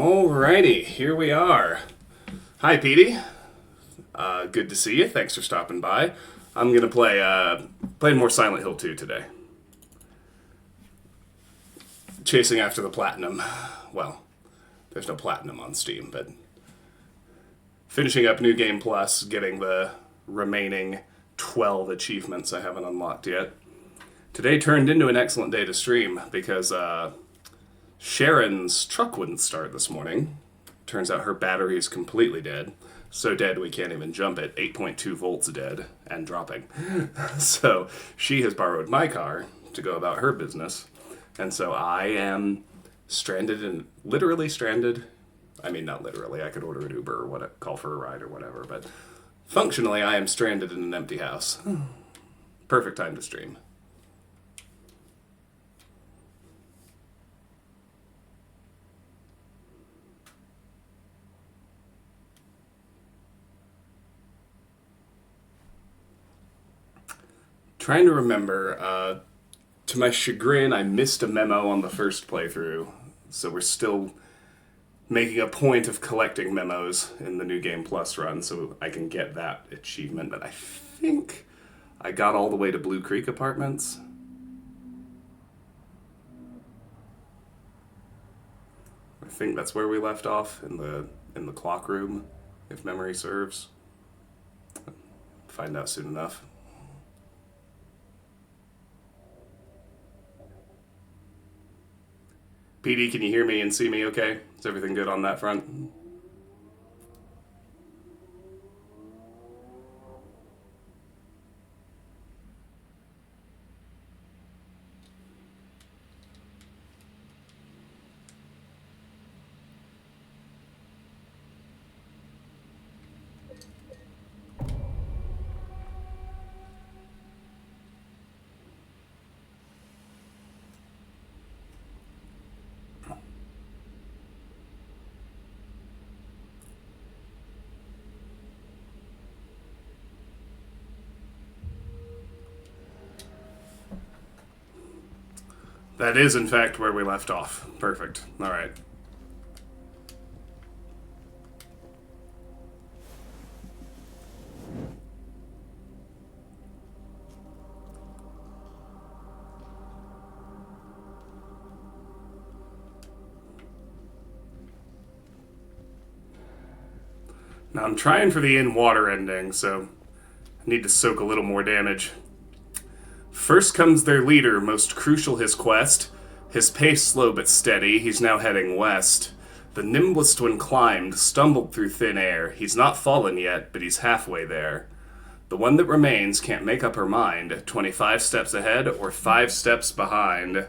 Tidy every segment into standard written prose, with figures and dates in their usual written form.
Alrighty, here we are. Hi, Petey. Good to see you. Thanks for stopping by. I'm gonna play more Silent Hill 2 today. Chasing after the platinum. Well, there's no platinum on Steam, but finishing up New Game Plus, getting the remaining 12 achievements I haven't unlocked yet. Today turned into an excellent day to stream because Sharon's truck wouldn't start this morning. Turns out her battery is completely dead. So dead we can't even jump it. 8.2 volts dead and dropping. So she has borrowed my car to go about her business. And so I am stranded and literally stranded. I mean, not literally. I could order an Uber or call for a ride or whatever. But functionally, I am stranded in an empty house. Perfect time to stream. Trying to remember, to my chagrin, I missed a memo on the first playthrough, so we're still making a point of collecting memos in the New Game Plus run so I can get that achievement, but I think I got all the way to Blue Creek Apartments. I think that's where we left off, in the clock room, if memory serves. Find out soon enough. PD, can you hear me and see me okay? Is everything good on that front? That is, in fact, where we left off. Perfect. All right. Now I'm trying for the in-water ending, so I need to soak a little more damage. First comes their leader, most crucial his quest. His pace slow but steady, he's now heading west. The nimblest one climbed, stumbled through thin air. He's not fallen yet, but he's halfway there. The one that remains can't make up her mind. 25 steps ahead or 5 steps behind.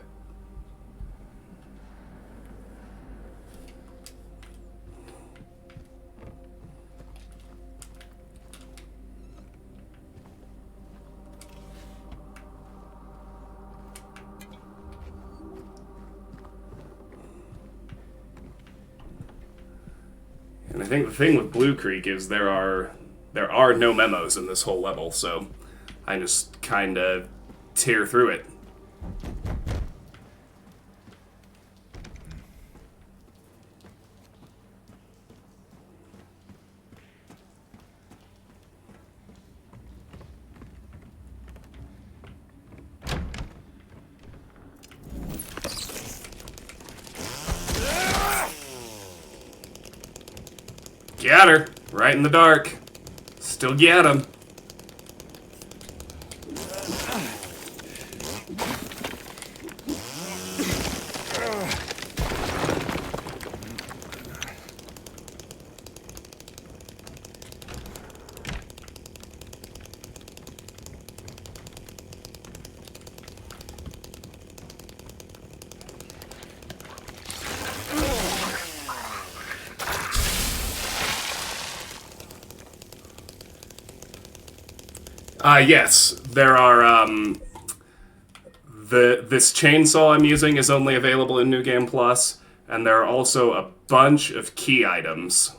And I think the thing with Blue Creek is there are no memos in this whole level, so I just kind of tear through it. Got her. Right in the dark. Still get him. Yes, there are, this chainsaw I'm using is only available in New Game Plus, and there are also a bunch of key items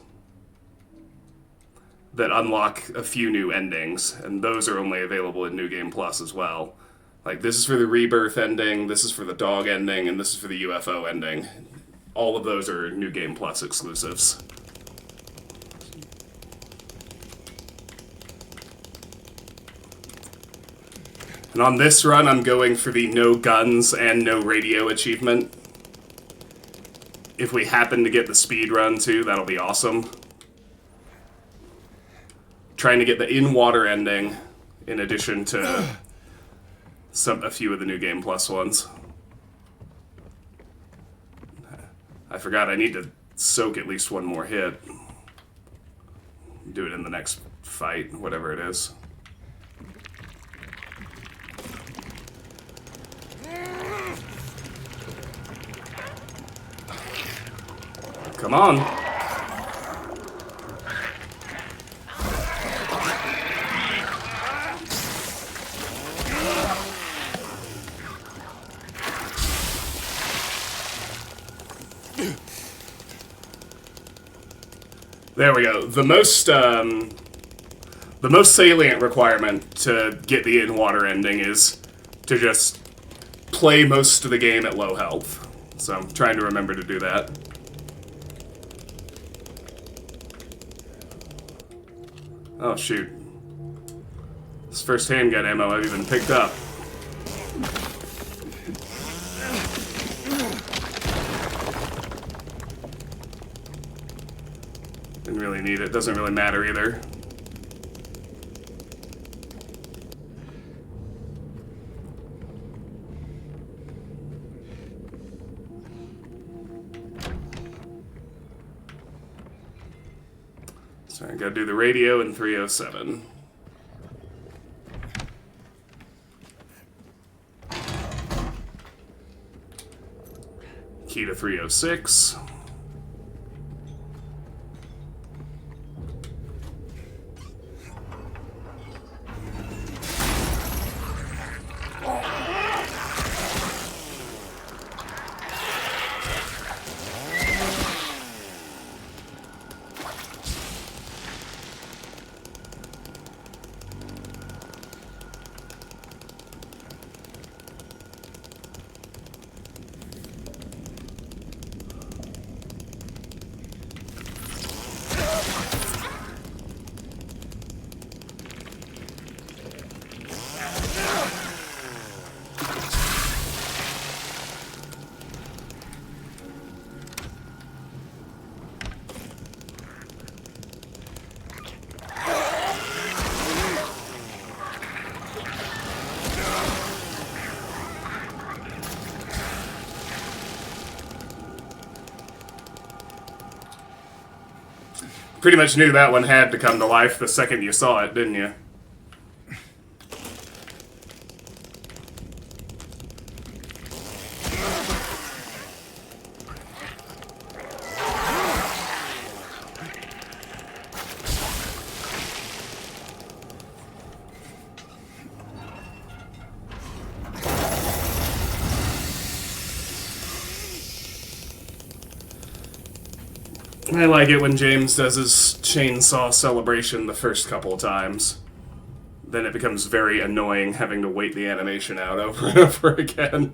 that unlock a few new endings, and those are only available in New Game Plus as well. Like, this is for the Rebirth ending, this is for the dog ending, and this is for the UFO ending. all of those are New Game Plus exclusives. And on this run, I'm going for the no guns and no radio achievement. If we happen to get the speed run too, that'll be awesome. Trying to get the in-water ending in addition to a few of the New Game Plus ones. I forgot I need to soak at least one more hit. Do it in the next fight, whatever it is. Come on. There we go. The most salient requirement to get the in-water ending is to just play most of the game at low health. So I'm trying to remember to do that. Oh, shoot. This first handgun ammo I've even picked up. Didn't really need it. Doesn't really matter either. So I gotta do the radio in 307. Key to 306. Pretty much knew that one had to come to life the second you saw it, didn't you? I like it when James does his chainsaw celebration the first couple of times. Then it becomes very annoying having to wait the animation out over and over again.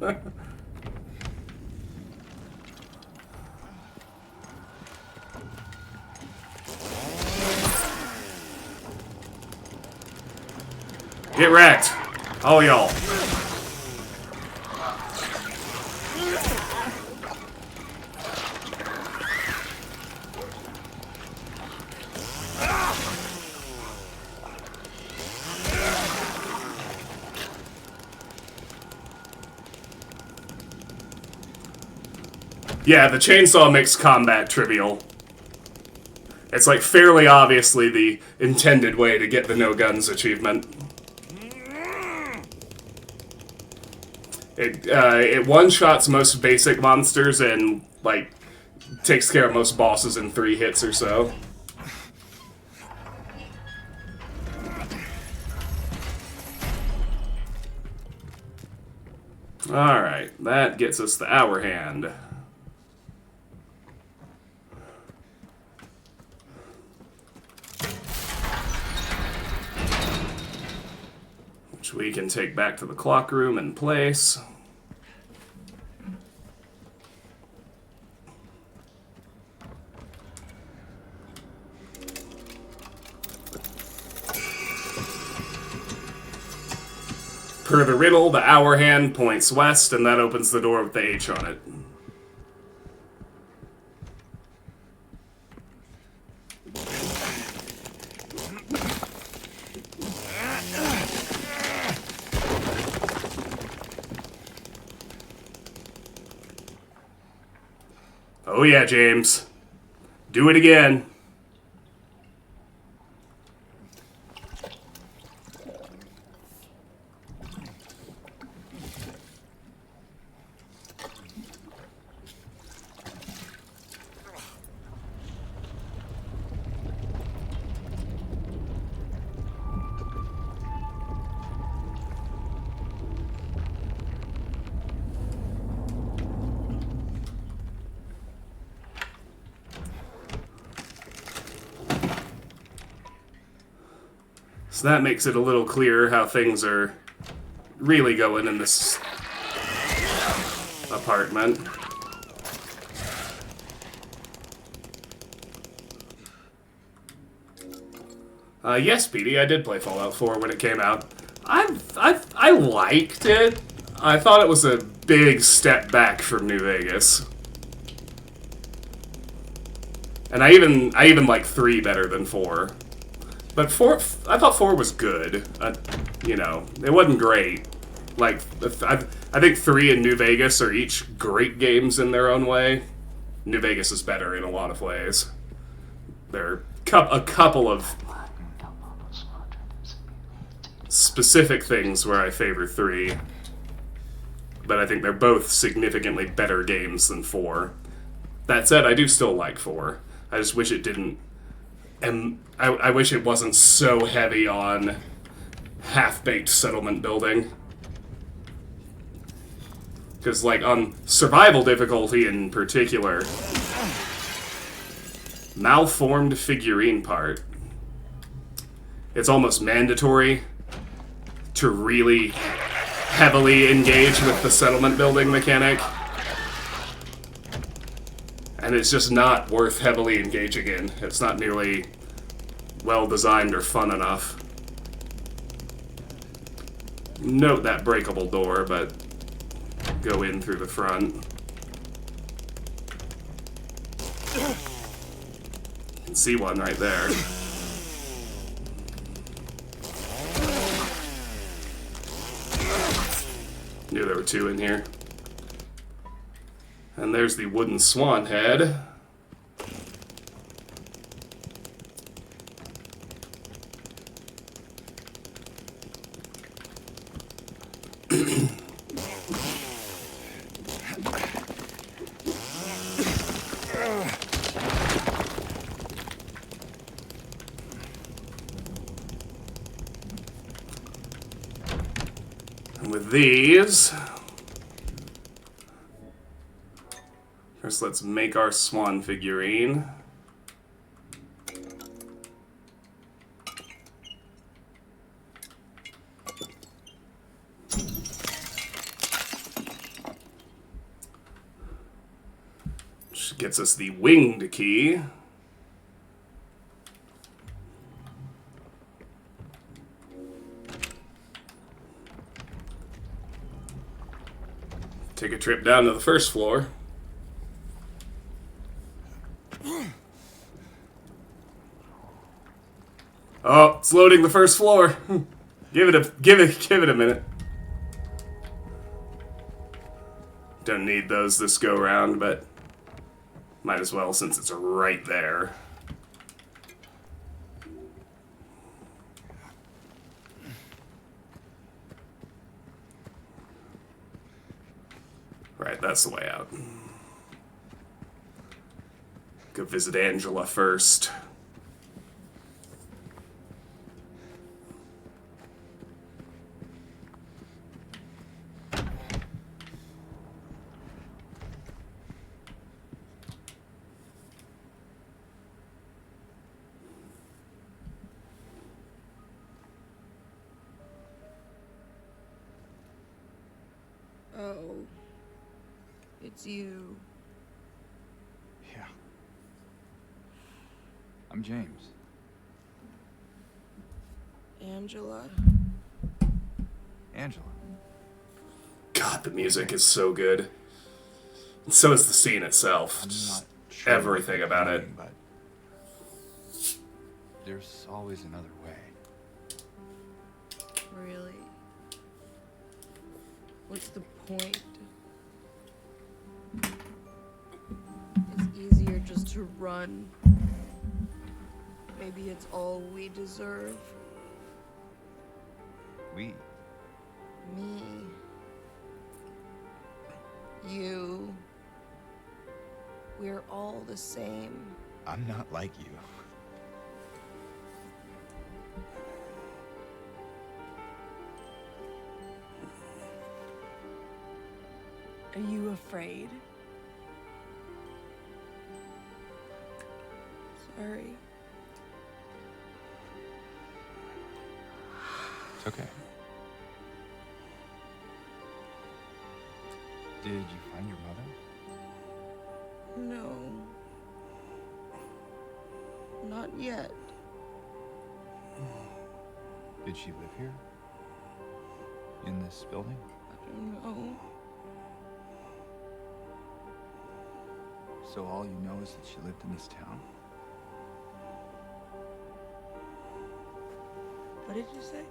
Get wrecked, all y'all. Yeah, the chainsaw makes combat trivial. It's like fairly obviously the intended way to get the no guns achievement. It one-shots most basic monsters and, like, takes care of most bosses in 3 hits or so. Alright, that gets us the hour hand. Which we can take back to the clock room and place. Per the riddle, the hour hand points west, and that opens the door with the H on it. Oh yeah, James. Do it again. So that makes it a little clearer how things are really going in this apartment. Yes, Petey, I did play Fallout 4 when it came out. I liked it. I thought it was a big step back from New Vegas. And I even like 3 better than 4. But 4, I thought 4 was good. You know, it wasn't great. Like, I think 3 and New Vegas are each great games in their own way. New Vegas is better in a lot of ways. There are a couple of specific things where I favor 3. But I think they're both significantly better games than 4. That said, I do still like 4. I just wish it didn't... And I wish it wasn't so heavy on half-baked settlement building. Because, like, on survival difficulty in particular, malformed figurine part, it's almost mandatory to really heavily engage with the settlement building mechanic. And it's just not worth heavily engaging in. It's not nearly well designed or fun enough. Note that breakable door, but go in through the front. You can see one right there. Knew there were 2 in here. And there's the wooden swan head. And with these... First, let's make our swan figurine. Which gets us the winged key. Take a trip down to the first floor. Oh, it's loading the first floor. Give it a minute. Don't need those this go round, but might as well since it's right there. Right, that's the way out. Go visit Angela first. Oh, it's you. Yeah. I'm James. Angela? Angela. God, the music is so good. And so is the scene itself. I'm Just not sure everything what about you're it. doing, but there's always another way. Really? What's the point? It's easier just to run. Maybe it's all we deserve. We. Me. You. We're all the same. I'm not like you. Are you afraid? Sorry. It's okay. Did you find your mother? No. Not yet. Did she live here? In this building? I don't know. So all you know is that she lived in this town? What did you say?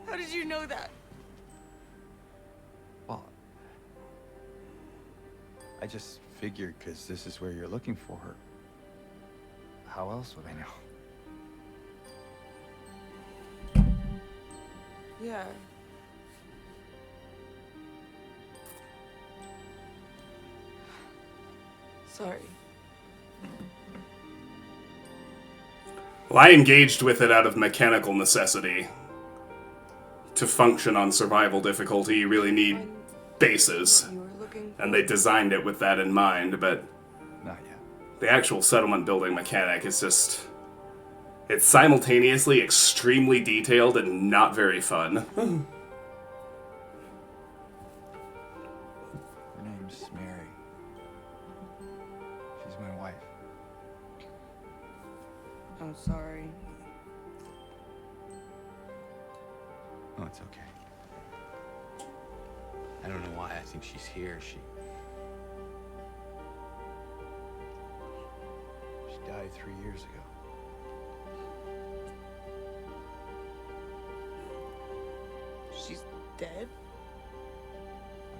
How did you know that? Well, I just figured because this is where you're looking for her. How else would I know? Yeah. Sorry. Well, I engaged with it out of mechanical necessity. To function on survival difficulty, you really need Find bases. what you were looking for. And they designed it with that in mind, but Not yet. the actual settlement building mechanic is just... It's simultaneously extremely detailed and not very fun. Her name's Mary. She's my wife. I'm sorry. Oh, it's okay. I don't know why I think she's here. She died 3 years ago. She's dead?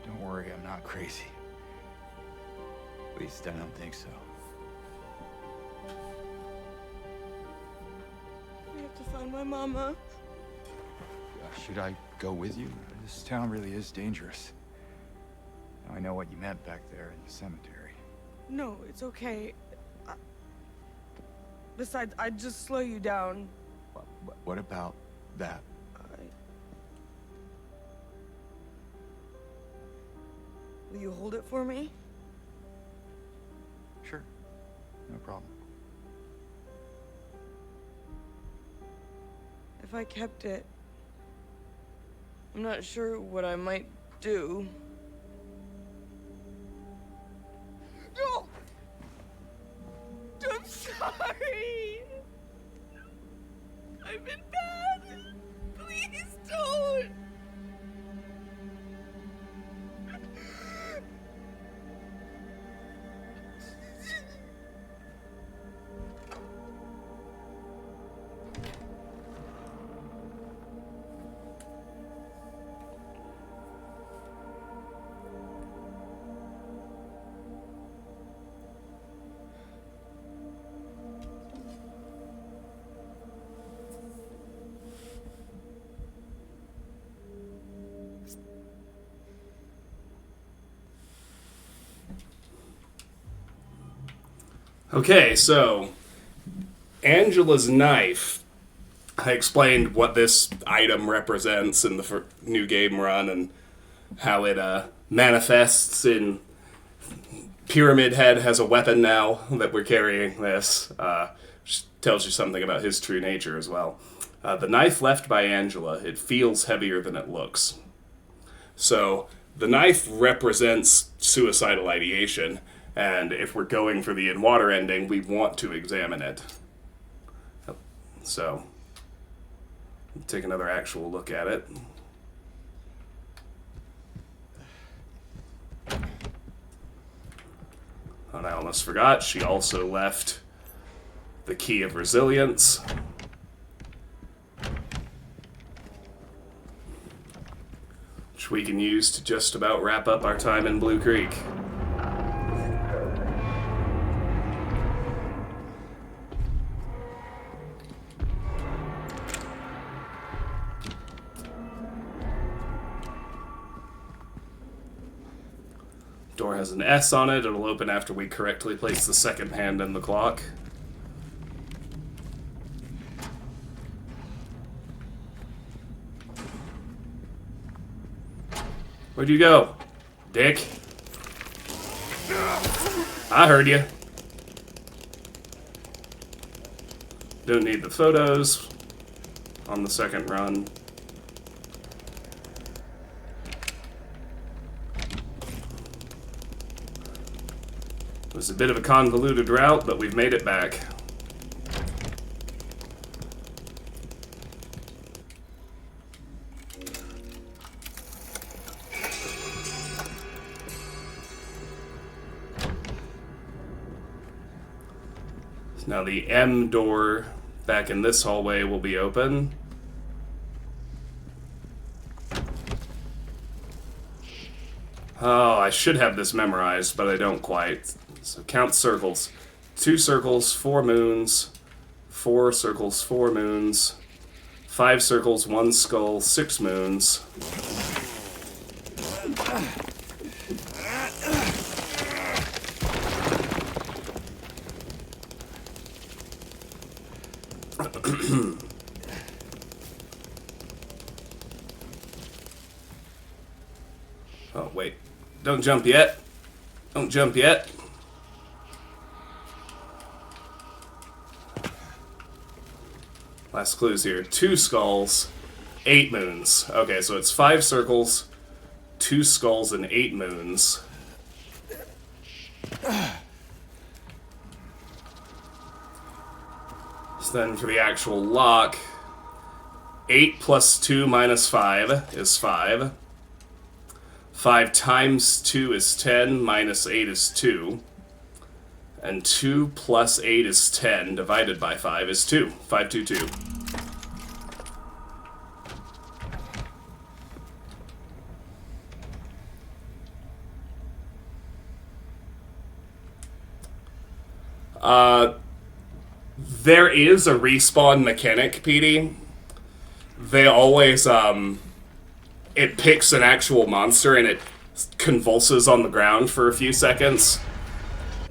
Don't worry, I'm not crazy. At least I don't think so. I have to find my mama. Should I go with you? This town really is dangerous. Now I know what you meant back there in the cemetery. No, it's okay. Besides, I'd just slow you down. What about that? Will you hold it for me? Sure. No problem. If I kept it, I'm not sure what I might do. No! I'm sorry! I've been bad! Please don't! Okay, so Angela's knife. I explained what this item represents in the new game run and how it manifests in Pyramid Head has a weapon now that we're carrying this. Which tells you something about his true nature as well. The knife left by Angela, it feels heavier than it looks. So the knife represents suicidal ideation. And if we're going for the in-water ending, we want to examine it. So, take another actual look at it. And I almost forgot, she also left the Key of Resilience. Which we can use to just about wrap up our time in Blue Creek. Door has an S on it. It'll open after we correctly place the second hand in the clock. Where'd you go, Dick? I heard you. Don't need the photos on the second run. It was a bit of a convoluted route, but we've made it back. Now the M door back in this hallway will be open. Oh, I should have this memorized, but I don't quite. So count circles. 2 circles, 4 moons. 4 circles, 4 moons. 5 circles, 1 skull, 6 moons. Oh, wait. Don't jump yet. Don't jump yet. Last clues here. 2 skulls, 8 moons. Okay, so it's 5 circles, 2 skulls, and 8 moons. So then for the actual lock, 8 plus 2 minus 5 is 5. 5 times 2 is 10, minus 8 is 2. And 2 plus 8 is 10, divided by 5 is 2. 522. There is a respawn mechanic, PD. They always, it picks an actual monster and it convulses on the ground for a few seconds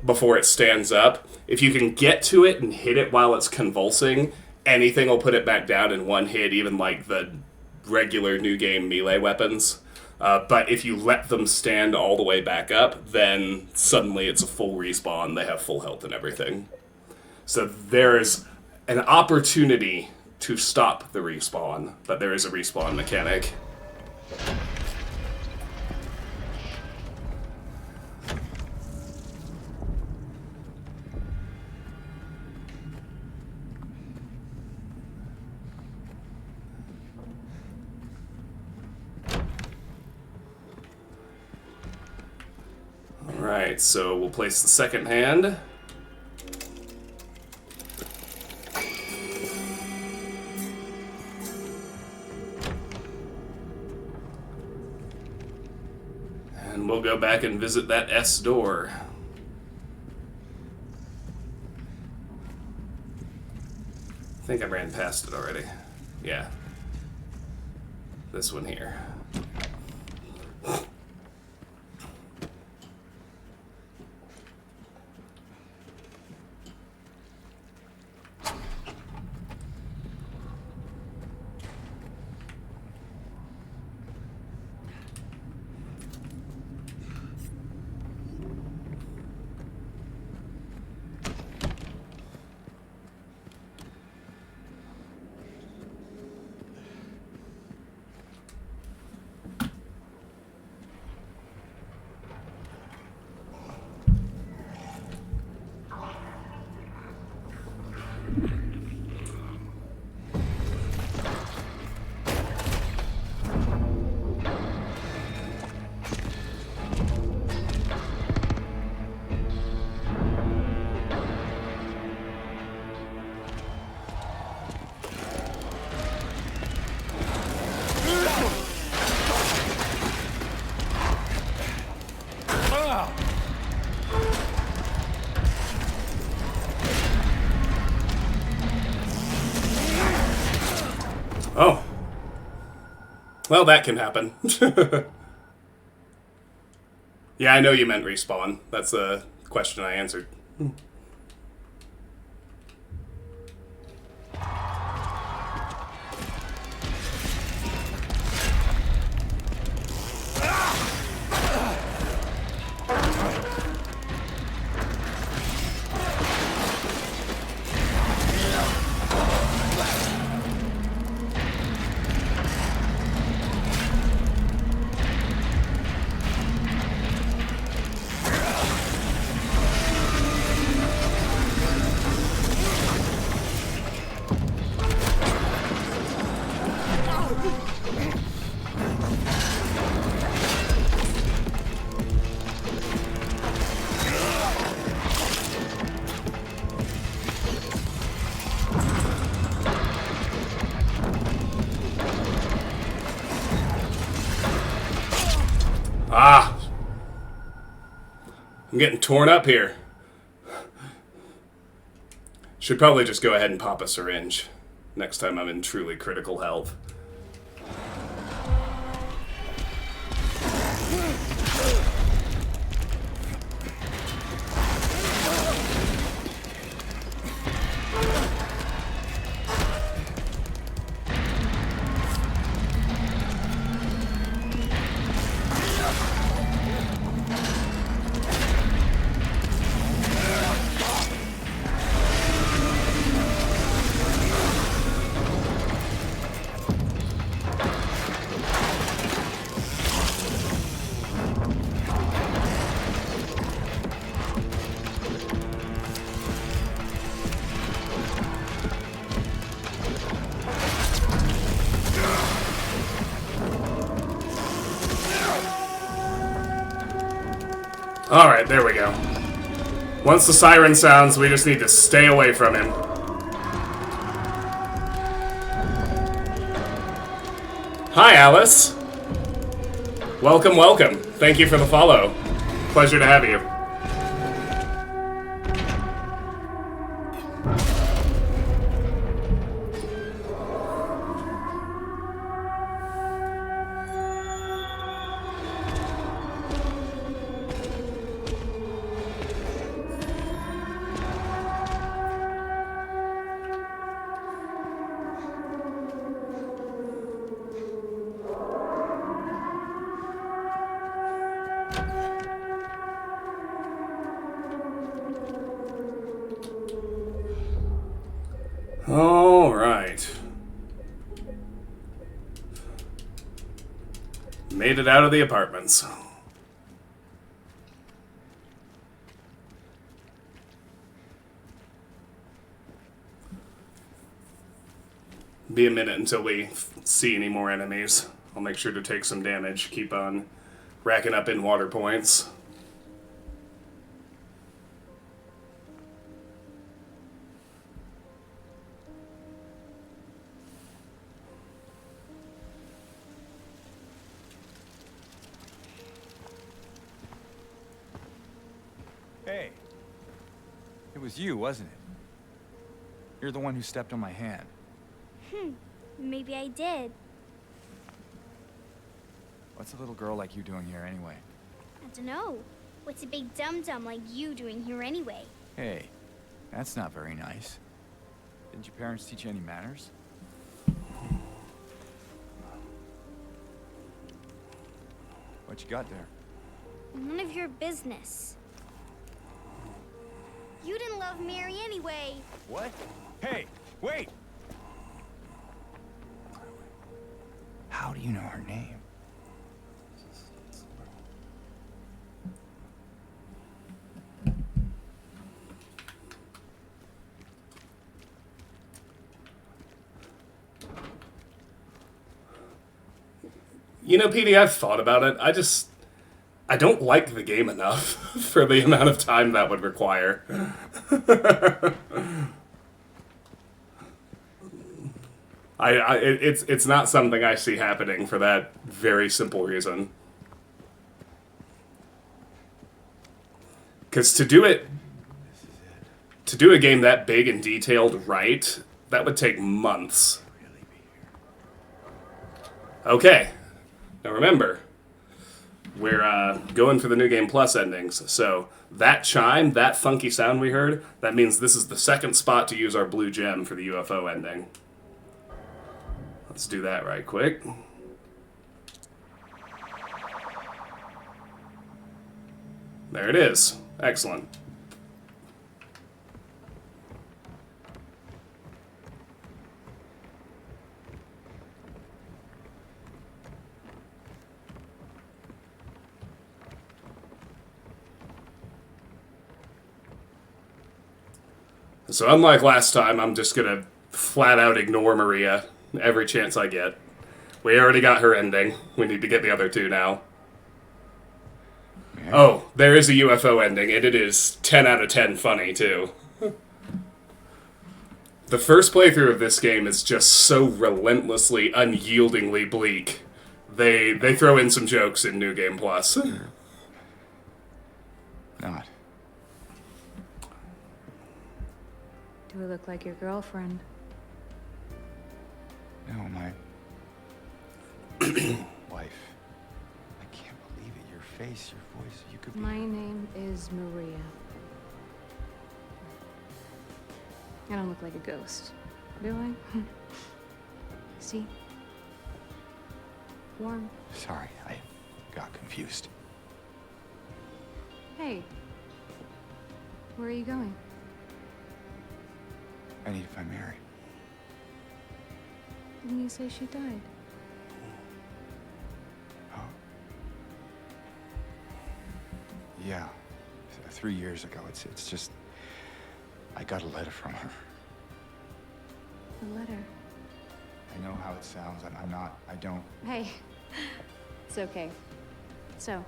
before it stands up. If you can get to it and hit it while it's convulsing, anything will put it back down in one hit, even like the regular new game melee weapons. But if you let them stand all the way back up, then suddenly it's a full respawn. They have full health and everything. So there's an opportunity to stop the respawn, but there is a respawn mechanic. Alright, so we'll place the second hand. And we'll go back and visit that S door. I think I ran past it already. Yeah. This one here. Oh. Well, that can happen. Yeah, I know you meant respawn. That's a question I answered. Ah! I'm getting torn up here. Should probably just go ahead and pop a syringe next time I'm in truly critical health. Alright, there we go. Once the siren sounds, we just need to stay away from him. Hi, Alice. Welcome, welcome. Thank you for the follow. Pleasure to have you. All right. Made it out of the apartments. Be a minute until we see any more enemies. I'll make sure to take some damage. Keep on racking up in water points. Hey. It was you, wasn't it? You're the one who stepped on my hand. Maybe I did. What's a little girl like you doing here anyway? I don't know. What's a big dum-dum like you doing here anyway? Hey, that's not very nice. Didn't your parents teach you any manners? What you got there? None of your business. You didn't love Mary anyway. What? Hey, wait! How do you know her name? You know, PD, I've thought about it. I don't like the game enough for the amount of time that would require. It's not something I see happening for that very simple reason. Because to do a game that big and detailed right, that would take months. Okay. Now remember, we're going for the New Game Plus endings. So that chime, that funky sound we heard, that means this is the second spot to use our blue gem for the UFO ending. Let's do that right quick. There it is. Excellent. So unlike last time, I'm just gonna flat out ignore Maria every chance I get. We already got her ending. We need to get the other two now. Yeah. Oh, there is a UFO ending, and it is 10 out of 10 funny, too. The first playthrough of this game is just so relentlessly, unyieldingly bleak. They throw in some jokes in New Game Plus. Not. Do I look like your girlfriend? No, my wife. I can't believe it. Your face, your voice. You could be. My name is Maria. I don't look like a ghost, do I? See? Warm. Sorry, I got confused. Hey. Where are you going? I need to find Mary. Didn't you say she died? Oh. Yeah. 3 years ago. It's just. I got a letter from her. A letter. I know how it sounds. I'm not. I don't. Hey. It's okay. So,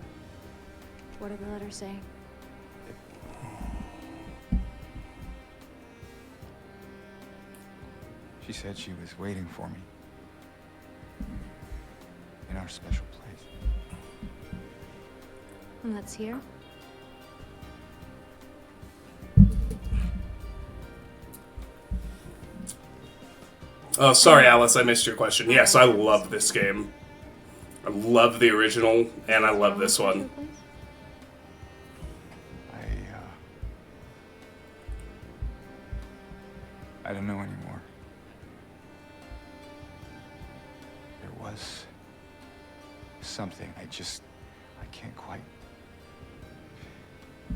what did the letter say? She said she was waiting for me. In our special place. And that's here? Oh, sorry, Alice, I missed your question. Yes, I love this game. I love the original, and I love this one. I don't know anymore. There was something. I can't quite.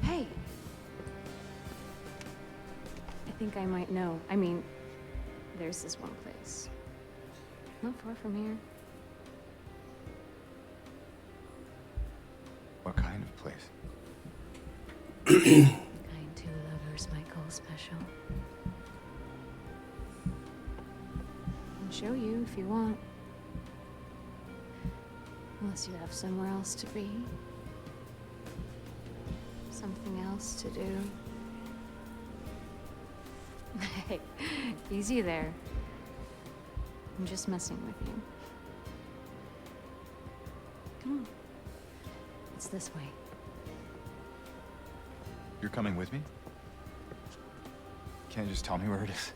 Hey! I think I might know. I mean, there's this one place. Not far from here. What kind of place? Kind two lovers might call special. I'll show you if you want. Unless you have somewhere else to be. Something else to do. Hey, easy there. I'm just messing with you. Come on. It's this way. You're coming with me? Can't you just tell me where it is?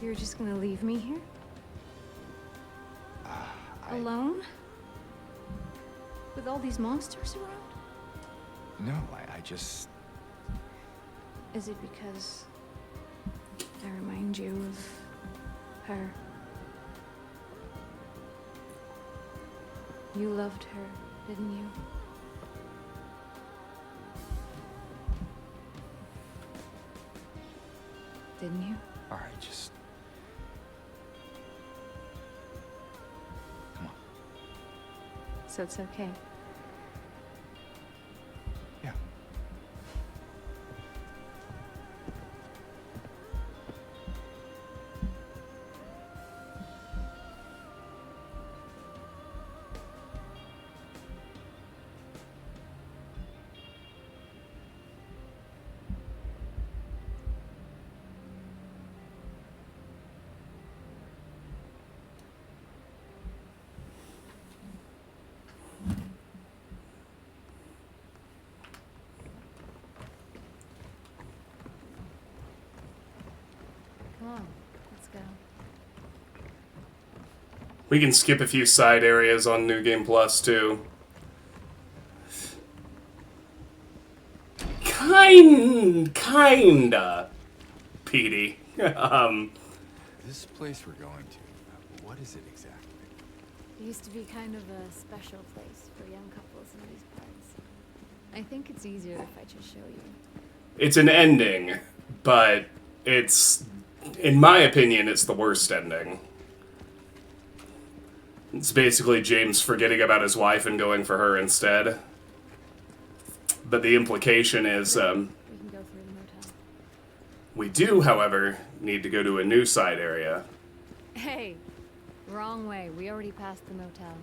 You're just gonna leave me here? Alone? With all these monsters around? No, I just. Is it because I remind you of her? You loved her, didn't you? Didn't you? All right, just. Come on. So it's okay. Yeah. Come on, let's go. We can skip a few side areas on New Game Plus, too. Kinda, Petey. This place we're going to, what is it exactly? It used to be kind of a special place for young couples in these parts. I think it's easier if I just show you. It's an ending, but it's, in my opinion, it's the worst ending. It's basically James forgetting about his wife and going for her instead. But the implication is, We can go through the motel. we do, however, need to go to a new side area. Hey, wrong way. We already passed the motel.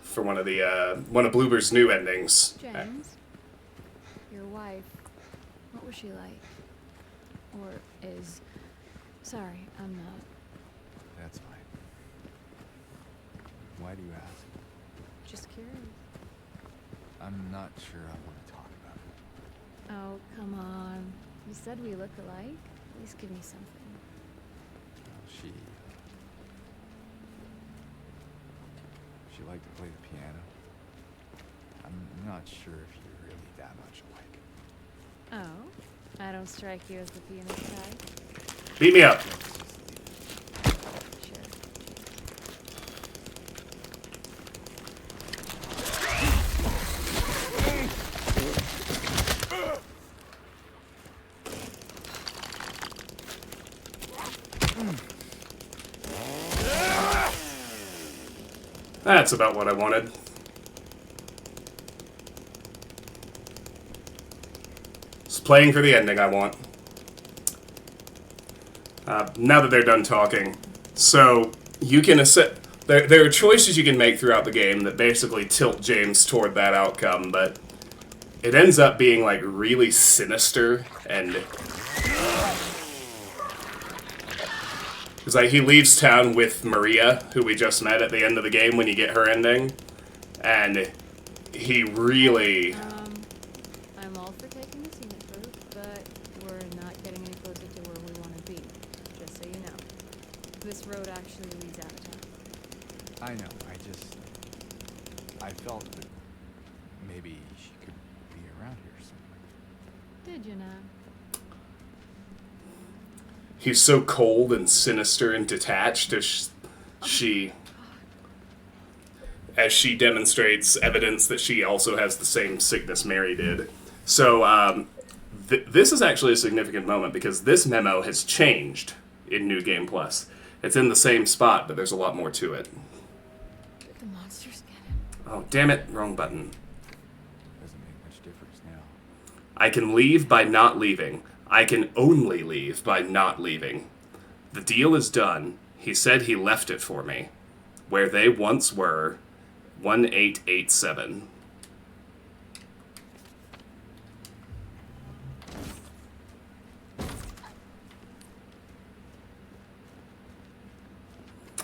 For one of Bloober's new endings. James, your wife, what was she like? Or is... Sorry, I'm not. That's fine. Why do you ask? Just curious. I'm not sure I want to talk about it. Oh, come on. You said we look alike? At least give me something. Well, she liked to play the piano. I'm not sure if you're really that much alike. Oh? I don't strike you as the pianist type? Beat me up. Let's just leave it. Sure. That's about what I wanted. Just playing for the ending I want. Now that they're done talking. So, you can there are choices you can make throughout the game that basically tilt James toward that outcome, but it ends up being, like, really sinister, and... It's like, he leaves town with Maria, who we just met at the end of the game when you get her ending, and he really... I'm all for taking the scenic route, but we're not getting any closer to where we want to be. Just so you know. This road actually leads out of town. I know, I felt that maybe she could be around here somewhere. Did you not? He's so cold and sinister and detached as she demonstrates evidence that she also has the same sickness Mary did. So this is actually a significant moment because this memo has changed in New Game Plus. It's in the same spot, but there's a lot more to it. Did the monsters get him? Oh, damn it, wrong button. Doesn't make much difference now. I can leave by not leaving. I can only leave by not leaving. The deal is done. He said he left it for me. Where they once were, 1887.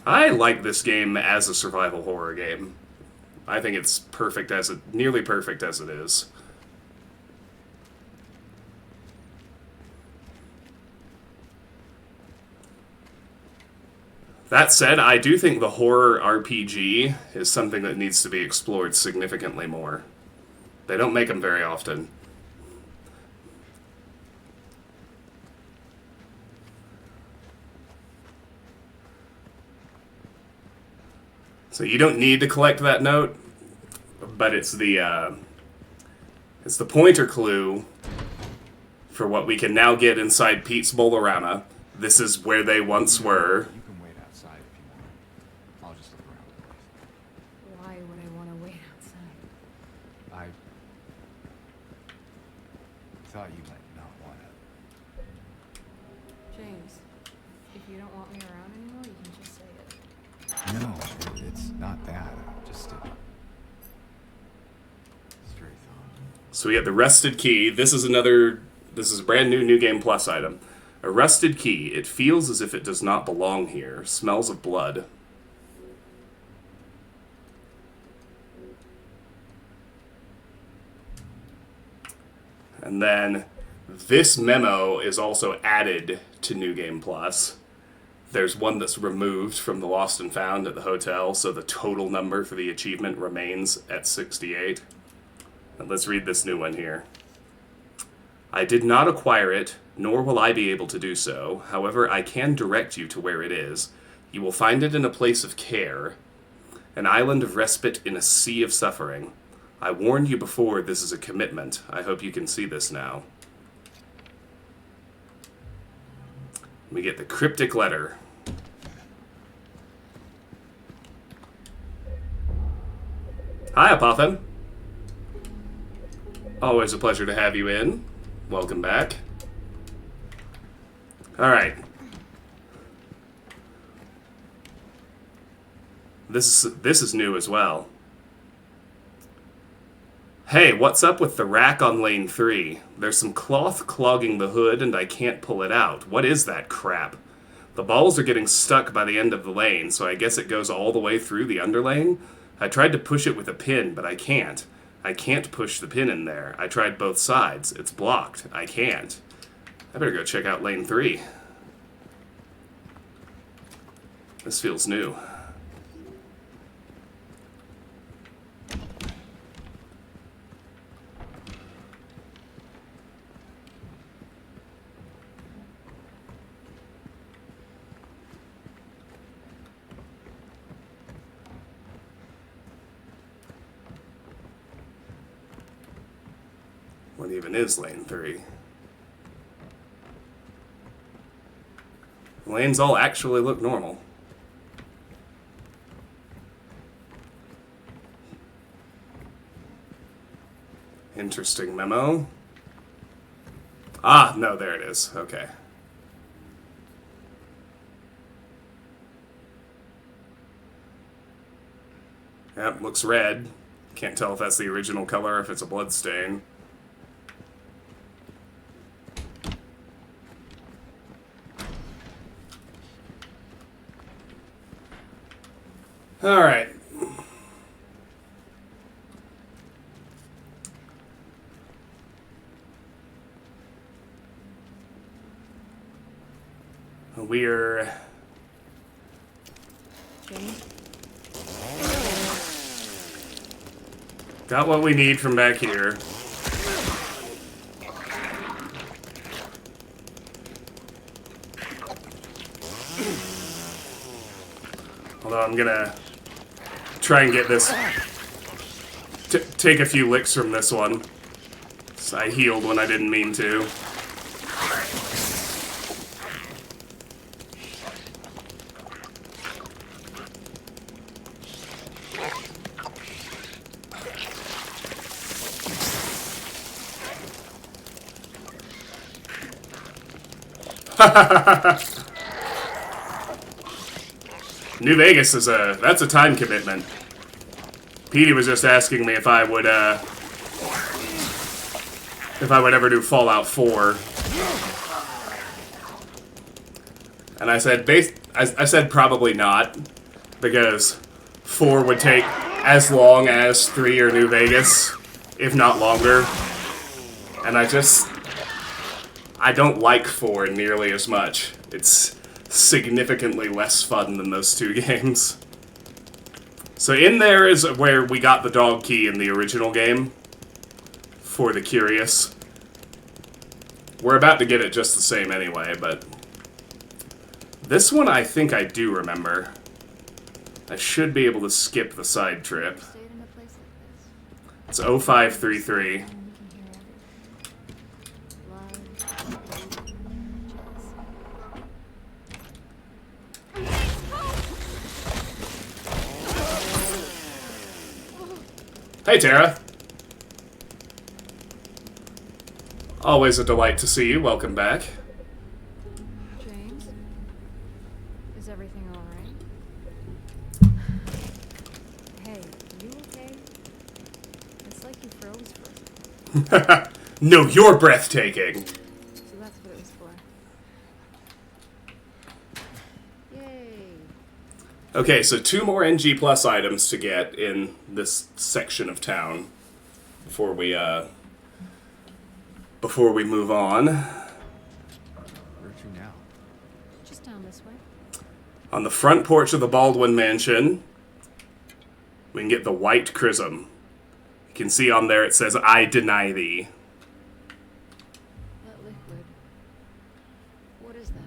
I like this game as a survival horror game. I think it's perfect as it, nearly perfect as it is. That said, I do think the horror RPG is something that needs to be explored significantly more. They don't make them very often. So you don't need to collect that note, but it's the pointer clue for what we can now get inside Pete's Bowl-O-Rama. This is where they once were. You can wait outside if you want. I'll just look around the place. Why would I want to wait outside? I thought you might not want to. James, if you don't want me around anymore, you can just say it. No, it's not that. Just a stray thought. So we got the Rusted Key. This is a brand new Game Plus item. A rusted key. It feels as if it does not belong here. Smells of blood. And then this memo is also added to New Game Plus. There's one that's removed from the lost and found at the hotel, so the total number for the achievement remains at 68. And let's read this new one here. I did not acquire it, nor will I be able to do so. However, I can direct you to where it is. You will find it in a place of care, an island of respite in a sea of suffering. I warned you before, this is a commitment. I hope you can see this now. We get the cryptic letter. Hi, Apothon. Always a pleasure to have you in. Welcome back. Alright. This is new as well. Hey, what's up with the rack on lane 3? There's some cloth clogging the hood and I can't pull it out. What is that crap? The balls are getting stuck by the end of the lane, so I guess it goes all the way through the underlane? I tried to push it with a pin, but I can't. I can't push the pin in there. I tried both sides. It's blocked. I can't. I better go check out lane 3. This feels new. What even is lane 3? Lanes all actually look normal. Interesting memo. Ah, no, there it is. Okay. Yep, looks red. Can't tell if that's the original color or if it's a blood stain. All right. We're James? got what we need from back here. Although I'm gonna try and get this, take a few licks from this one. So I healed when I didn't mean to. New Vegas is that's a time commitment. Petey was just asking me if I would ever do Fallout 4. And I said I said probably not, because 4 would take as long as 3 or New Vegas, if not longer. And I don't like 4 nearly as much. It's significantly less fun than those two games. So in there is where we got the dog key in the original game, for the curious. We're about to get it just the same anyway, but this one I think I do remember. I should be able to skip the side trip. Stayed in a place like this. It's 0533. And we can hear Hey, Tara. Always a delight to see you. Welcome back. James? Is everything alright? Hey, you okay? It's like you froze for a second. No, you're breathtaking. So that's what it was for. Yay! Okay, so 2 more NG Plus items to get in this section of town before we move on. Where to now? Just down this way. On the front porch of the Baldwin mansion, we can get the white chrism. You can see on there it says, "I deny thee." That liquid. What is that?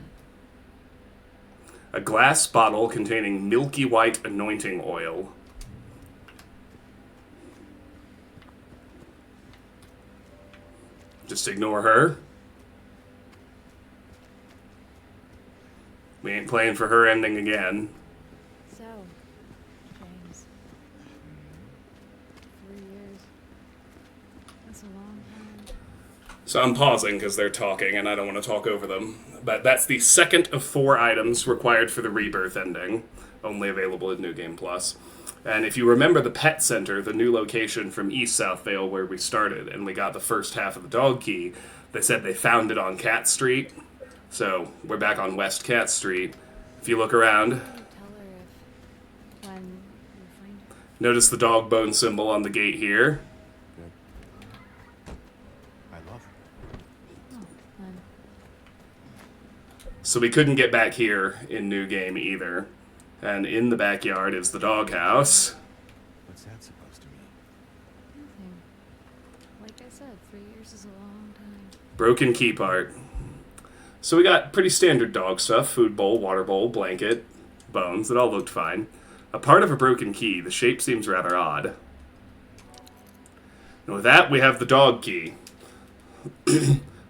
A glass bottle containing milky white anointing oil. Just ignore her. We ain't playing for her ending again. So, James. 3 years. That's a long time. So I'm pausing because they're talking and I don't want to talk over them. But that's the second of 4 items required for the Rebirth ending, only available in New Game Plus. And if you remember the Pet Center, the new location from East South Vale where we started, and we got the first half of the dog key, they said they found it on Cat Street. So we're back on West Cat Street. If you look around, Tell her if when you find her. notice the dog bone symbol on the gate here. I love her. Oh, then. So we couldn't get back here in New Game either. And in the backyard is the doghouse. What's that supposed to mean? Nothing. Like I said, 3 years is a long time. Broken key part. So we got pretty standard dog stuff. Food bowl, water bowl, blanket, bones. It all looked fine. A part of a broken key. The shape seems rather odd. And with that, we have the dog key.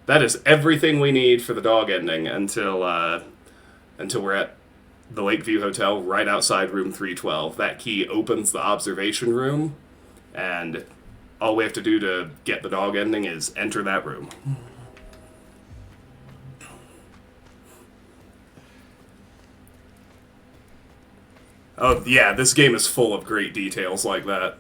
That is everything we need for the dog ending until we're at the Lakeview Hotel right outside room 312. That key opens the observation room, and all we have to do to get the dog ending is enter that room. Oh, yeah, this game is full of great details like that.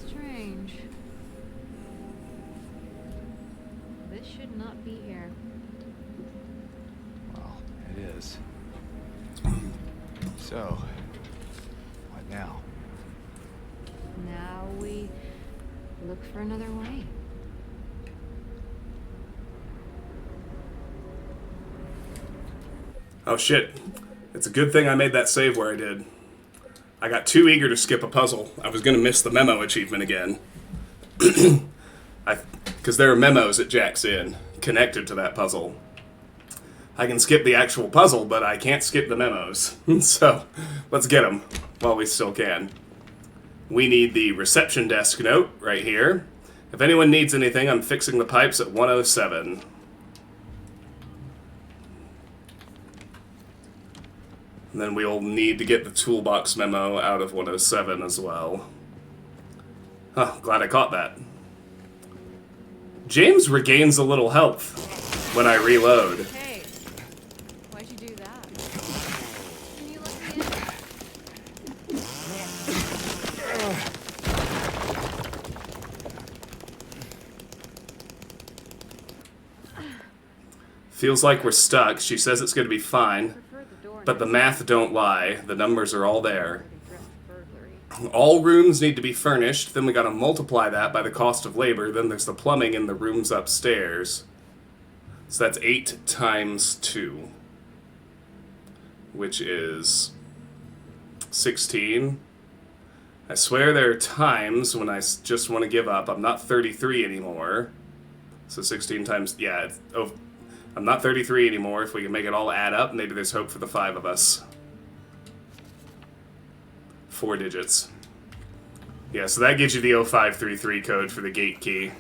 Strange. This should not be here. Well, it is. So, what now? Now we look for another way. Oh shit. It's a good thing I made that save where I did. I got too eager to skip a puzzle. I was gonna miss the memo achievement again. Because there are memos at Jack's Inn connected to that puzzle. I can skip the actual puzzle, but I can't skip the memos. So, let's get them while we still can. We need the reception desk note right here. If anyone needs anything, I'm fixing the pipes at 107. And then we'll need to get the toolbox memo out of 107 as well. Huh, glad I caught that. James regains a little health when I reload. Hey, why'd you do that? Can you let me in? Feels like we're stuck. She says it's going to be fine. Prefer the door But the next math don't lie. The numbers are all there. to address burglary. All rooms need to be furnished. Then we gotta multiply that by the cost of labor. Then there's the plumbing in the rooms upstairs. So that's 8 times 2. Which is 16. I swear there are times when I just want to give up. I'm not 33 anymore. So 16 times... Yeah, I'm not 33 anymore. If we can make it all add up, maybe there's hope for the 5 of us. 4 digits. Yeah, so that gives you the 0533 code for the gate key.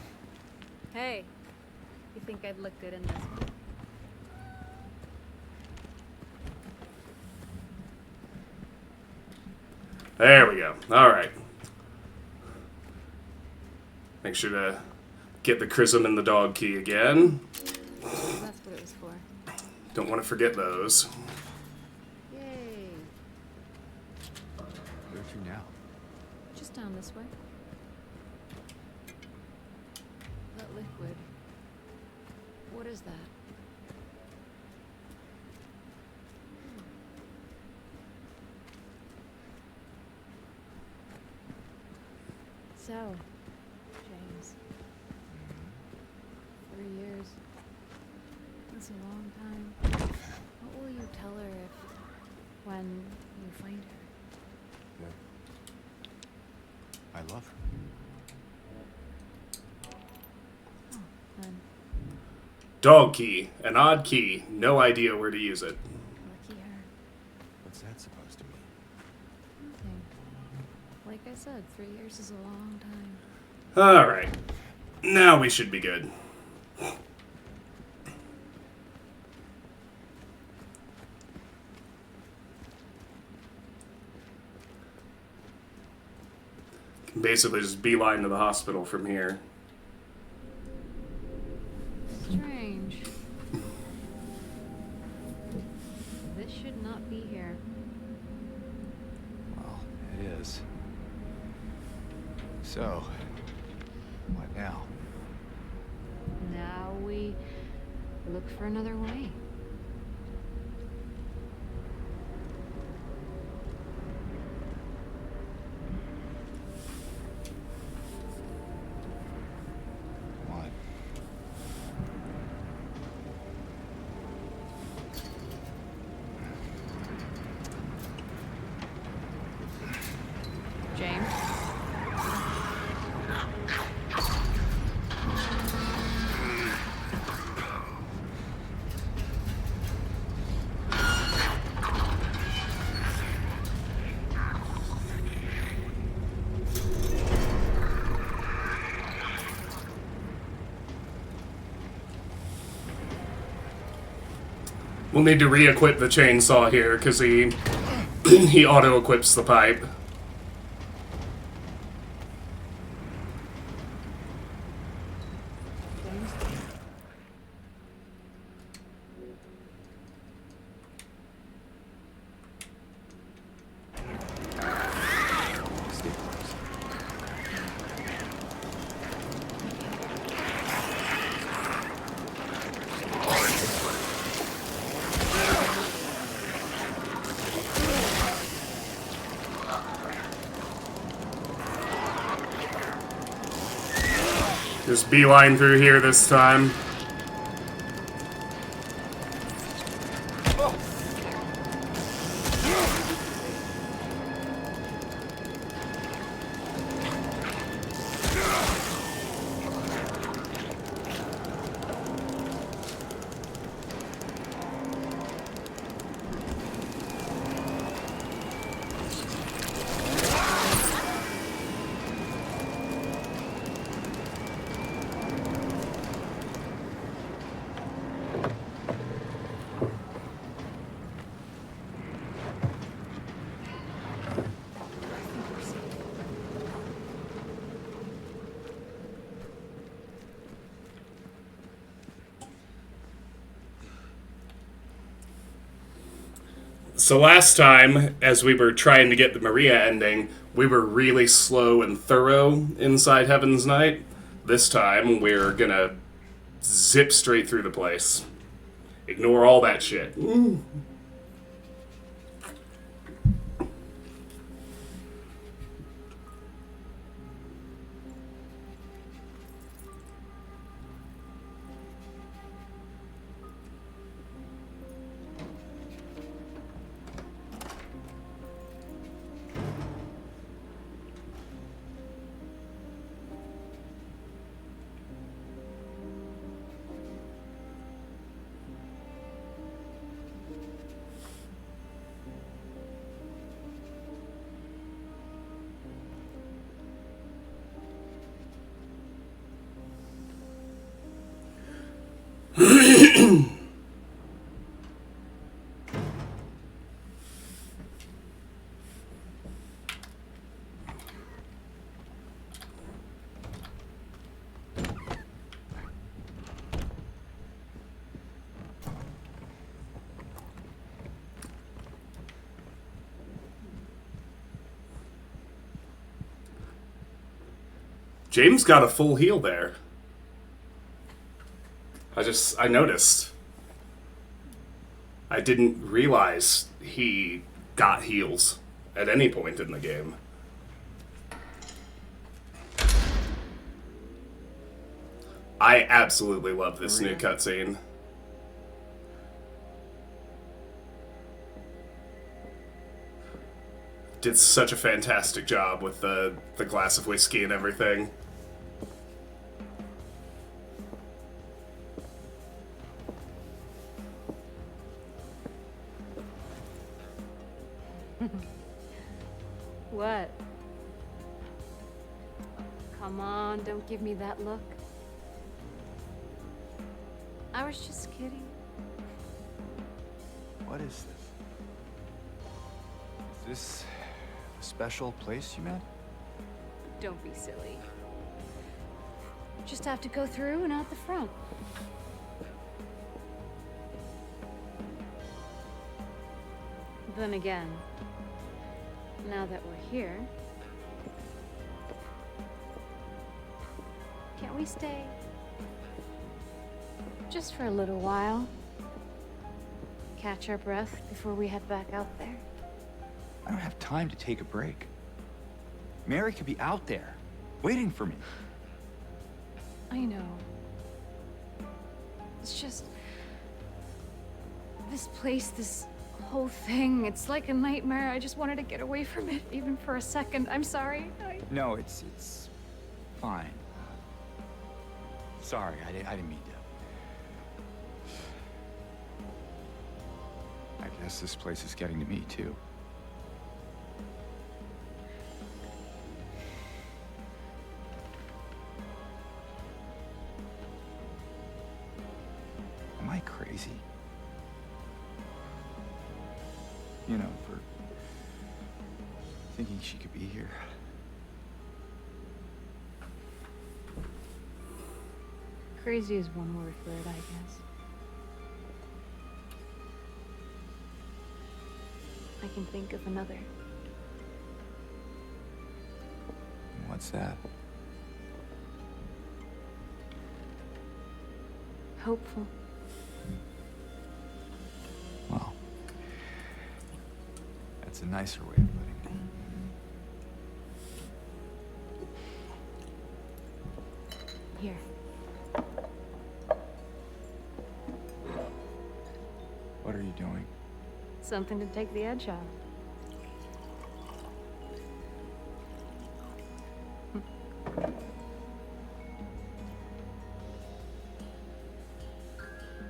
Hey, you think I'd look good in this one? There we go. Alright. Make sure to get the chrism and the dog key again. That's what it was for. Don't want to forget those. Yay. Where to now? Just down this way. That liquid. What is that? So, James. 3 years. That's a long time. What will you tell her when you find her? I love her. Oh, then Dog key. An odd key. No idea where to use it. lucky her. What's that supposed to mean? Nothing. Like I said, 3 years is a long time. Alright. Now we should be good. Can basically just beeline to the hospital from here. Strange. This should not be here. Well, it is. So, what now? Now we look for another way. What? James? We'll need to re-equip the chainsaw here, because he he auto-equips the pipe. James? Stay close. Just beeline through here this time. So last time, as we were trying to get the Maria ending, we were really slow and thorough inside Heaven's Night. This time, we're gonna zip straight through the place. Ignore all that shit. James got a full heal there. I noticed. I didn't realize he got heals at any point in the game. I absolutely love this new Maria? cutscene. Did such a fantastic job with the glass of whiskey and everything. What? Come on, don't give me that look. I was just kidding. What is this? Is this a special place you met? Don't be silly. Just have to go through and out the front. Then again, now that we're here, can't we stay? Just for a little while. Catch our breath before we head back out there. I don't have time to take a break. Mary could be out there, waiting for me. I know. It's just... this place, this whole thing, it's like a nightmare. I just wanted to get away from it, even for a second. I'm sorry. No, it's fine. Sorry, I didn't mean to. I guess this place is getting to me, too. Am I crazy? You know, for thinking she could be here. Crazy is one word for it, I guess. I can think of another. What's that? Hopeful. Well, that's a nicer way of putting it. Here. What are you doing? Something to take the edge off.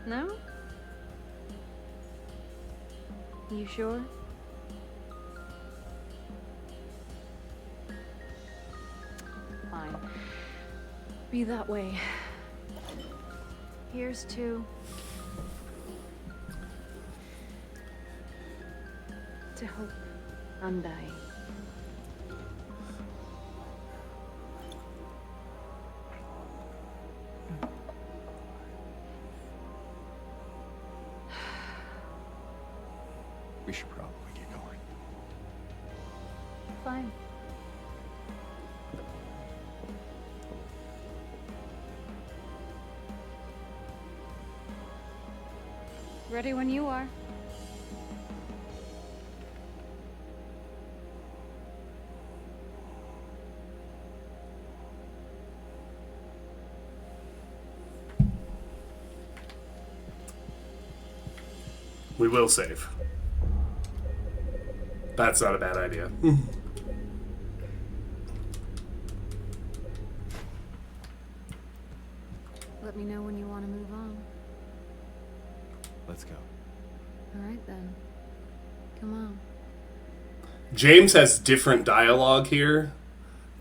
No? You sure? Fine. Be that way. Here's to... hope. Undying. We should probably get going. Fine. Ready when you are. We will save. That's not a bad idea. Let me know when you want to move on. Let's go. All right then. Come on. James has different dialogue here,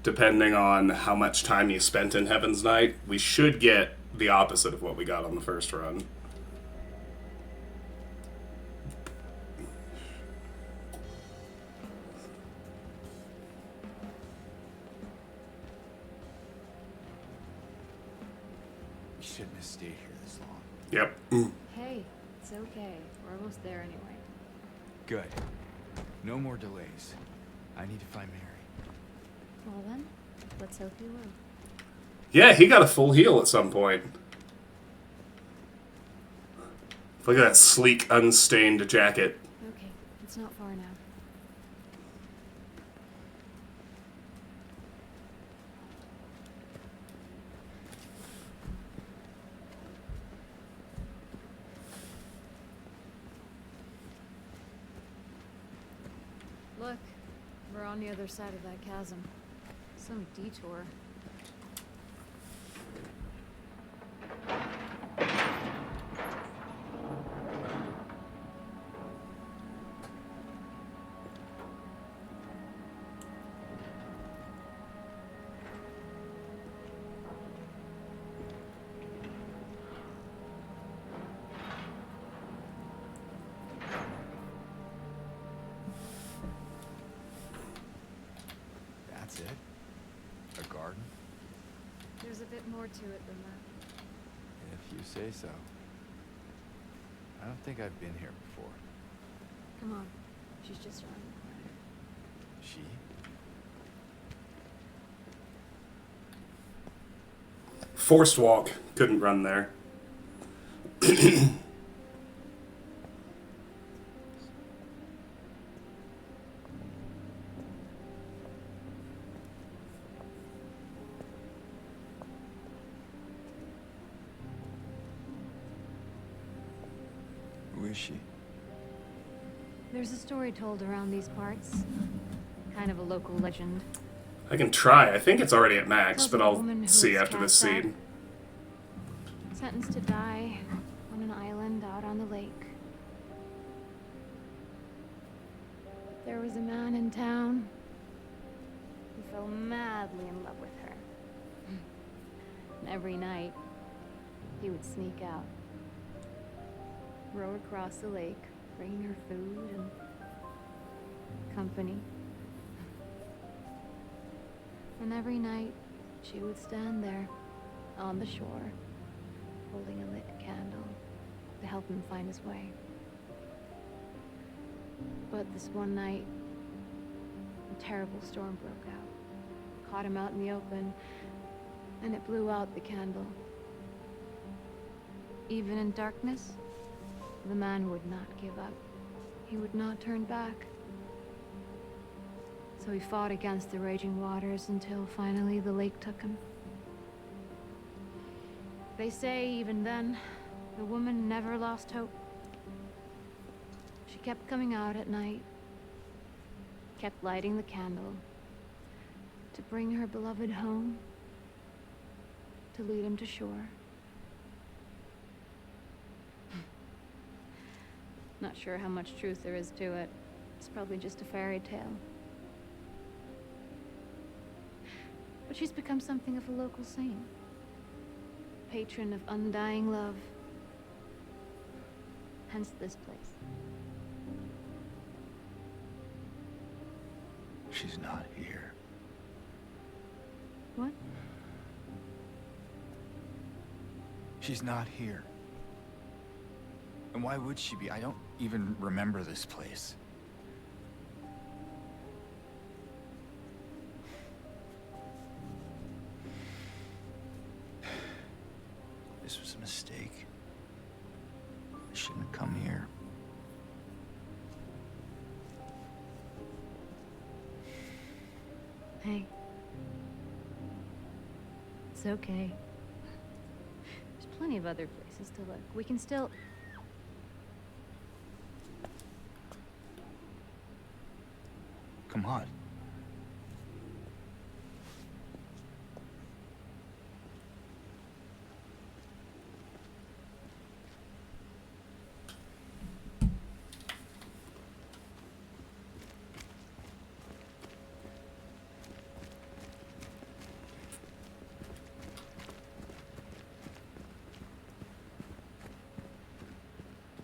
depending on how much time you spent in Heaven's Night. We should get the opposite of what we got on the first run. We shouldn't have stayed here this long. Yep. Hey, it's okay. We're almost there anyway. Good. No more delays. I need to find Mary. Well then, let's hope you will. Yeah, he got a full heal at some point. Look at that sleek, unstained jacket. Okay, it's not far now. on the other side of that chasm. Some detour. That's it? A garden? There's a bit more to it than that. If you say so. I don't think I've been here before. Come on. She's just around the corner. She? Forced walk. Couldn't run there. Who is she? There's a story told around these parts. Kind of a local legend. I can try. I think it's already at max, Tells but of a I'll woman who see was after this cast out, scene. sentenced to die on an island out on the lake. There was a man in town who fell madly in love with her. And every night, he would sneak out, row across the lake, bringing her food and company. And every night, she would stand there on the shore, holding a lit candle to help him find his way. But this one night, a terrible storm broke out, caught him out in the open, and it blew out the candle. Even in darkness, the man would not give up. He would not turn back. So he fought against the raging waters until finally the lake took him. They say even then, the woman never lost hope. She kept coming out at night, kept lighting the candle to bring her beloved home, to lead him to shore. Not sure how much truth there is to it. It's probably just a fairy tale. But she's become something of a local saint. Patron of undying love. Hence this place. She's not here. What? She's not here. And why would she be? I don't even remember this place. This was a mistake. I shouldn't have come here. Hey. It's okay. There's plenty of other places to look. We can still... Come on.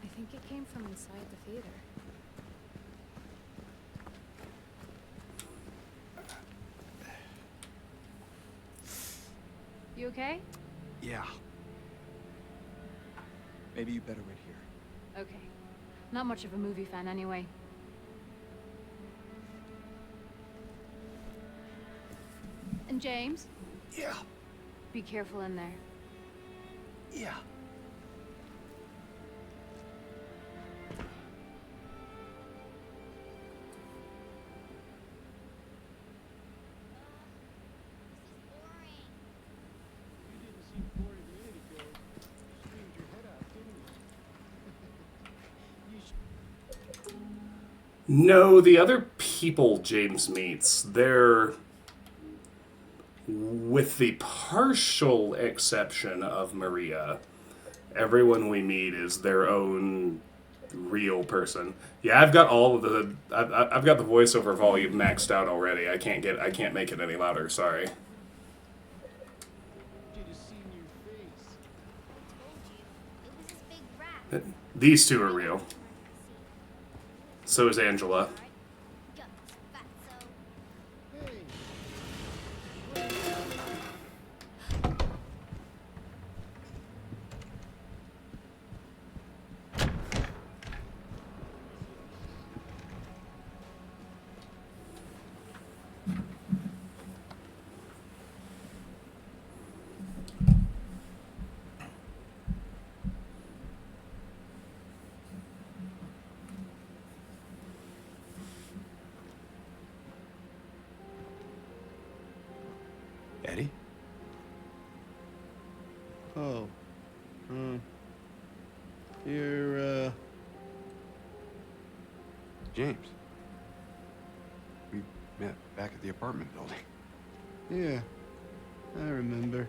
I think it came from inside the theater. You okay? Yeah. Maybe you better wait here. Okay. Not much of a movie fan anyway. And James, Yeah. be careful in there. Yeah. No, the other people James meets, they're, with the partial exception of Maria, everyone we meet is their own real person. Yeah, I've got all of the I've got the voiceover volume maxed out already. I can't make it any louder. Sorry. It was this big rat. These two are real. So is Angela. Guts, fatso. Eddie? Oh. You're, James. We met back at the apartment building. yeah. I remember.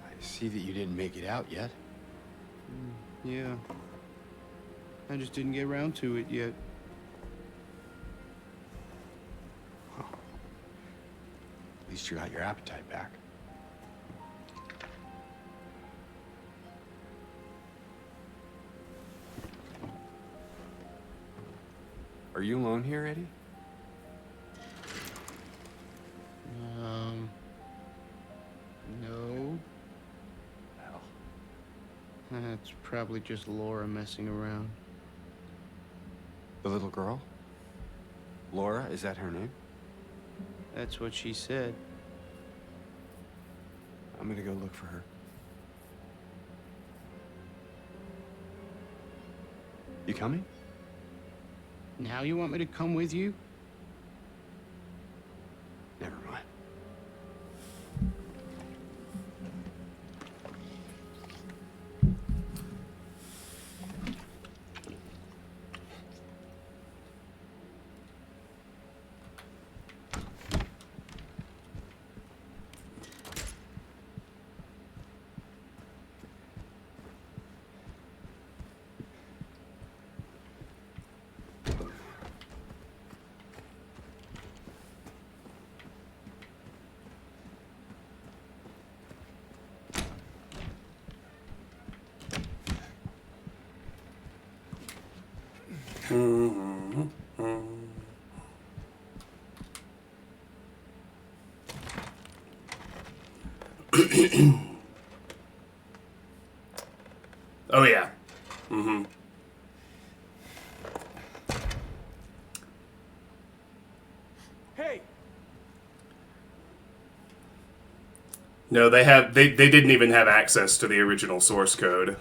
I see that you didn't make it out yet. Yeah. I just didn't get around to it yet. At least you got your appetite back. Are you alone here, Eddie? No. Well, That's probably just Laura messing around. the little girl? Laura, is that her name? That's what she said. I'm gonna go look for her. You coming? Now you want me to come with you? Never mind. Oh yeah. Hey! No, they didn't even have access to the original source code.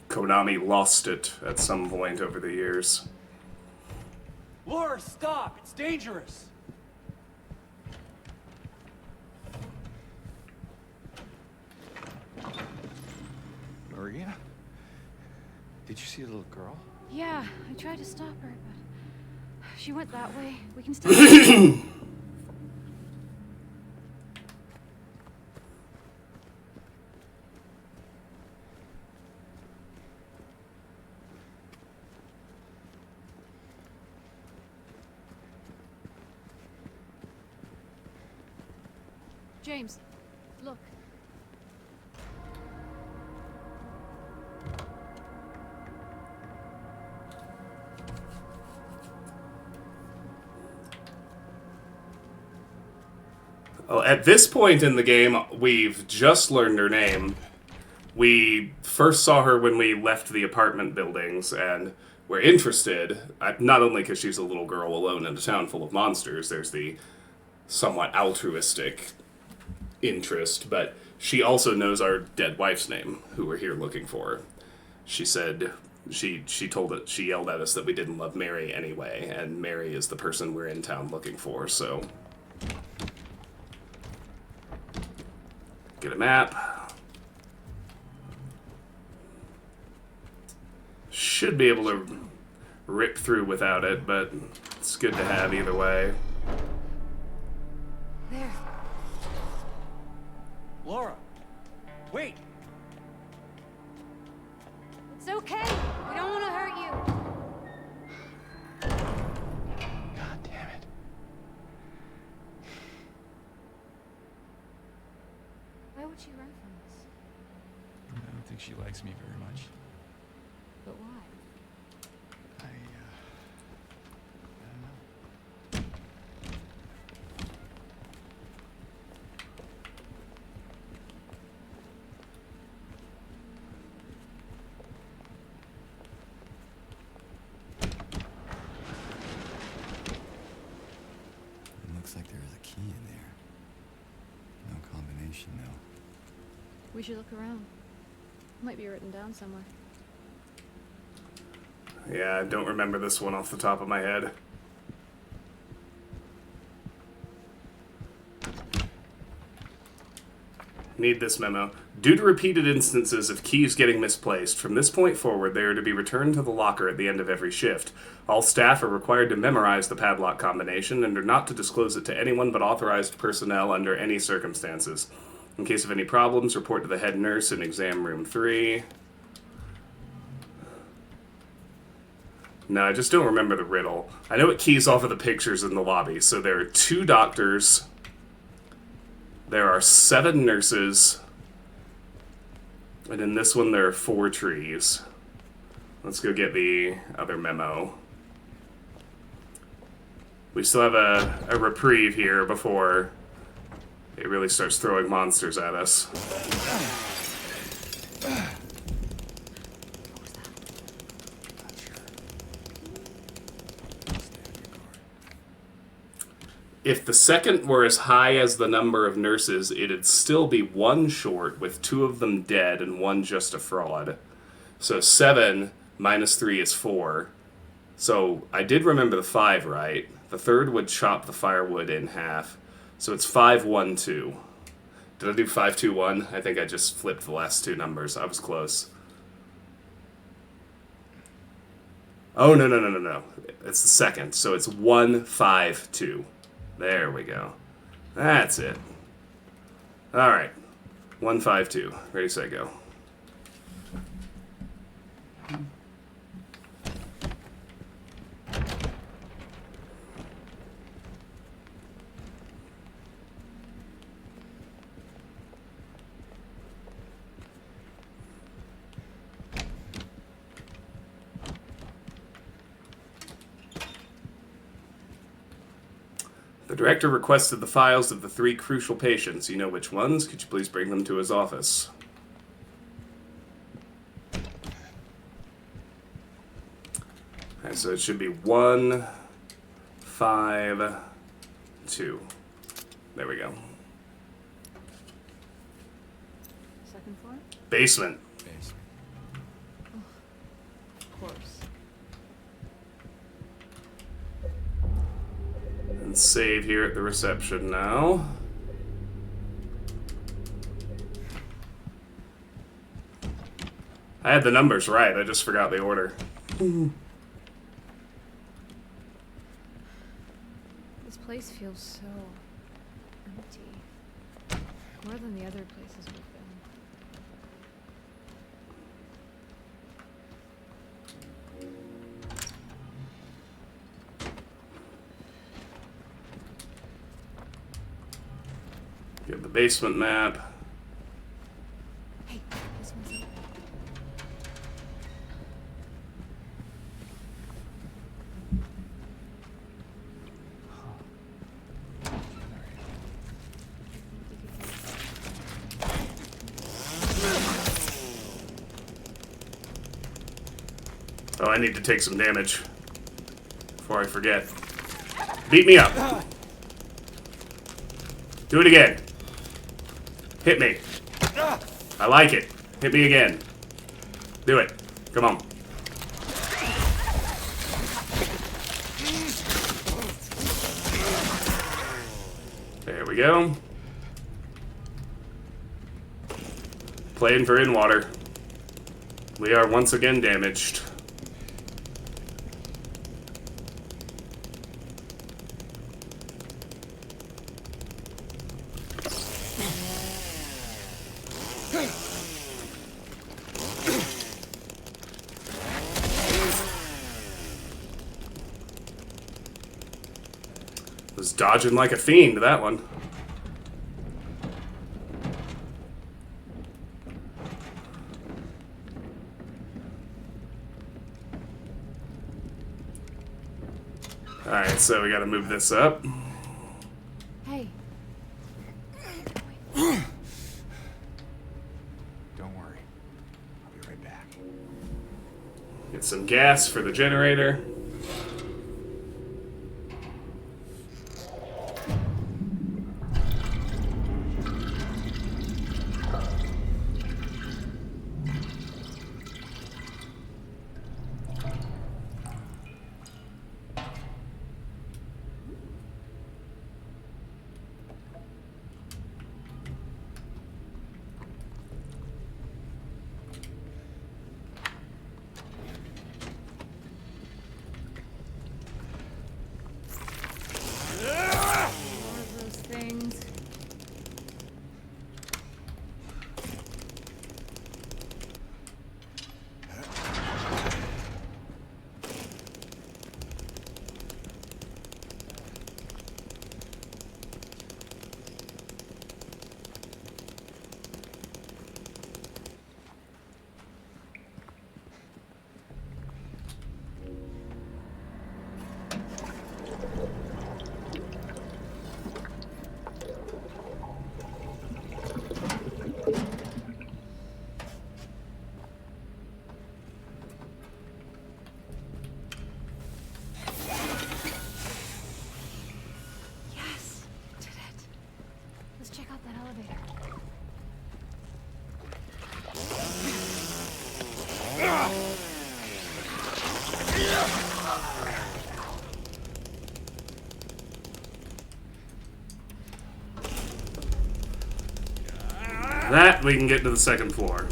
Konami lost it at some point over the years. Laura, stop! It's dangerous! Maria? Did you see the little girl? Yeah, I tried to stop her, but she went that way. We can stay. James, look. Well, at this point in the game, we've just learned her name. We first saw her when we left the apartment buildings, and we're interested, not only because she's a little girl alone in a town full of monsters, there's the somewhat altruistic interest, but she also knows our dead wife's name, who we're here looking for. She said, She yelled at us that we didn't love Mary anyway, and Mary is the person we're in town looking for, so. Get a map. Should be able to rip through without it, but it's good to have either way. There. Laura, wait! It's okay. We don't want to hurt you. God damn it. Why would she run from us? I don't think she likes me very much. But why? I don't know. It looks like there is a key in there. No combination, though. We should look around. Might be written down somewhere. Yeah, I don't remember this one off the top of my head. Need this memo. Due to repeated instances of keys getting misplaced, from this point forward they are to be returned to the locker at the end of every shift. All staff are required to memorize the padlock combination and are not to disclose it to anyone but authorized personnel under any circumstances. In case of any problems, report to the head nurse in exam room 3. No, I just don't remember the riddle. I know it keys off of the pictures in the lobby. So there are 2 doctors. There are 7 nurses. And in this one, there are 4 trees. Let's go get the other memo. We still have a reprieve here before it really starts throwing monsters at us. If the second were as high as the number of nurses, it'd still be 1 short, with 2 of them dead and 1 just a fraud. So 7 minus 3 is 4. So I did remember the 5 right. The third would chop the firewood in half. So it's 5, 1, 2. Did I do 5, 2, 1? I think I just flipped the last 2 numbers. I was close. Oh, no. It's the second. So it's 1, 5, 2. There we go. That's it. Alright. 1, 5, 2. Ready, set, go. The director requested the files of the 3 crucial patients. You know which ones? Could you please bring them to his office? Alright, so it should be 1, 5, 2. There we go. Second floor? Basement. Of course. And save here at the reception now. I had the numbers right, I just forgot the order. This place feels so empty. More than the other places we've been. Get the basement map. Hey, this one's open. Oh, I need to take some damage before I forget. Beat me up. Do it again. Hit me. I like it. Hit me again. Do it. Come on. go. Playing for in water. We are once again damaged. Was dodging like a fiend, that one. Alright, so we gotta move this up. Hey, Don't worry. I'll be right back. Get some gas for the generator. more of those things. Yes, did it. Let's check out that elevator. That we can get to the second floor.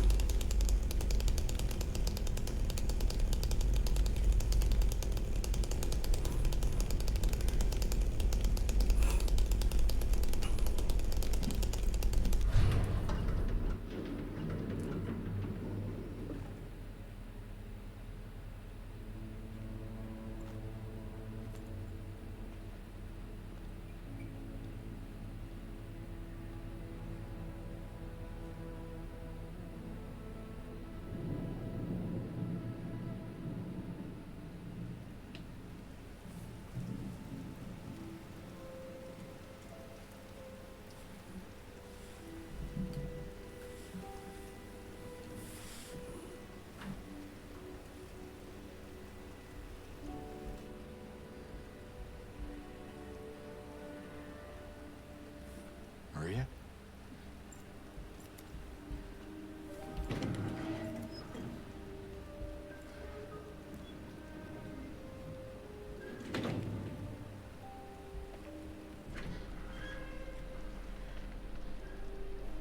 Maria?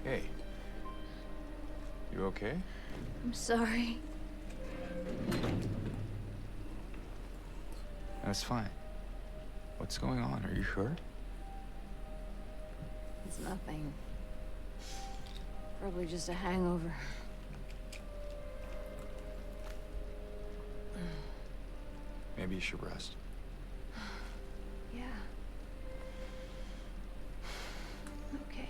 Hey. You okay? I'm sorry. That's fine. What's going on? Are you sure? It's nothing. Probably just a hangover. Maybe you should rest. Yeah. Okay.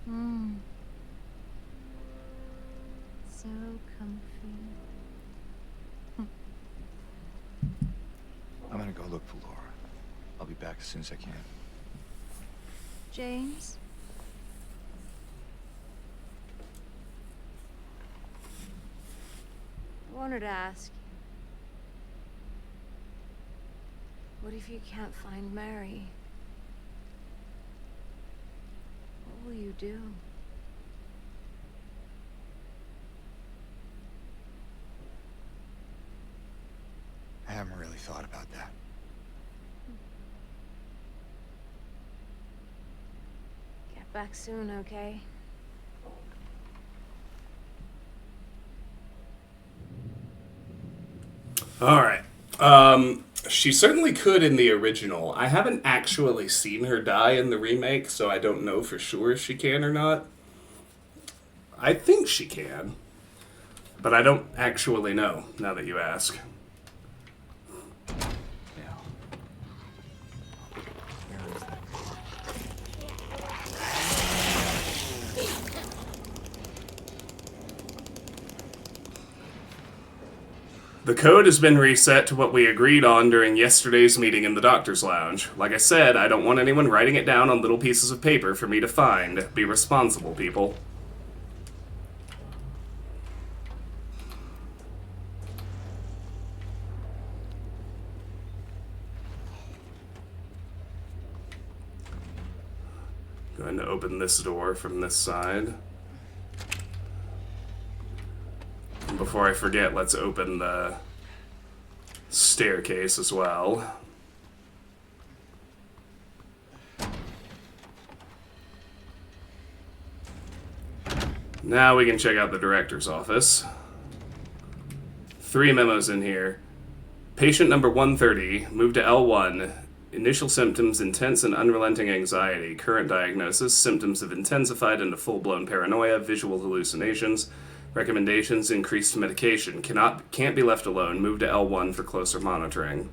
Hmm. So comfy. I'm gonna go look for Laura. I'll be back as soon as I can. James? I wanted to ask you. What if you can't find Mary? What will you do? haven't really thought about that. Get back soon, okay? All right. She certainly could in the original. I haven't actually seen her die in the remake, so I don't know for sure if she can or not. I think she can, but I don't actually know, now that you ask. Yeah. Where is that? The code has been reset to what we agreed on during yesterday's meeting in the doctor's lounge. Like I said, I don't want anyone writing it down on little pieces of paper for me to find. Be responsible, people. Going to open this door from this side. And before I forget, let's open the staircase as well. Now we can check out the director's office. 3 memos in here. Patient number 130, moved to L1. Initial symptoms, intense and unrelenting anxiety. Current diagnosis, symptoms have intensified into full-blown paranoia, visual hallucinations. Recommendations, increased medication. Can't be left alone. Move to L1 for closer monitoring.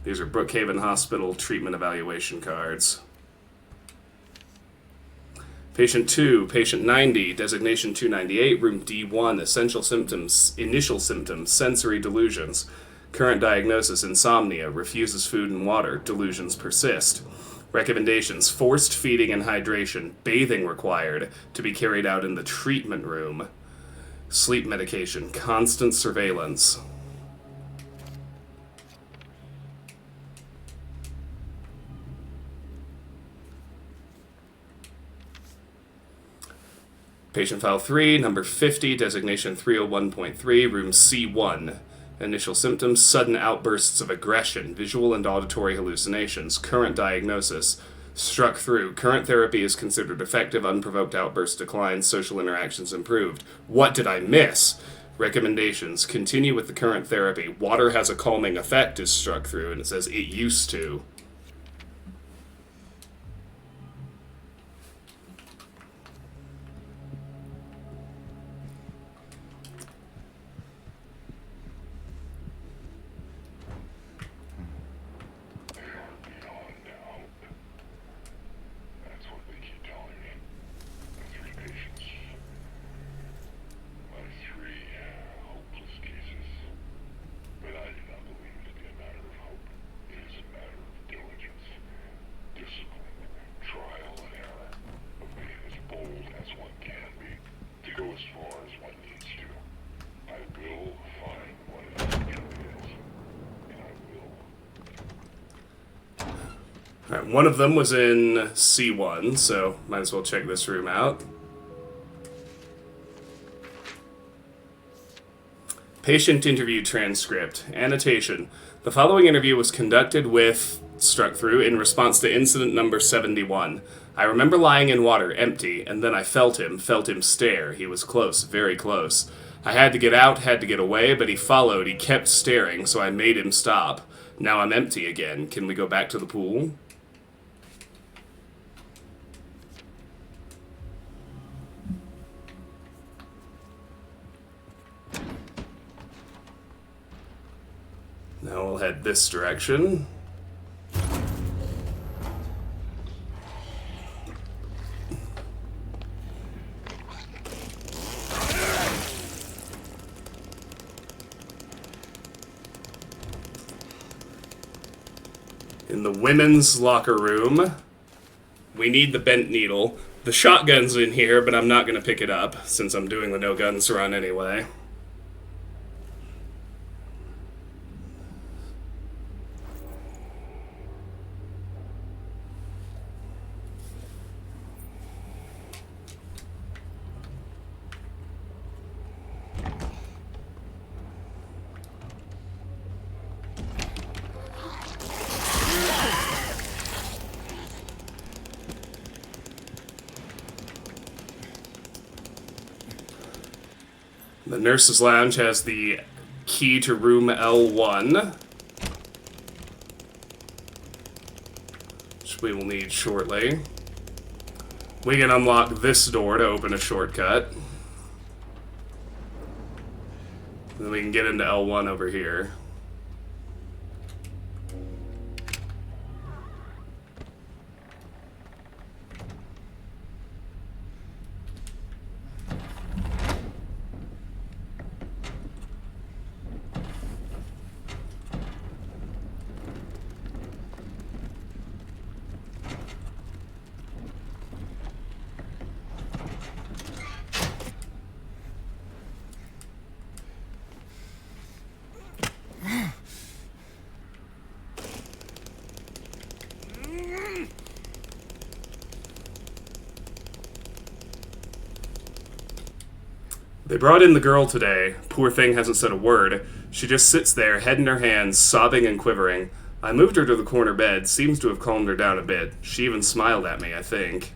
These are Brookhaven Hospital treatment evaluation cards. Patient 2, patient 90, designation 298, room D1, essential symptoms, initial symptoms, sensory delusions. Current diagnosis, insomnia, refuses food and water, delusions persist. Recommendations, forced feeding and hydration, bathing required, to be carried out in the treatment room. Sleep medication, constant surveillance. Patient file 3, number 50, designation 301.3, room C1. Initial symptoms, sudden outbursts of aggression, visual and auditory hallucinations. Current diagnosis, struck through. Current therapy is considered effective. Unprovoked outbursts decline. Social interactions improved. What did I miss? Recommendations, continue with the current therapy. Water has a calming effect is struck through, and it says it used to. Alright, one of them was in C1, so might as well check this room out. Patient interview transcript. Annotation. The following interview was conducted with, struck through, in response to incident number 71. I remember lying in water, empty, and then I felt him stare. He was close, very close. I had to get out, had to get away, but he followed, he kept staring, so I made him stop. Now I'm empty again. Can we go back to the pool? Now we'll head this direction. In the women's locker room, we need the bent needle. The shotgun's in here, but I'm not going to pick it up since I'm doing the no guns run anyway. The nurse's lounge has the key to room L1, which we will need shortly. We can unlock this door to open a shortcut. Then we can get into L1 over here. They brought in the girl today. Poor thing hasn't said a word. She just sits there, head in her hands, sobbing and quivering. I moved her to the corner bed. Seems to have calmed her down a bit. She even smiled at me, I think.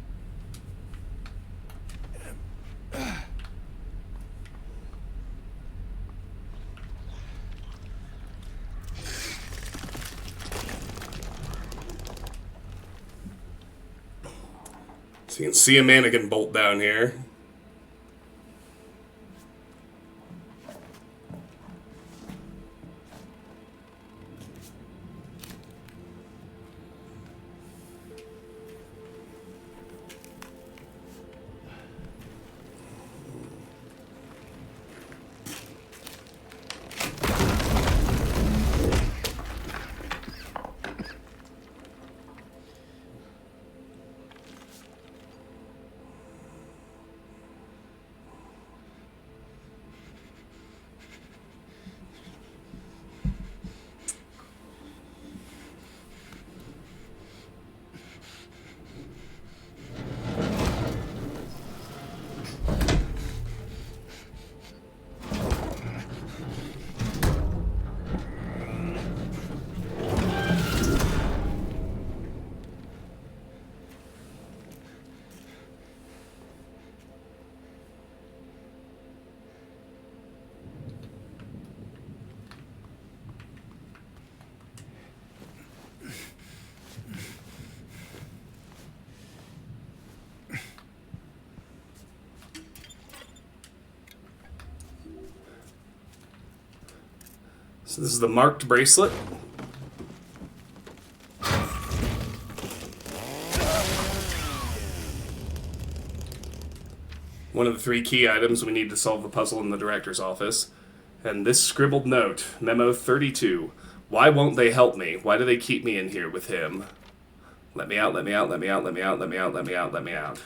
So you can see a mannequin bolt down here. So this is the marked bracelet. One of the 3 key items we need to solve the puzzle in the director's office. And this scribbled note, Memo 32. Why won't they help me? Why do they keep me in here with him? Let me out, let me out, let me out, let me out, let me out, let me out, let me out.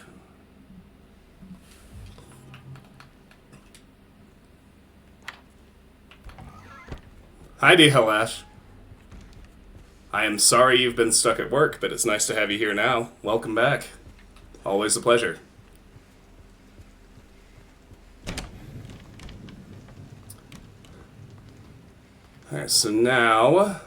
Hi, Helash. I am sorry you've been stuck at work, but it's nice to have you here now. Welcome back. Always a pleasure. Alright, so now...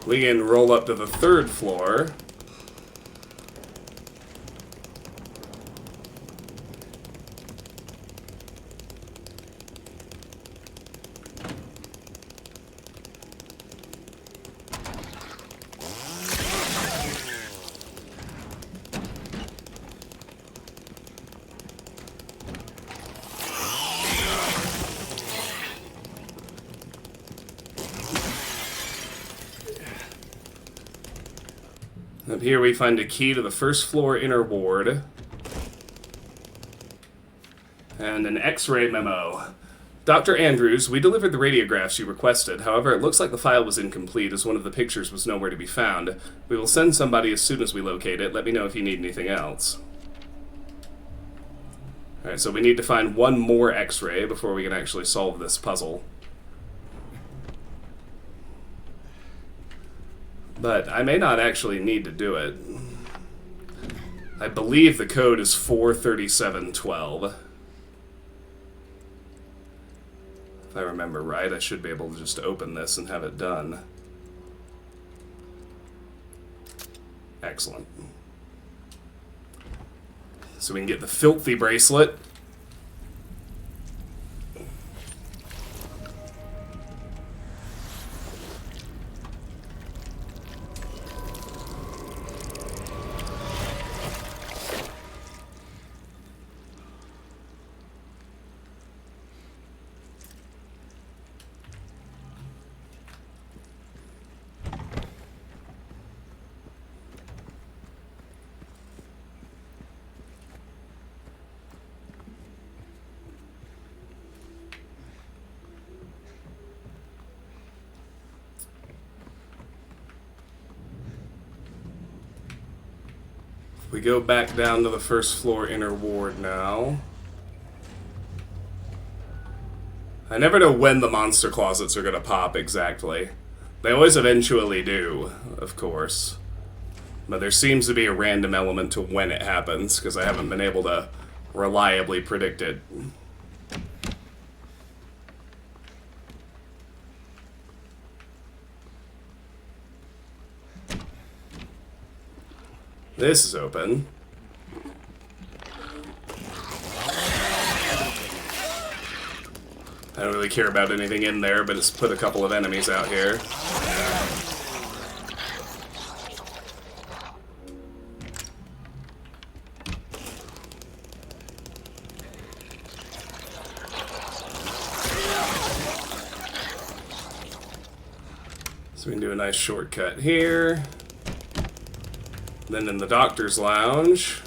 we can roll up to the 3rd floor. Up here we find a key to the 1st floor inner ward. And an X-ray memo. Dr. Andrews, we delivered the radiographs you requested. However, it looks like the file was incomplete as one of the pictures was nowhere to be found. We will send somebody as soon as we locate it. Let me know if you need anything else. Alright, so we need to find one more X-ray before we can actually solve this puzzle. But I may not actually need to do it. I believe the code is 43712. If I remember right, I should be able to just open this and have it done. Excellent. So we can get the filthy bracelet. We go back down to the first floor inner ward now. I never know when the monster closets are going to pop exactly. They always eventually do, of course. But there seems to be a random element to when it happens, because I haven't been able to reliably predict it. This is open. I don't really care about anything in there, but it's put a couple of enemies out here. So we can do a nice shortcut here. Then in the doctor's lounge.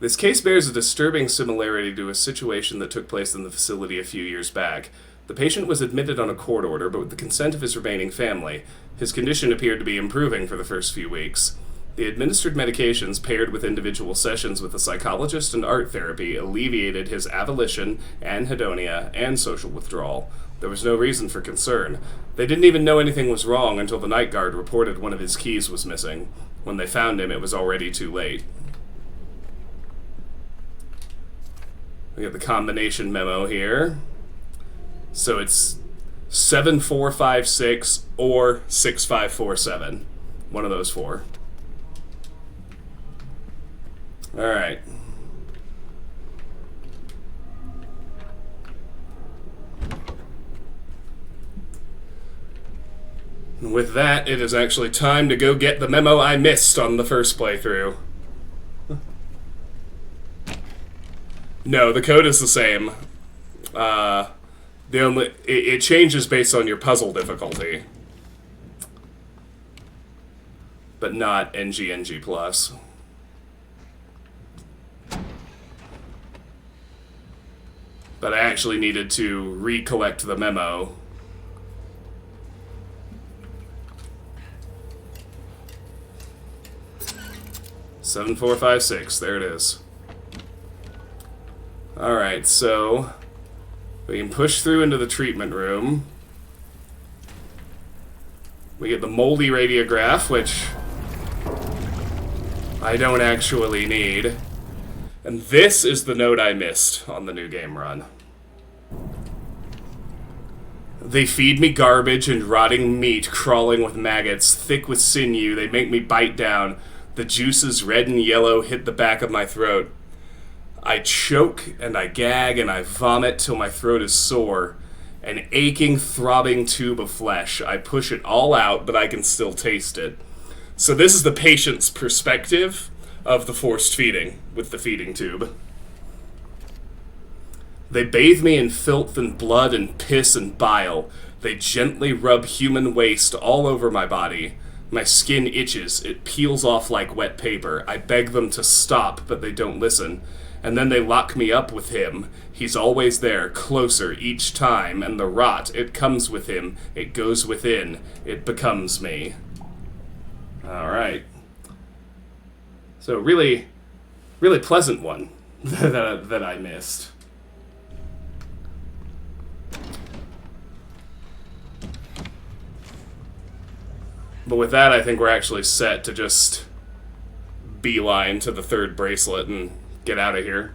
This case bears a disturbing similarity to a situation that took place in the facility a few years back. The patient was admitted on a court order, but with the consent of his remaining family. His condition appeared to be improving for the first few weeks. The administered medications, paired with individual sessions with a psychologist and art therapy, alleviated his avolition, anhedonia, and social withdrawal. There was no reason for concern. They didn't even know anything was wrong until the night guard reported one of his keys was missing. When they found him, it was already too late. We got the combination memo here. So it's 7456 or 6547. One of those four. Alright. With that, it is actually time to go get the memo I missed on the first playthrough. No, the code is the same. It changes based on your puzzle difficulty, but not NG plus. But I actually needed to recollect the memo. Seven, 4, 5, 6. There it is. Alright, so we can push through into the treatment room. We get the moldy radiograph, which I don't actually need. And this is the note I missed on the new game run. They feed me garbage and rotting meat crawling with maggots, thick with sinew. They make me bite down. The juices, red and yellow, hit the back of my throat. I choke and I gag and I vomit till my throat is sore. An aching, throbbing tube of flesh. I push it all out, but I can still taste it. So this is the patient's perspective of the forced feeding with the feeding tube. They bathe me in filth and blood and piss and bile. They gently rub human waste all over my body. My skin itches. It peels off like wet paper. I beg them to stop, but they don't listen. And then they lock me up with him. He's always there, closer each time, and the rot, it comes with him. It goes within. It becomes me. Alright. So really pleasant one that I missed. But with that, I think we're actually set to just beeline to the third bracelet and get out of here.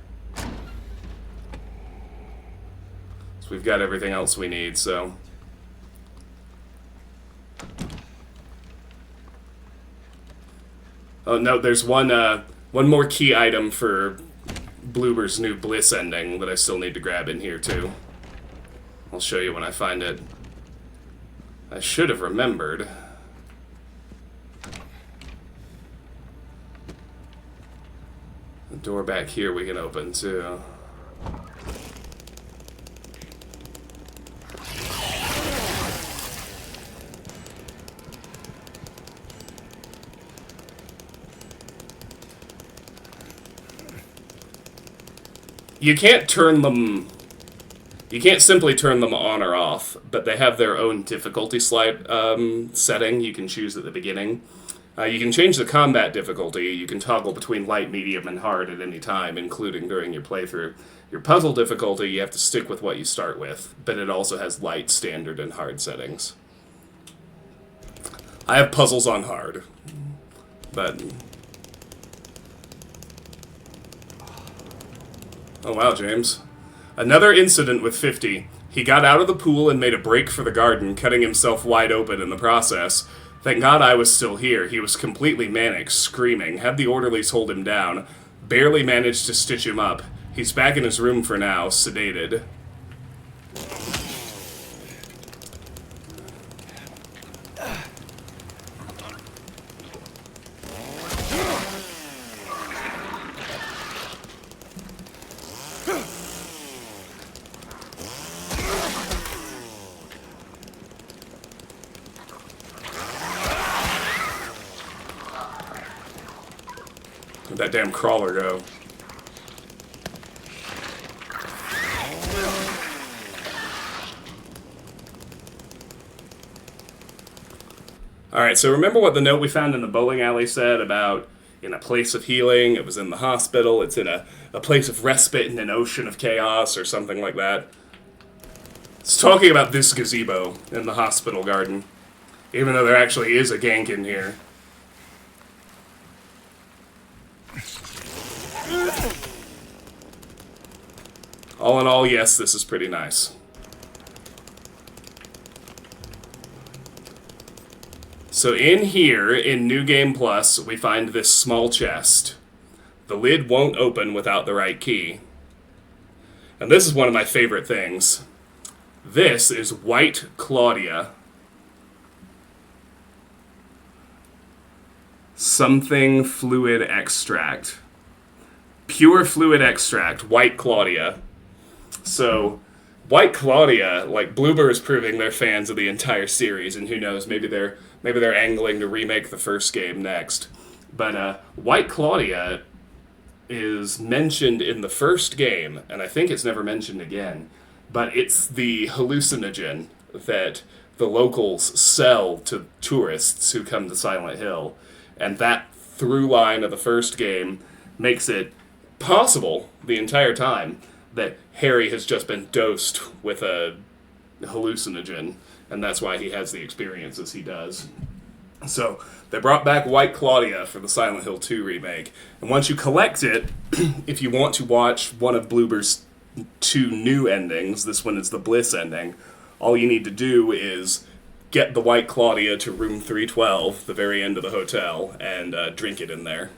So we've got everything else we need, so... Oh, no, there's one more key item for Bloober's new Bliss ending that I still need to grab in here, too. I'll show you when I find it. I should have remembered. The door back here we can open, too. You can't turn them... You can't simply turn them on or off, but they have their own difficulty slide setting you can choose at the beginning. You can change the combat difficulty. You can toggle between light, medium, and hard at any time, including during your playthrough. Your puzzle difficulty, you have to stick with what you start with, but it also has light, standard, and hard settings. I have puzzles on hard, but... Oh wow, James. Another incident with 50. He got out of the pool and made a break for the garden, cutting himself wide open in the process. Thank God I was still here. He was completely manic, screaming, had the orderlies hold him down, barely managed to stitch him up. He's back in his room for now, sedated. Where'd that damn crawler go? Alright, so remember what the note we found in the bowling alley said about in a place of healing, it was in the hospital, it's in a place of respite in an ocean of chaos, or something like that? It's talking about this gazebo in the hospital garden, even though there actually is a gank in here. All in all, yes, this is pretty nice. So in here, in New Game Plus, we find this small chest. The lid won't open without the right key. And this is one of my favorite things. This is White Claudia. Something fluid extract. Pure fluid extract, White Claudia. So, White Claudia, like, Bloober is proving they're fans of the entire series, and who knows, maybe they're angling to remake the first game next. But White Claudia is mentioned in the first game, and I think it's never mentioned again, but it's the hallucinogen that the locals sell to tourists who come to Silent Hill. And that through line of the first game makes it possible the entire time that Harry has just been dosed with a hallucinogen, and that's why he has the experiences he does. So, they brought back White Claudia for the Silent Hill 2 remake, and once you collect it, if you want to watch one of Bloober's 2 new endings, this one is the Bliss ending, all you need to do is get the White Claudia to room 312, the very end of the hotel, and drink it in there.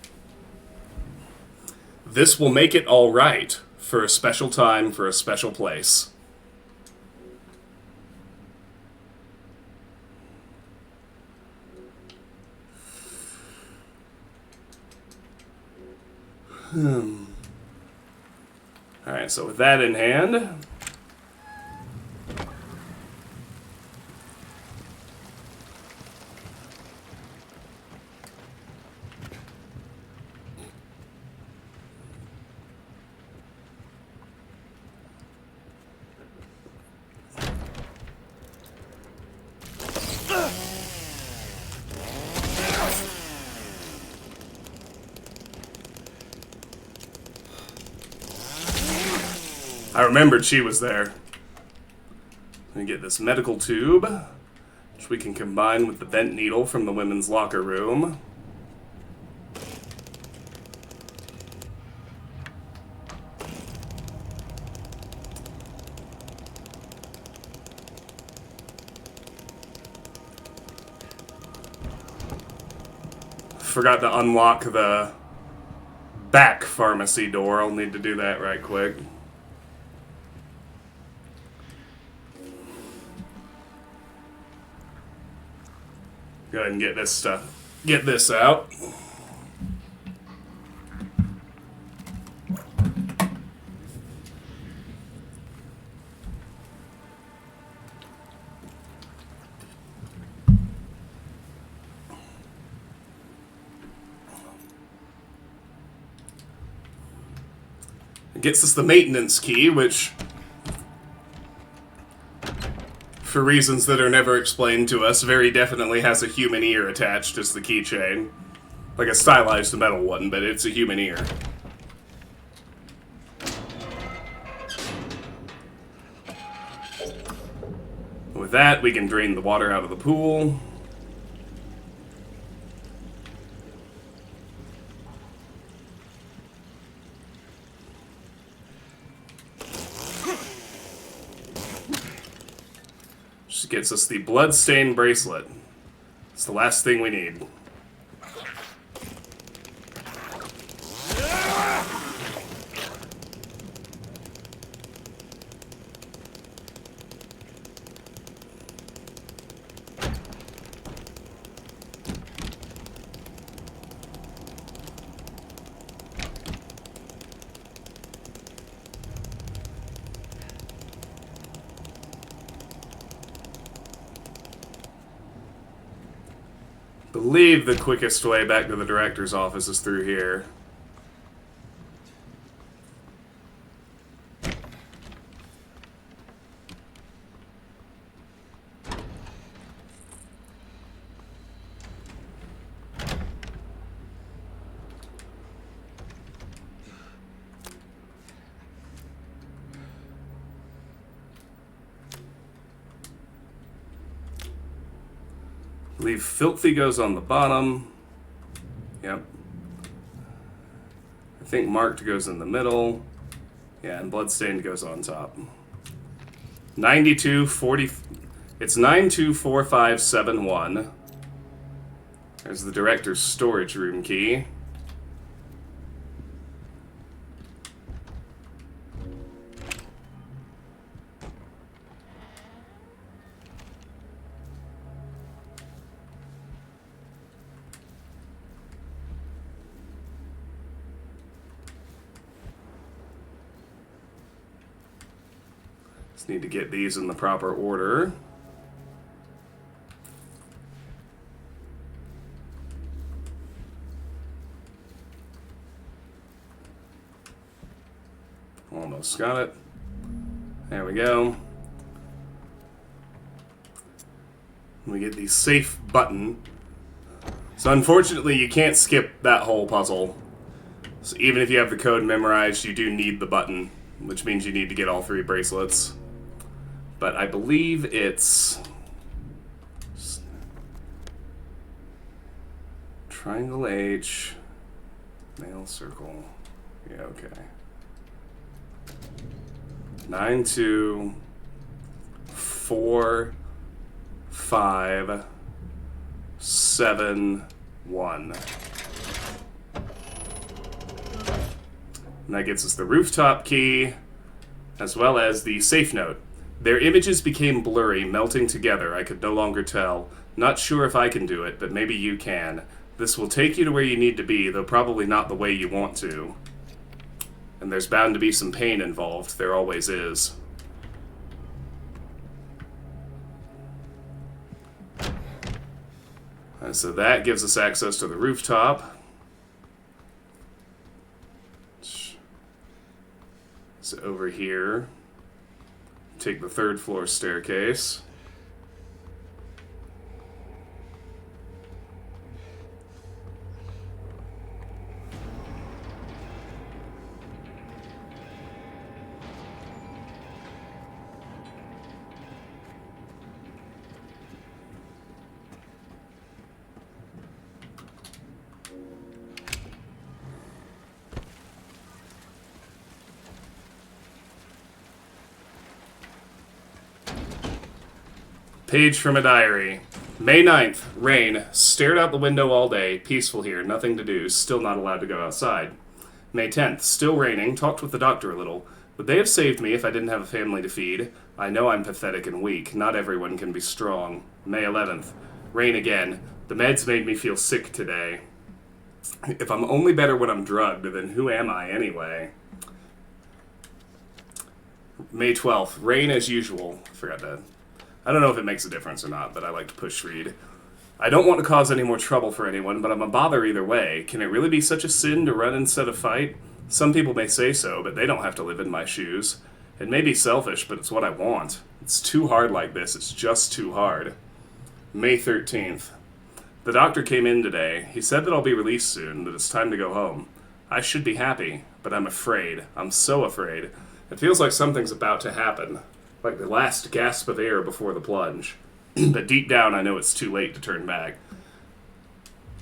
This will make it all right for a special time, for a special place. Alright, so with that in hand... I remembered she was there. Let me get this medical tube, which we can combine with the bent needle from the women's locker room. forgot to unlock the back pharmacy door. I'll need to do that right quick. Go ahead and get this stuff. Get this out. It gets us the maintenance key, which, for reasons that are never explained to us, very definitely has a human ear attached as the keychain. Like a stylized metal one, but it's a human ear. With that, we can drain the water out of the pool. Just gets us the bloodstained bracelet. It's the last thing we need. I believe the quickest way back to the director's office is through here. I believe Filthy goes on the bottom. Yep. I think Marked goes in the middle. Yeah, and Bloodstained goes on top. 9240. It's 924571. There's the director's storage room key. Just need to get these in the proper order. Almost got it. There we go. We get the safe button. So unfortunately, you can't skip that whole puzzle. So even if you have the code memorized, you do need the button, which means you need to get all 3 bracelets. But I believe it's triangle H, male circle. Yeah, okay. 9 2 4 5 7 1. And that gets us the rooftop key, as well as the safe note. Their images became blurry, melting together. I could no longer tell. Not sure if I can do it, but maybe you can. This will take you to where you need to be, though probably not the way you want to. And there's bound to be some pain involved. There always is. And so that gives us access to the rooftop. So over here, take the 3rd floor staircase. Page from a diary. May 9th, rain. Stared out the window all day. Peaceful here, nothing to do. Still not allowed to go outside. May 10th, still raining. Talked with the doctor a little. Would they have saved me if I didn't have a family to feed? I know I'm pathetic and weak. Not everyone can be strong. May 11th, rain again. The meds made me feel sick today. If I'm only better when I'm drugged, then who am I anyway? May 12th, rain as usual. Forgot that. I don't know if it makes a difference or not, but I like to push read. I don't want to cause any more trouble for anyone, but I'm a bother either way. Can it really be such a sin to run instead of fight? Some people may say so, but they don't have to live in my shoes. It may be selfish, but it's what I want. It's too hard like this. It's just too hard. May 13th. The doctor came in today. He said that I'll be released soon, that it's time to go home. I should be happy, but I'm afraid. I'm so afraid. It feels like something's about to happen. Like the last gasp of air before the plunge. But deep down, I know it's too late to turn back.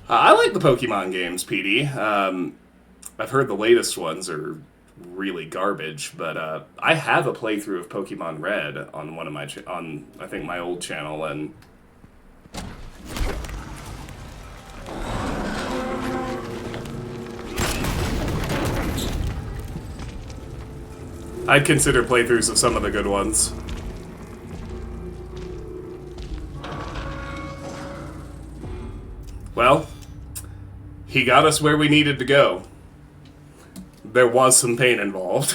I like the Pokemon games, PD. I've heard the latest ones are really garbage, but I have a playthrough of Pokemon Red on one of my on I think my old channel, and I'd consider playthroughs of some of the good ones. Well, he got us where we needed to go. There was some pain involved.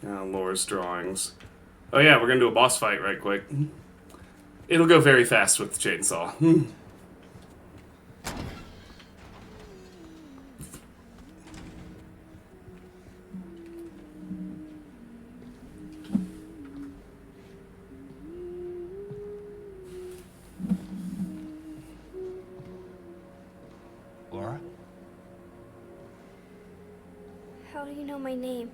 Laura's drawings. Oh yeah, we're gonna do a boss fight right quick. It'll go very fast with the chainsaw. Laura? How do you know my name?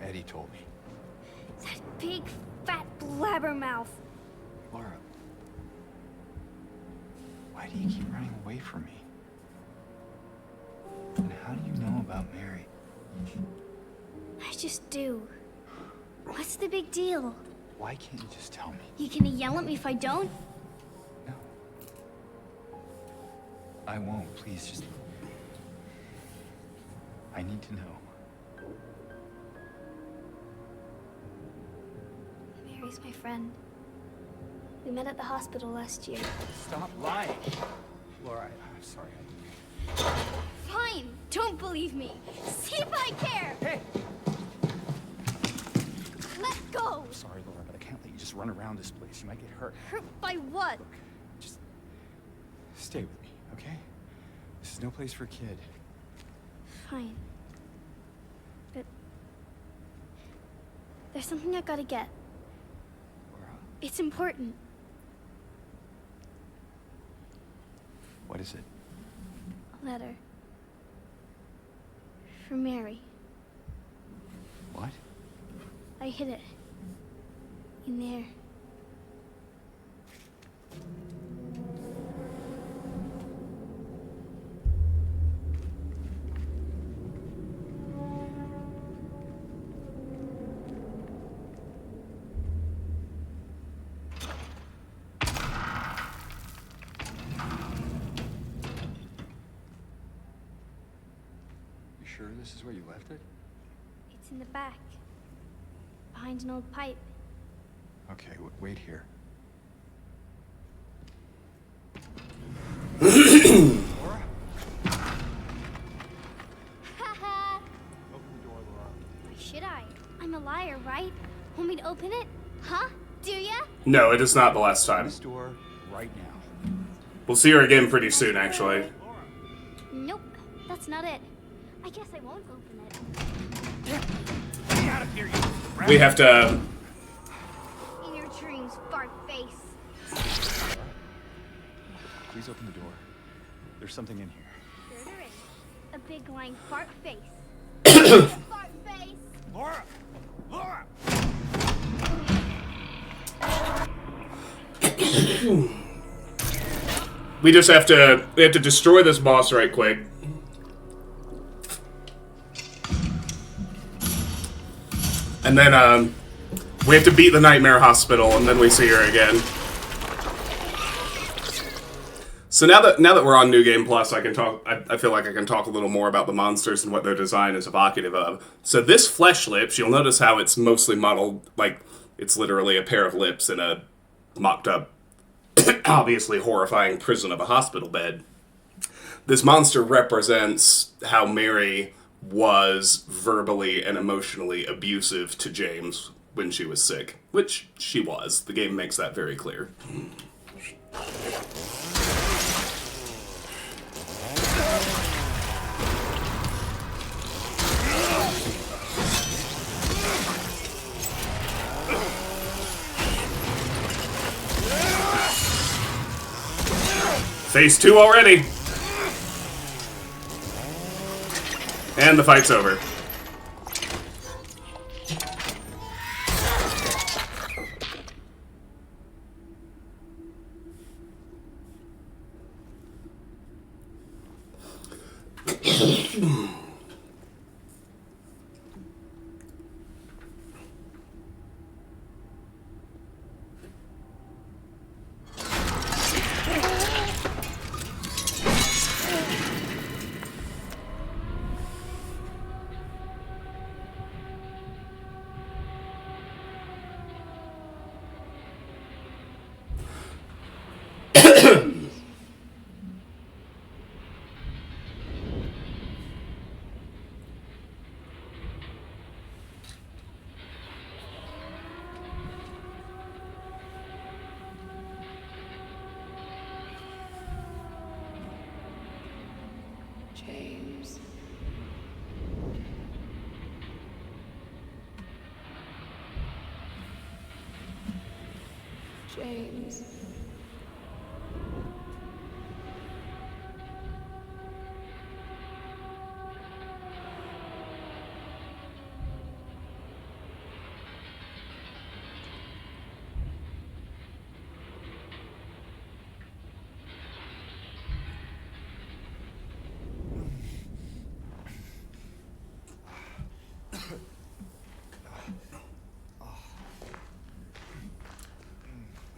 Eddie told me. That big, fat blabbermouth. Laura, why do you keep running away from me? And how do you know about Mary? I just do. What's the big deal? Why can't you just tell me? You gonna yell at me if I don't? No. I won't. Please, just... I need to know. Mary's my friend. We met at the hospital last year. Stop lying! Laura, I'm sorry. Fine! Don't believe me! See if I care! Hey! Let go! I'm sorry, Laura, but I can't let you just run around this place. You might get hurt. Hurt by what? Look, just stay with me, okay? This is no place for a kid. Fine. But there's something I gotta get. Laura, It's important. what is it? A letter. For Mary. What? I hid it. In there. You sure this is where you left it? It's in the back. Behind an old pipe. Okay, wait here. Laura? Haha! Open the door, Laura. Why should I? I'm a liar, right? Want me to open it? 'It? 'Huh? Do ya? No, it is not the last time. Open this door right now. 'Cause I don't want to see you. 'Okay? Just stay with me, okay? This is no place for a kid. Fine. Don't believe me. See if I care. Hey! Fine! Don't believe me! See if I care! Laura, We'll see her again pretty soon, actually. Nope, that's not it. I guess I won't open it. Get out of here, you rat. We have to... In your dreams, fart face. Please open the door. There's something in here. Sure there is. A big lying fart face. Fart face! Laura! Laura! We just have to... We have to destroy this boss right quick. And then, we have to beat the Nightmare Hospital, and then we see her again. So now that we're on New Game Plus, I can talk. I feel like I can talk a little more about the monsters and what their design is evocative of. So this flesh lips, you'll notice how it's mostly modeled like it's literally a pair of lips in a mocked up, obviously horrifying prison of a hospital bed. This monster represents how Mary was verbally and emotionally abusive to James when she was sick, which she was. The game makes that very clear. Phase 2 already! And the fight's over. James. James.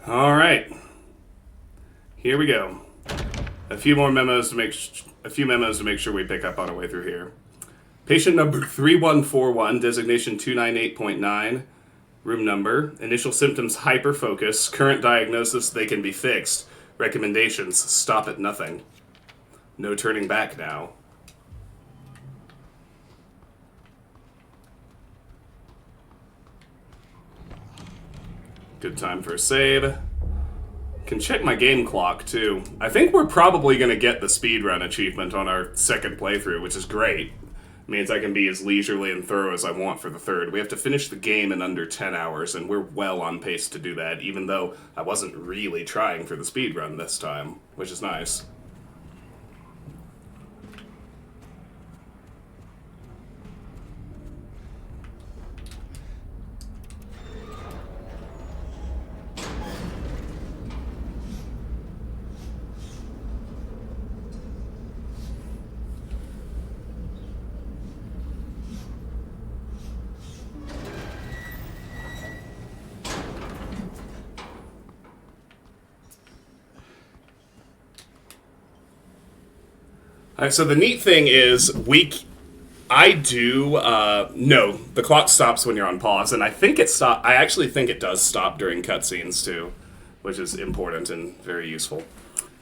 All right, here we go. A few memos to make sure we pick up on our way through here. Patient number 3141, designation 298.9, room number, initial symptoms hyperfocus, current diagnosis they can be fixed, recommendations stop at nothing. No turning back now. Good time for a save. Can check my game clock, too. I think we're probably going to get the speedrun achievement on our second playthrough, which is great. It means I can be as leisurely and thorough as I want for the third. We have to finish the game in under 10 hours, and we're well on pace to do that, even though I wasn't really trying for the speedrun this time, which is nice. Alright, so the neat thing is, no, the clock stops when you're on pause, and I actually think it does stop during cutscenes too, which is important and very useful.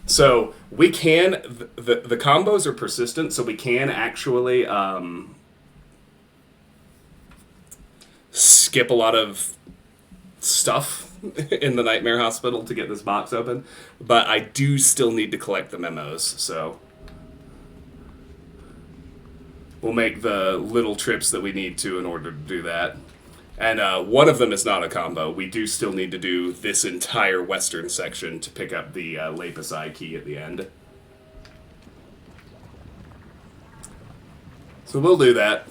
So, we can, the combos are persistent, so we can actually, skip a lot of stuff in the Nightmare Hospital to get this box open, but I do still need to collect the memos, so we'll make the little trips that we need to in order to do that. And one of them is not a combo. We do still need to do this entire western section to pick up the Lapis Eye key at the end. So we'll do that.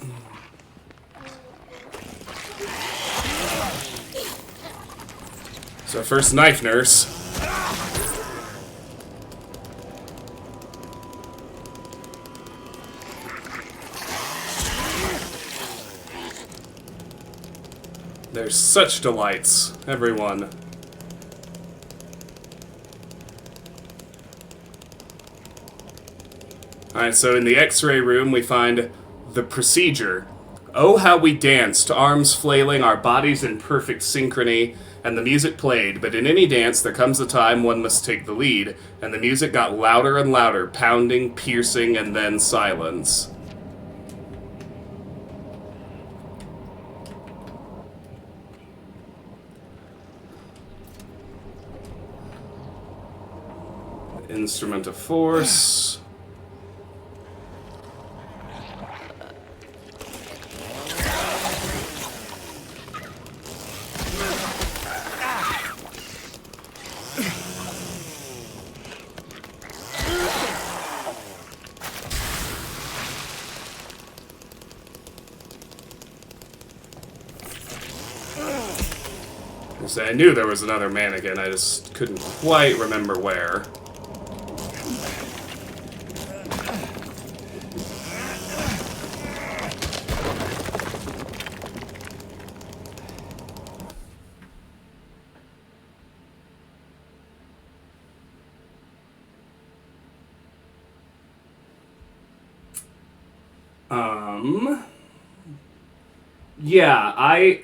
So first knife nurse. There's such delights, everyone. Alright, so in the X-ray room we find the procedure. Oh, how we danced, arms flailing, our bodies in perfect synchrony, and the music played. But in any dance, there comes a time one must take the lead, and the music got louder and louder, pounding, piercing, and then silence. Instrument of force. I knew there was another mannequin, I just couldn't quite remember where. Yeah, I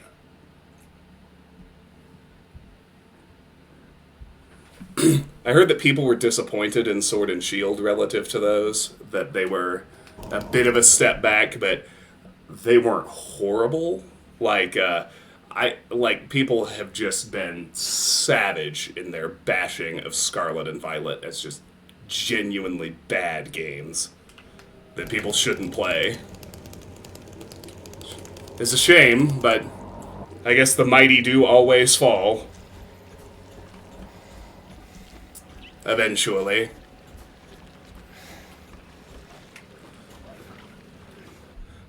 heard that people were disappointed in Sword and Shield relative to those, that they were a bit of a step back, but they weren't horrible. Like people have just been savage in their bashing of Scarlet and Violet as just genuinely bad games that people shouldn't play. It's a shame, but I guess the mighty do always fall. Eventually.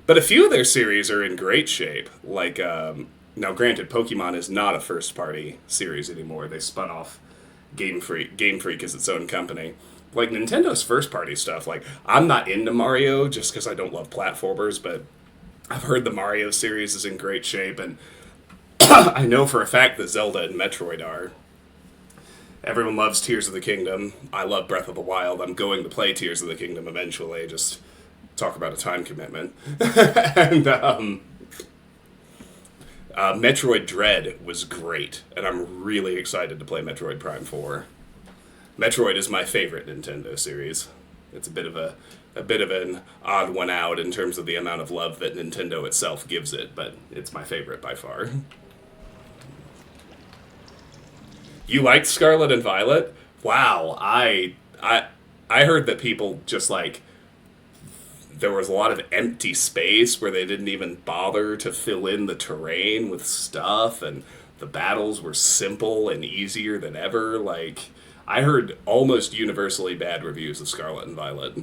But a few of their series are in great shape. Like, now granted, Pokemon is not a first-party series anymore. They spun off Game Freak. Game Freak is its own company. Like, Nintendo's first-party stuff, like, I'm not into Mario just because I don't love platformers, but I've heard the Mario series is in great shape, and I know for a fact that Zelda and Metroid are. Everyone loves Tears of the Kingdom. I love Breath of the Wild. I'm going to play Tears of the Kingdom eventually. Just talk about a time commitment. And Metroid Dread was great, and I'm really excited to play Metroid Prime 4. Metroid is my favorite Nintendo series. It's a bit of an odd one out in terms of the amount of love that Nintendo itself gives it, but it's my favorite by far. You liked Scarlet and Violet? Wow, I heard that people just like, there was a lot of empty space where they didn't even bother to fill in the terrain with stuff, and the battles were simple and easier than ever. Like, I heard almost universally bad reviews of Scarlet and Violet.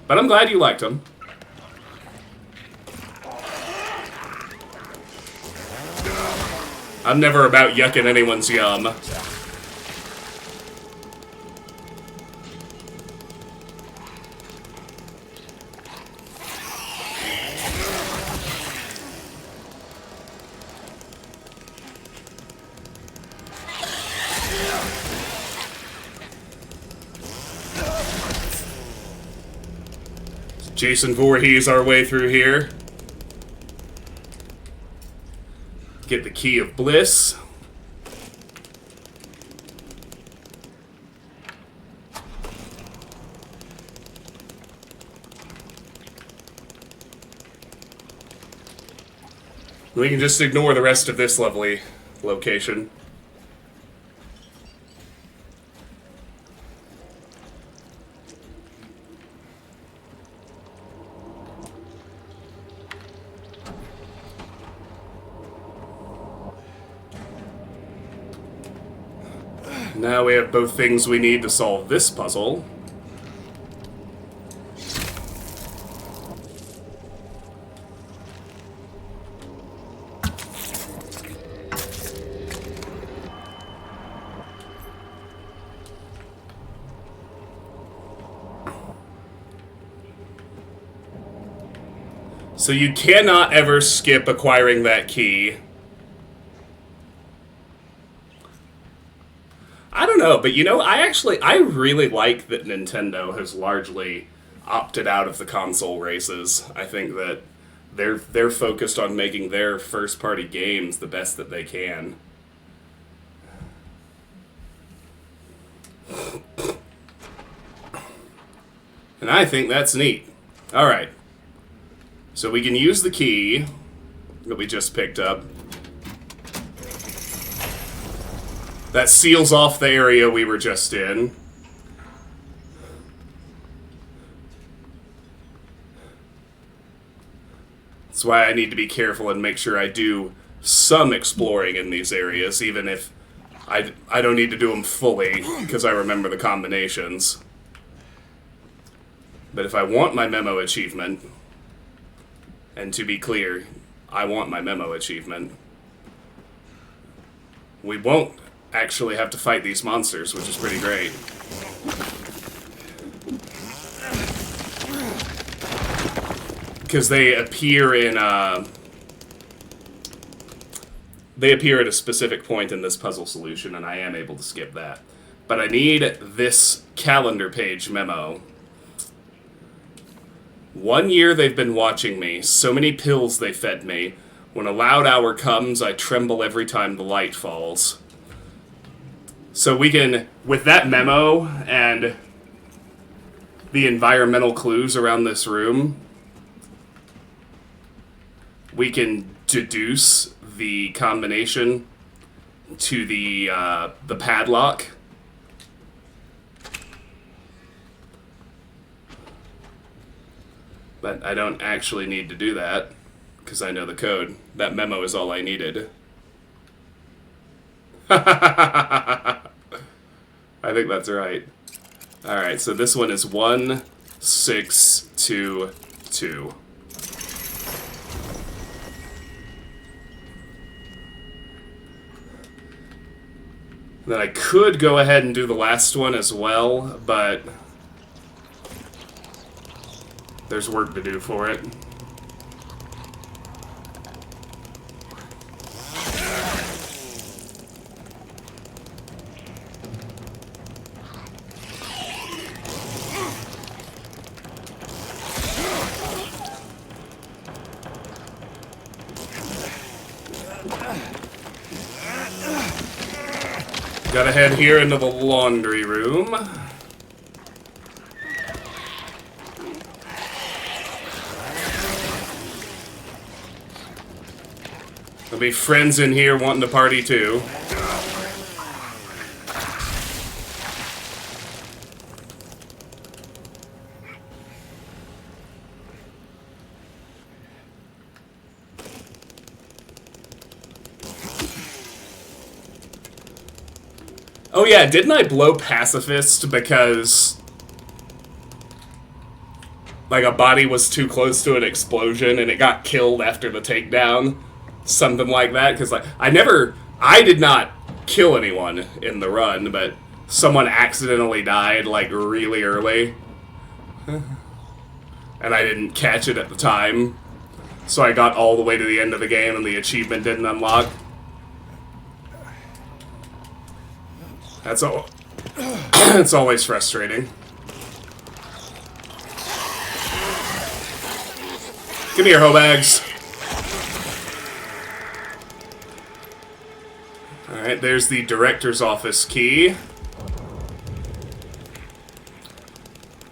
But I'm glad you liked them. I'm never about yucking anyone's yum. Jason Voorhees our way through here. Get the Key of Bliss. We can just ignore the rest of this lovely location. Now we have both things we need to solve this puzzle. So you cannot ever skip acquiring that key. I don't know, but you know, I really like that Nintendo has largely opted out of the console races. I think that they're focused on making their first-party games the best that they can. And I think that's neat. All right. So we can use the key that we just picked up. That seals off the area we were just in. That's why I need to be careful and make sure I do some exploring in these areas, even if I don't need to do them fully, because I remember the combinations. But if I want my memo achievement, and to be clear, I want my memo achievement, we won't actually have to fight these monsters, which is pretty great. Because they appear at a specific point in this puzzle solution, and I am able to skip that. But I need this calendar page memo. 1 year they've been watching me, so many pills they fed me. When a loud hour comes, I tremble every time the light falls. So we can, with that memo and the environmental clues around this room, we can deduce the combination to the padlock. But I don't actually need to do that, because I know the code. That memo is all I needed. I think that's right. Alright, so this one is 1622. Then I could go ahead and do the last one as well, but there's work to do for it. Gotta head here into the laundry room. There'll be friends in here wanting to party too. Oh yeah, didn't I blow Pacifist because like a body was too close to an explosion and it got killed after the takedown? Something like that, because like I did not kill anyone in the run, but someone accidentally died like really early. And I didn't catch it at the time. So I got all the way to the end of the game and the achievement didn't unlock. That's all. It's always frustrating. Give me your hoe bags. Alright, there's the director's office key.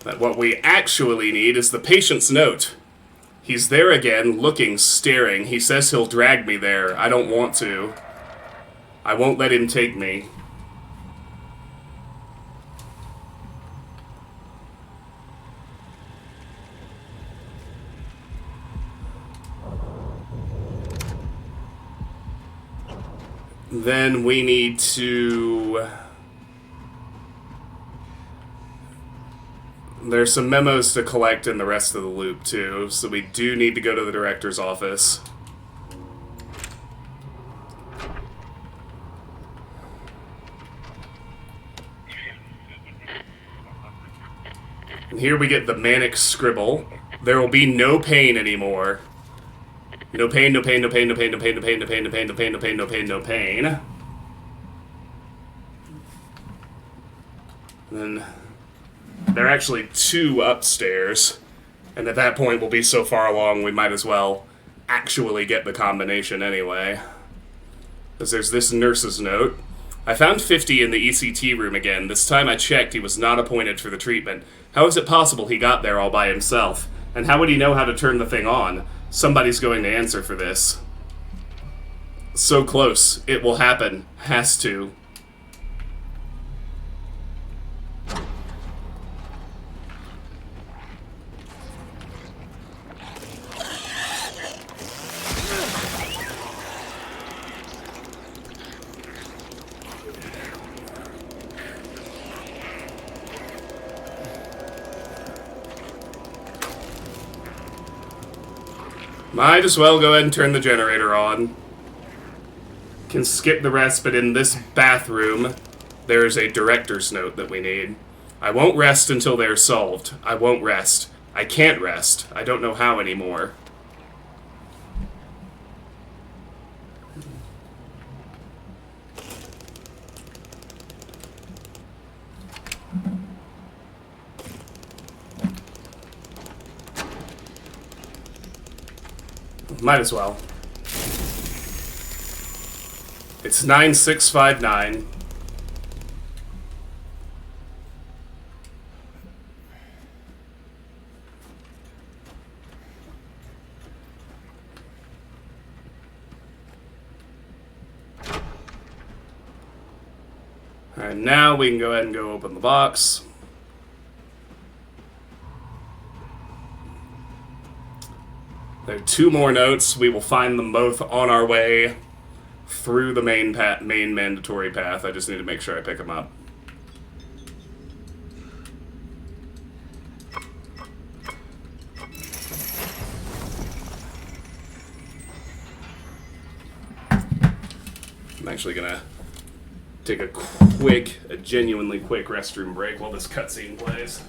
But what we actually need is the patient's note. He's there again, looking, staring. He says he'll drag me there. I don't want to. I won't let him take me. Then we need to There's some memos to collect in the rest of the loop, too, so we do need to go to the director's office. And here we get the manic scribble. There will be no pain anymore. No pain, no pain, no pain, no pain, no pain, no pain, no pain, no pain, no pain, no pain, no pain, no pain. Then there are actually 2 upstairs, and at that point we'll be so far along we might as well actually get the combination anyway. Because there's this nurse's note. I found 50 in the ECT room again. This time I checked, he was not appointed for the treatment. How is it possible he got there all by himself? And how would he know how to turn the thing on? Somebody's going to answer for this. So close. It will happen. Has to. Might as well go ahead and turn the generator on. Can skip the rest, but in this bathroom, there is a director's note that we need. I won't rest until they're solved. I won't rest. I can't rest. I don't know how anymore. Might as well. It's 9659. Alright, now we can go ahead and go open the box. There are 2 more notes. We will find them both on our way through the main mandatory path. I just need to make sure I pick them up. I'm actually gonna take a genuinely quick restroom break while this cutscene plays.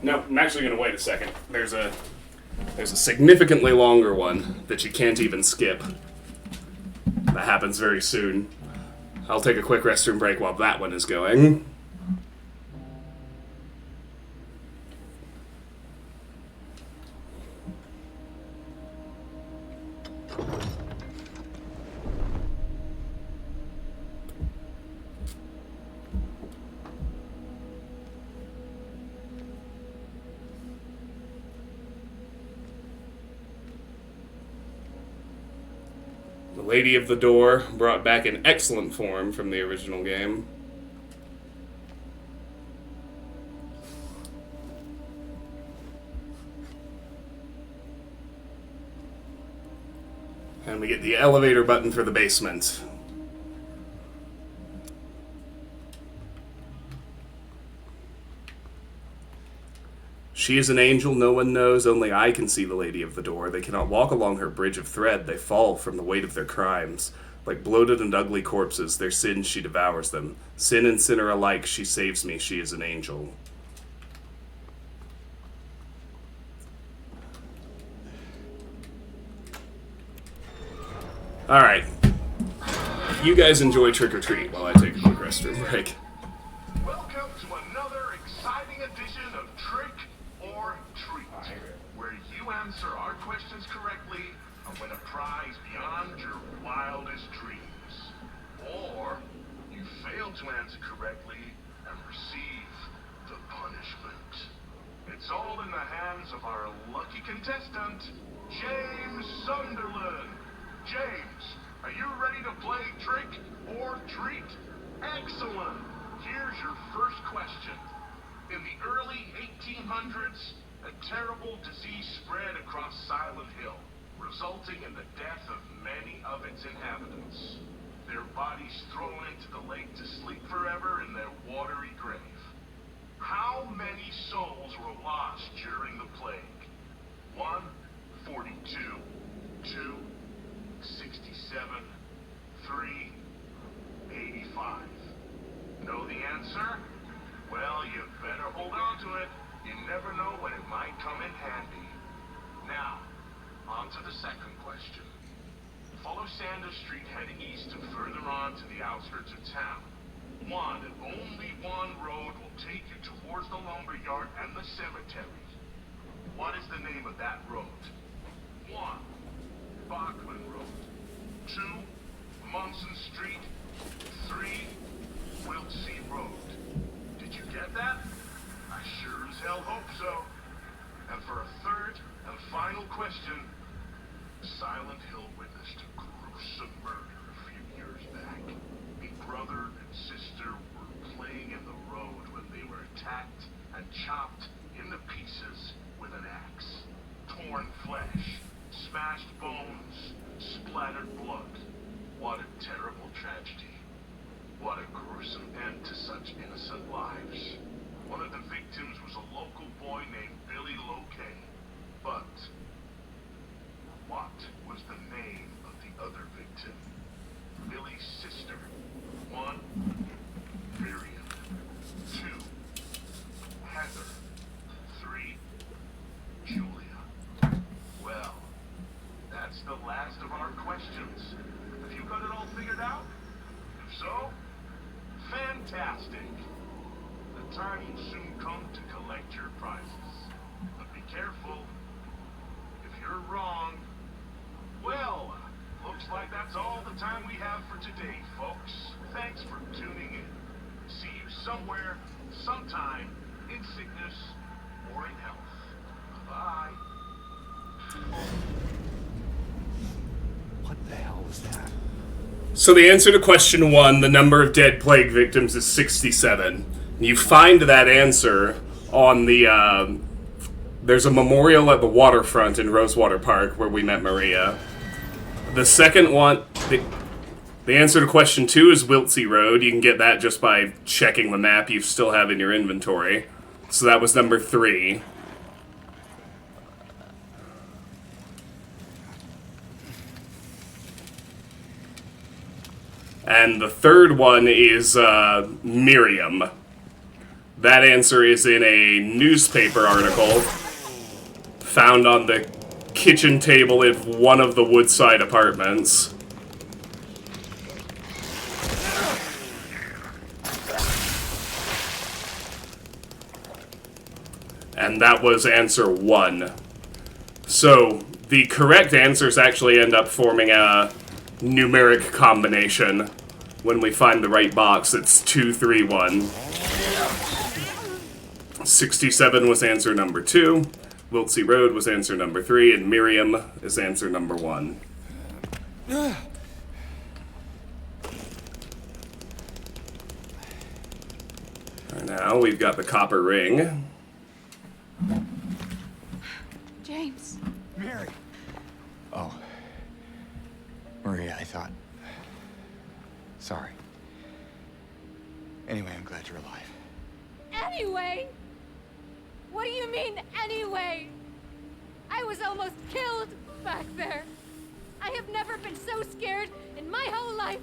No, I'm actually going to wait a second. There's a significantly longer one that you can't even skip. That happens very soon. I'll take a quick restroom break while that one is going. The Lady of the Door, brought back in excellent form from the original game. And we get the elevator button for the basement. She is an angel no one knows, only I can see the Lady of the Door. They cannot walk along her bridge of thread, they fall from the weight of their crimes. Like bloated and ugly corpses, their sins she devours them. Sin and sinner alike, she saves me, she is an angel. Alright. You guys enjoy Trick or Treat while I take a quick restroom break. Welcome to another exciting edition of Trick or Treat, where you answer our questions correctly and win a prize beyond your wildest dreams. Or you fail to answer correctly and receive the punishment. It's all in the hands of our lucky contestant, James Sunderland. James, are you ready to play Trick or Treat? Excellent! Here's your first question. In the early 1800s, a terrible disease spread across Silent Hill, resulting in the death of many of its inhabitants. their bodies thrown into the lake to sleep forever in their watery grave. How many souls were lost during the plague? 1, 42, 2, 67, 3, 85. Know the answer? Well, you better hold on to it. You never know when it might come in handy. Now, on to the second question. Follow Sanders Street heading east and further on to the outskirts of town. One and only one road will take you towards the lumberyard and the cemetery. What is the name of that road? 1, Bachman Road. 2, Munson Street. 3, Wiltsey Road. Did you get that? I sure as hell hope so. And for a third and final question, Silent Hill witnessed a gruesome murder a few years back. A brother and sister were playing in the road when they were attacked and chopped into pieces with an axe. Torn flesh, smashed bones, splattered blood. What a terrible tragedy. What a gruesome end to such innocent lives. One of the victims was a local boy named Billy Locay. But what was the name of the other victim? Billy's sister. 1, Miriam. 2, Heather. 3, Julia. Well, that's the last of our questions. Have you got it all figured out? If so, fantastic. The time will soon come to collect your prizes. But be careful. If you're wrong, well, looks like that's all the time we have for today, folks. Thanks for tuning in. See you somewhere, sometime, in sickness or in health. Bye. What the hell was that? So the answer to question 1, the number of dead plague victims is 67. You find that answer on the, there's a memorial at the waterfront in Rosewater Park where we met Maria. The second one, the answer to question 2 is Wiltsey Road. You can get that just by checking the map you still have in your inventory. So that was number 3. And the third one is Miriam. That answer is in a newspaper article found on the kitchen table in one of the Woodside apartments. And that was answer 1. So the correct answers actually end up forming a numeric combination. When we find the right box, it's 231. 67 was answer number 2. Wiltsey Road was answer number 3, and Miriam is answer number 1. Right now, we've got the copper ring. James. Mary! Oh. Maria, I thought... Sorry. Anyway, I'm glad you're alive. Anyway? What do you mean, anyway? I was almost killed back there. I have never been so scared in my whole life.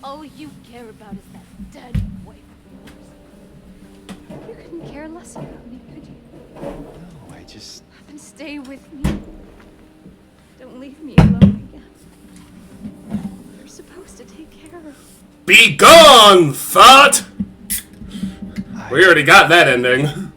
All you care about is that dead wife of yours. You couldn't care less about me, could you? No, I just... Then stay with me. Don't leave me alone again. You're supposed to take care of. Be gone, thought! We already got that ending.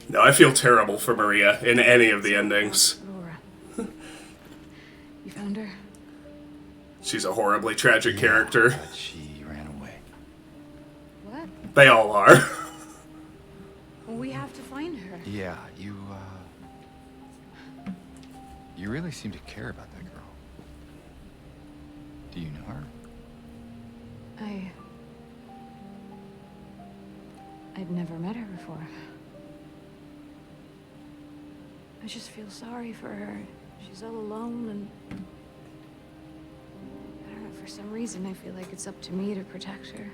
No, I feel terrible for Maria in any of the endings. Laura. You found her? She's a horribly tragic character. But she ran away. What? They all are. We have to find her. Yeah, you really seem to care about that girl. Do you know her? I'd never met her before. I just feel sorry for her. She's all alone and... I don't know, for some reason I feel like it's up to me to protect her.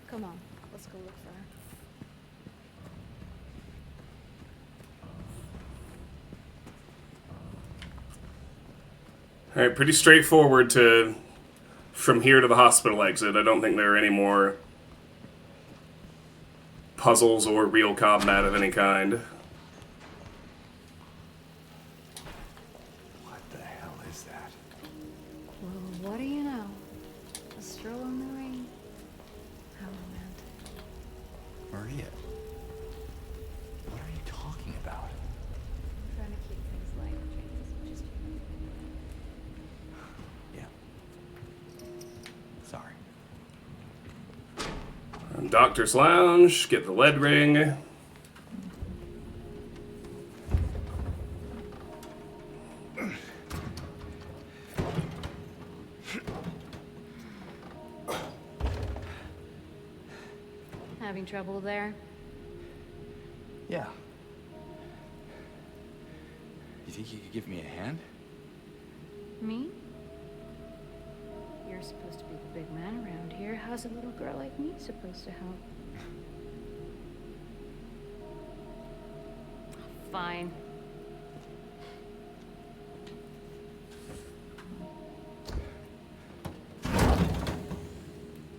Come on, let's go look for her. All right, pretty straightforward to from here to the hospital exit. I don't think there are any more puzzles or real combat of any kind. What the hell is that? Well, what do you know? A stroll in the rain. How romantic. Maria. What are you talking about? I'm trying to keep things light, James. Just Yeah. Sorry. Doctor's Lounge, get the lead ring. having trouble there? Yeah. You think you could give me a hand? Me? You're supposed to be the big man around here. How's a little girl like me supposed to help? Fine.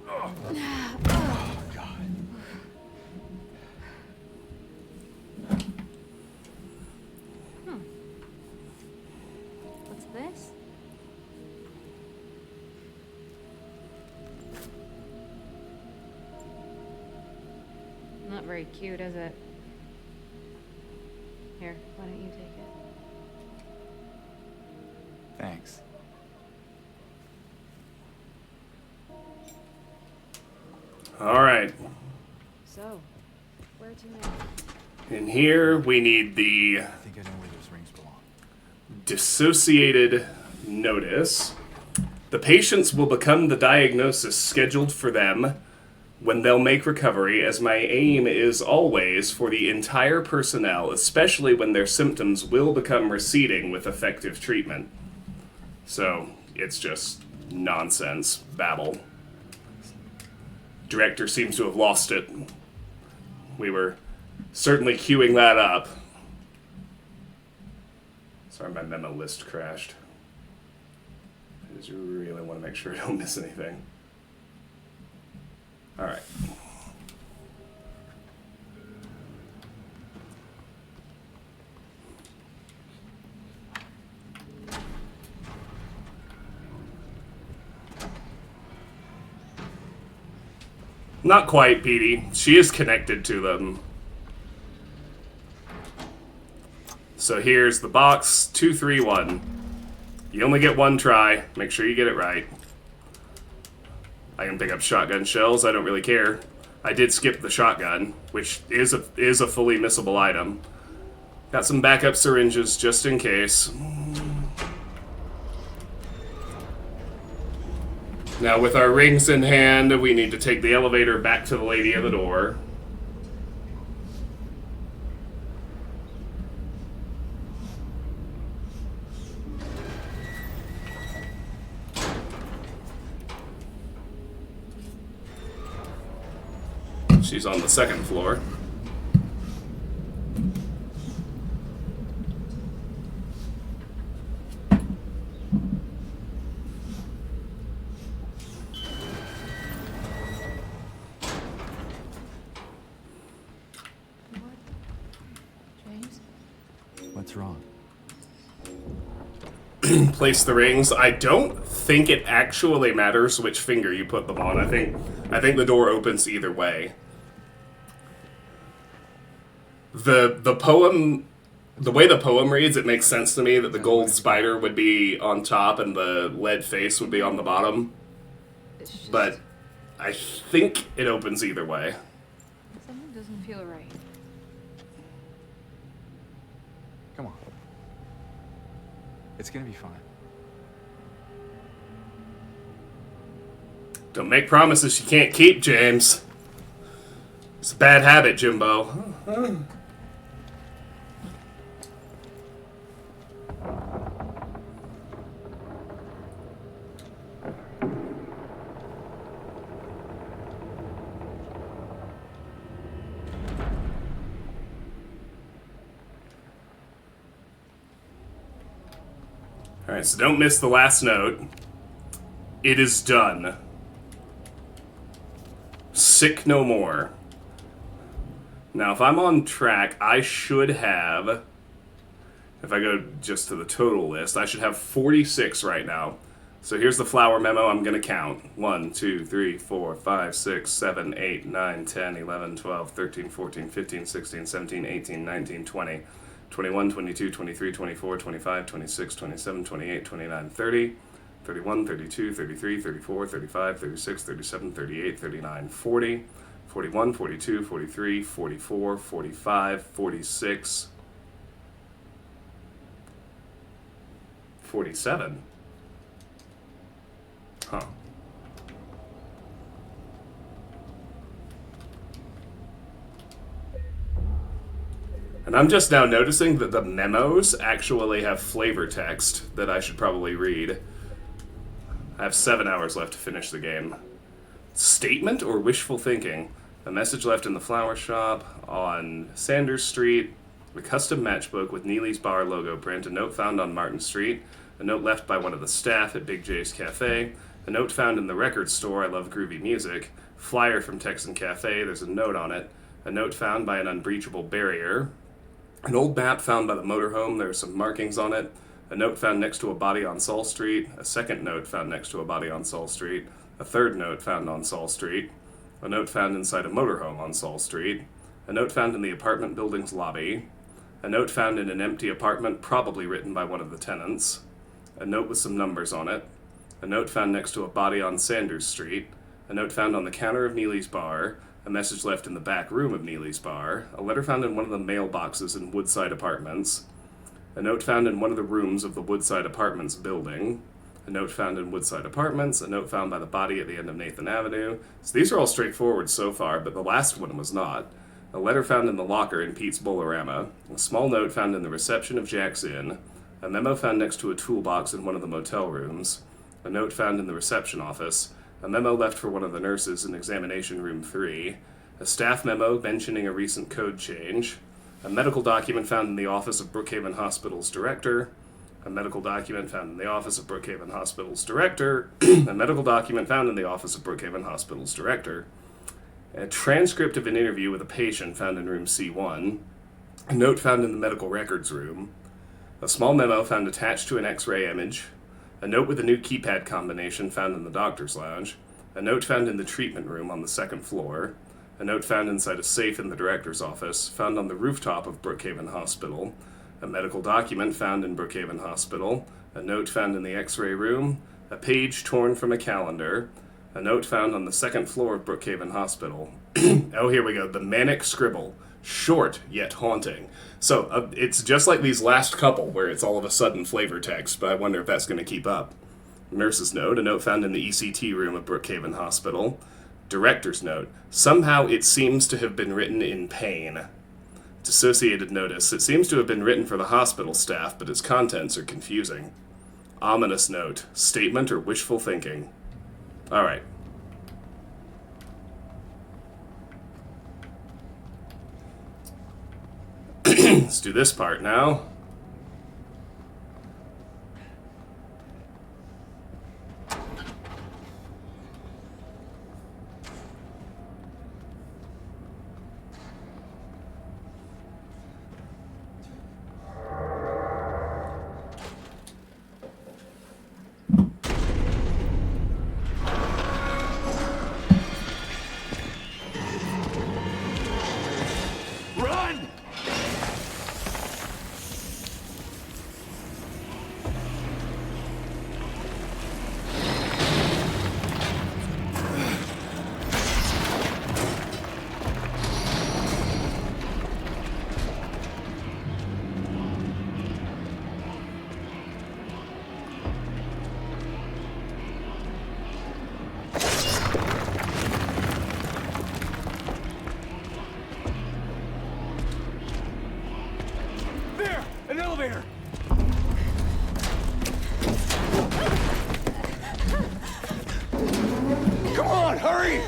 Oh, God. What's this? Not very cute, is it? Here, why don't you take it? Thanks. All right. So, where to now? In here, we need the I think I know where those rings belong. dissociated notice. The patients will become the diagnosis scheduled for them when they'll make recovery, as my aim is always for the entire personnel, especially when their symptoms will become receding with effective treatment. So, it's just nonsense, babble. Director seems to have lost it. We were certainly queuing that up. Sorry, my memo list crashed. I just really want to make sure I don't miss anything. All right. Not quite, Petey. She is connected to them. So here's the box 231. You only get one try. Make sure you get it right. I can pick up shotgun shells. I don't really care. I did skip the shotgun, which is a fully missable item. Got some backup syringes just in case. Now, with our rings in hand, we need to take the elevator back to the lady at the door. She's on the second floor. James? What's wrong? Place the rings. I don't think it actually matters which finger you put them on. I think the door opens either way. The poem, the way the poem reads, it makes sense to me that the gold spider would be on top and the lead face would be on the bottom. It's just... But I think it opens either way. something doesn't feel right. Come on. It's gonna be fine. Don't make promises you can't keep, James. It's a bad habit, Jimbo. Alright, so don't miss the last note. It is done. Sick no more. Now, if I'm on track, I should have, if I go just to the total list, I should have 46 right now. So here's the flower memo I'm going to count. 1, 2, 3, 4, 5, 6, 7, 8, 9, 10, 11, 12, 13, 14, 15, 16, 17, 18, 19, 20, 21, 22, 23, 24, 25, 26, 27, 28, 29, 30, 31, 32, 33, 34, 35, 36, 37, 38, 39, 40, 41, 42, 43, 44, 45, 46, 47. Huh. And I'm just now noticing that the memos actually have flavor text that I should probably read. I have 7 hours left to finish the game. Statement or wishful thinking? A message left in the flower shop on Sanders Street. A custom matchbook with Neely's Bar logo print. A note found on Martin Street. A note left by one of the staff at Big J's Cafe. A note found in the record store, I love groovy music. Flyer from Texan Cafe, there's a note on it. A note found by an unbreachable barrier. An old map found by the motorhome, there are some markings on it. A note found next to a body on Saul Street. A second note found next to a body on Saul Street. A third note found on Saul Street. A note found inside a motorhome on Saul Street. A note found in the apartment building's lobby. A note found in an empty apartment, probably written by one of the tenants. A note with some numbers on it. A note found next to a body on Sanders Street. A note found on the counter of Neely's Bar. A message left in the back room of Neely's Bar. A letter found in one of the mailboxes in Woodside Apartments. A note found in one of the rooms of the Woodside Apartments building. A note found in Woodside Apartments. A note found by the body at the end of Nathan Avenue. So these are all straightforward so far, but the last one was not. A letter found in the locker in Pete's Bolorama. A small note found in the reception of Jack's Inn. A memo found next to a toolbox in one of the motel rooms. A note found in the reception office. A memo left for one of the nurses in examination room 3. A staff memo mentioning a recent code change. A medical document found in the office of Brookhaven Hospital's director. A medical document found in the office of Brookhaven Hospital's director. A medical document found in the office of Brookhaven Hospital's director. A transcript of an interview with a patient found in room C1. A note found in the medical records room. A small memo found attached to an X-ray image. A note with a new keypad combination found in the doctor's lounge. A note found in the treatment room on the second floor. A note found inside a safe in the director's office, found on the rooftop of Brookhaven Hospital. A medical document found in Brookhaven Hospital. A note found in the X-ray room. A page torn from a calendar. A note found on the second floor of Brookhaven Hospital. Oh, here we go. The manic scribble. Short, yet haunting. So, it's just like these last couple, where it's all of a sudden flavor text, but I wonder if that's going to keep up. Nurse's note. A note found in the ECT room of Brookhaven Hospital. Director's note. Somehow it seems to have been written in pain. Dissociated notice. It seems to have been written for the hospital staff, but its contents are confusing. Ominous note. Statement or wishful thinking. Alright. Let's do this part now. Hurry!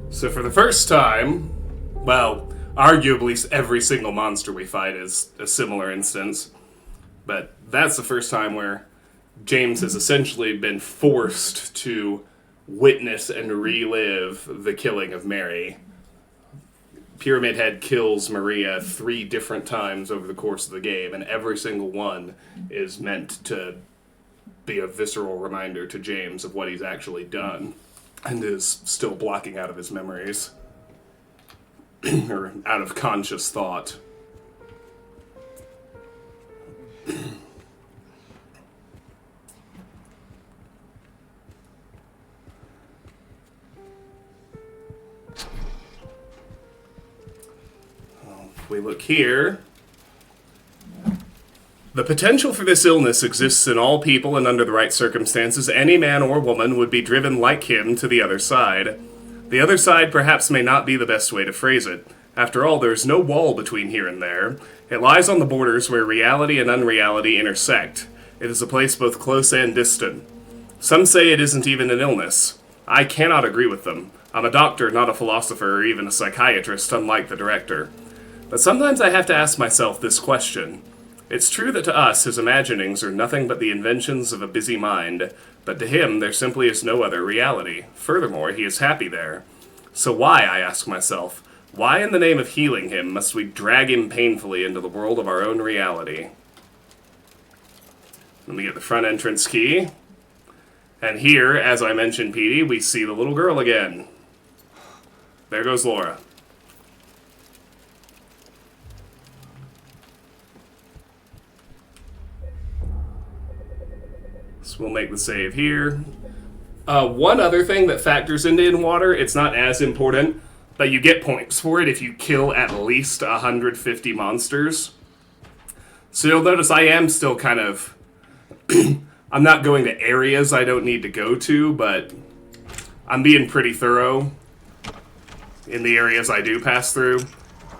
So for the first time, well, arguably every single monster we fight is a similar instance, but that's the first time where James has essentially been forced to witness and relive the killing of Mary. Pyramid Head kills Maria 3 different times over the course of the game, and every single one is meant to be a visceral reminder to James of what he's actually done, and is still blocking out of his memories, or out of conscious thought. If we look here, the potential for this illness exists in all people, and under the right circumstances, any man or woman would be driven like him to the other side. The other side perhaps may not be the best way to phrase it. After all, there is no wall between here and there. It lies on the borders where reality and unreality intersect. It is a place both close and distant. Some say it isn't even an illness. I cannot agree with them. I'm a doctor, not a philosopher or even a psychiatrist, unlike the director. But sometimes I have to ask myself this question. It's true that to us, his imaginings are nothing but the inventions of a busy mind, but to him, there simply is no other reality. Furthermore, he is happy there. So why, I ask myself, why in the name of healing him must we drag him painfully into the world of our own reality? Let me get the front entrance key. And here, as I mentioned, Petey, we see the little girl again. There goes Laura. So we'll make the save here. One other thing that factors into In Water, it's not as important, but you get points for it if you kill at least 150 monsters. So you'll notice I am still kind of... I'm not going to areas I don't need to go to, but I'm being pretty thorough in the areas I do pass through.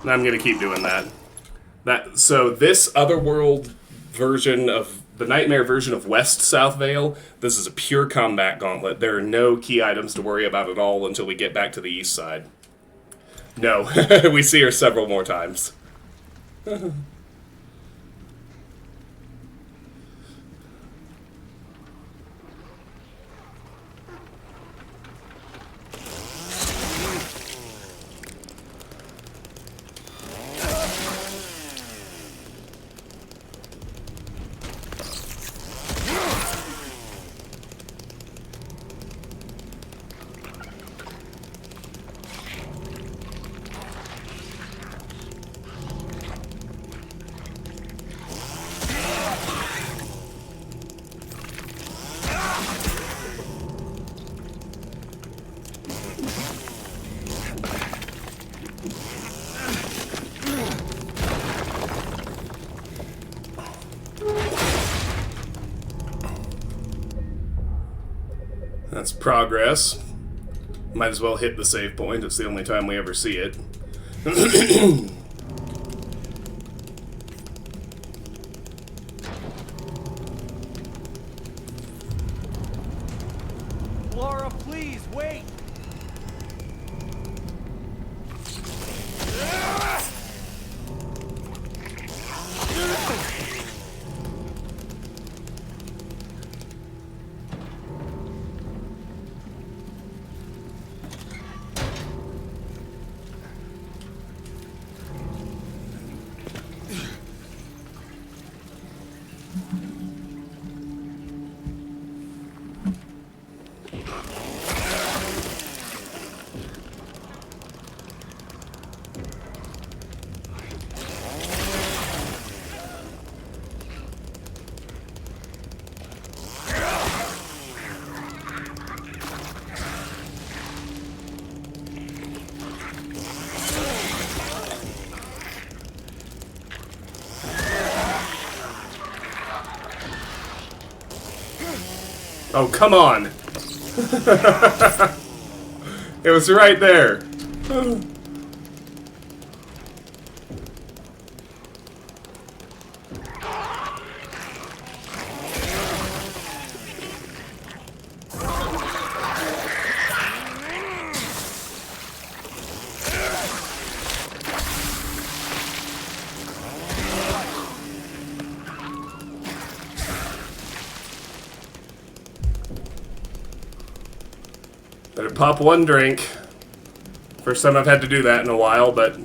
And I'm going to keep doing that. So this Otherworld version of... the Nightmare version of West South Vale, this is a pure combat gauntlet. There are no key items to worry about at all until we get back to the east side. No, we see her several more times. That's progress. Might as well hit the save point. It's the only time we ever see it. Laura, please, wait! Oh, come on! It was right there! Better pop one drink. First time I've had to do that in a while, but...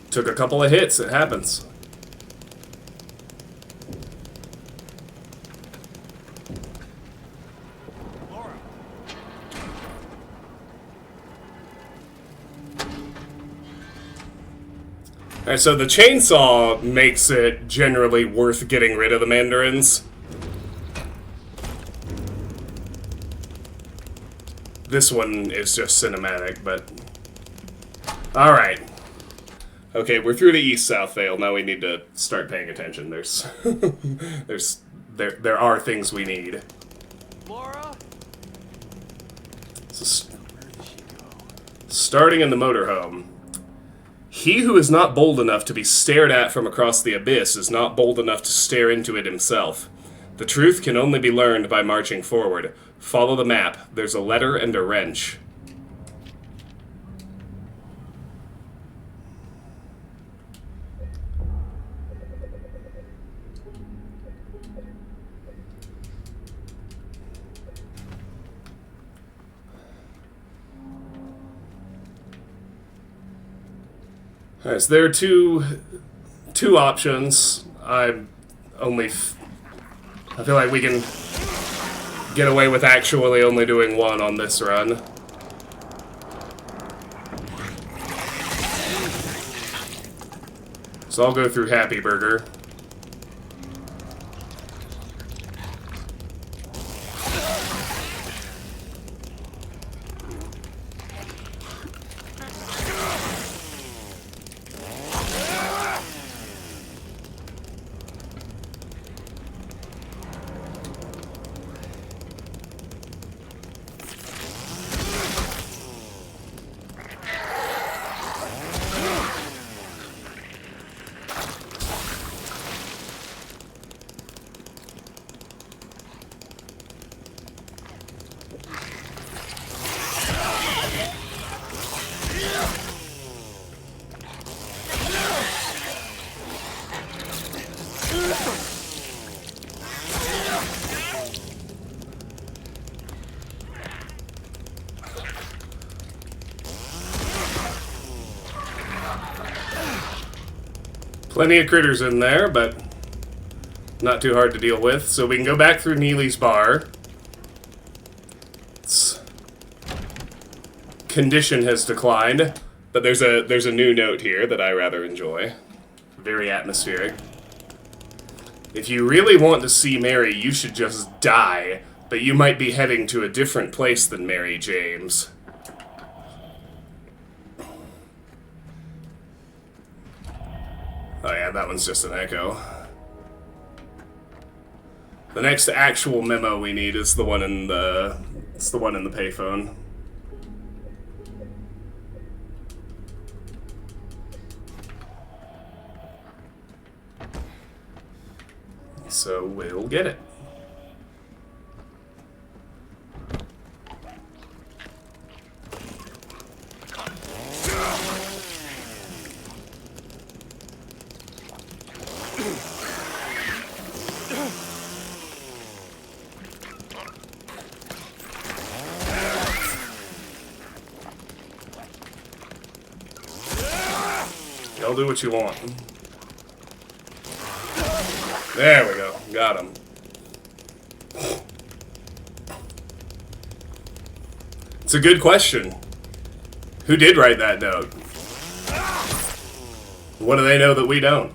took a couple of hits, it happens. Alright, so the chainsaw makes it generally worth getting rid of the mandarins. This one is just cinematic, but... Alright. Okay, we're through the East-South Vale. Now we need to start paying attention. There's... there are things we need. Laura? So starting in the motorhome. He who is not bold enough to be stared at from across the abyss is not bold enough to stare into it himself. The truth can only be learned by marching forward. Follow the map. There's a letter and a wrench. Alright, so there are two options. I feel like we can get away with actually only doing one on this run. So I'll go through Happy Burger. Plenty of critters in there, but not too hard to deal with. So we can go back through Neely's bar. Its condition has declined, but there's a new note here that I rather enjoy. Very atmospheric. If you really want to see Mary, you should just die, but you might be heading to a different place than Mary James. Oh yeah, that one's just an echo. The next actual memo we need is the one in the payphone. So we'll get it. Y'all do what you want. There we go. Got him. It's a good question. Who did write that note? What do they know that we don't?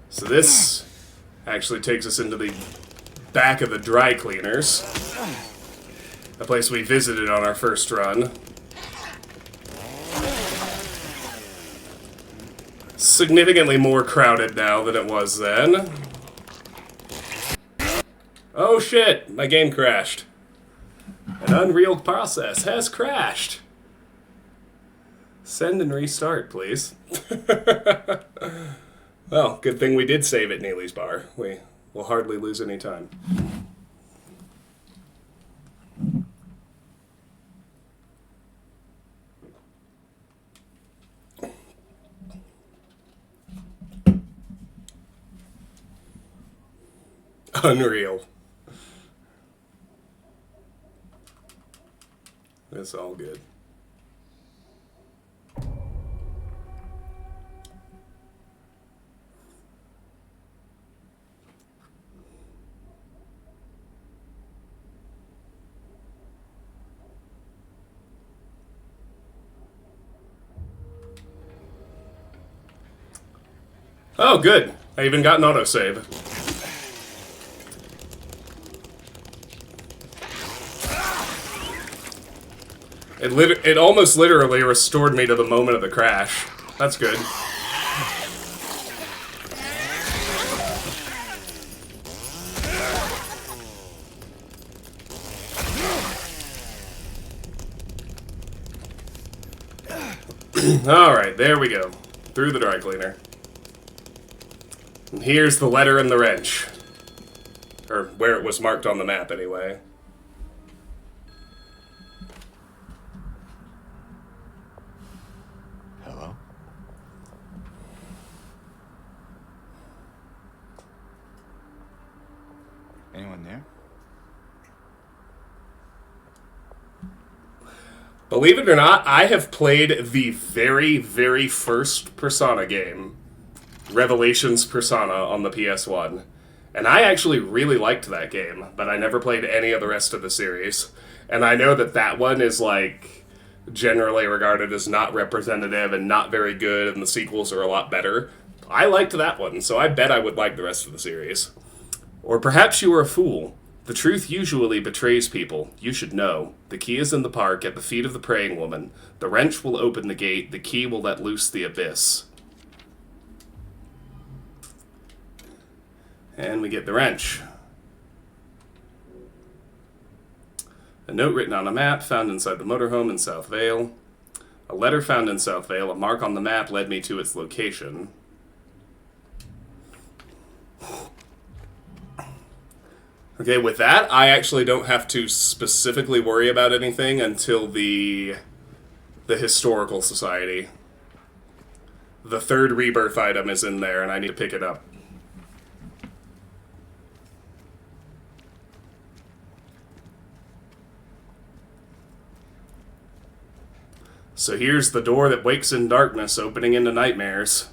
So this actually takes us into the back of the dry cleaners. A place we visited on our first run. Significantly more crowded now than it was then. Oh shit, my game crashed. An Unreal process has crashed. Send and restart, please. Well, good thing we did save at Neely's Bar. We will hardly lose any time. Unreal. It's all good. Oh, good. I even got an autosave. It almost literally restored me to the moment of the crash. That's good. Alright, there we go. Through the dry cleaner. And here's the letter and the wrench. Or where it was marked on the map, anyway. Hello? Anyone there? Believe it or not, I have played the very, very first Persona game, Revelations Persona, on the PS1. And I actually really liked that game, but I never played any of the rest of the series. And I know that that one is, like, generally regarded as not representative and not very good, and the sequels are a lot better. I liked that one, so I bet I would like the rest of the series. Or perhaps you were a fool. The truth usually betrays people. You should know. The key is in the park, at the feet of the praying woman. The wrench will open the gate. The key will let loose the abyss. And we get the wrench. A note written on a map found inside the motorhome in South Vale. A letter found in South Vale. A mark on the map led me to its location. Okay, with that, I actually don't have to specifically worry about anything until the Historical Society. The third rebirth item is in there, and I need to pick it up. So here's the door that wakes in darkness, opening into nightmares.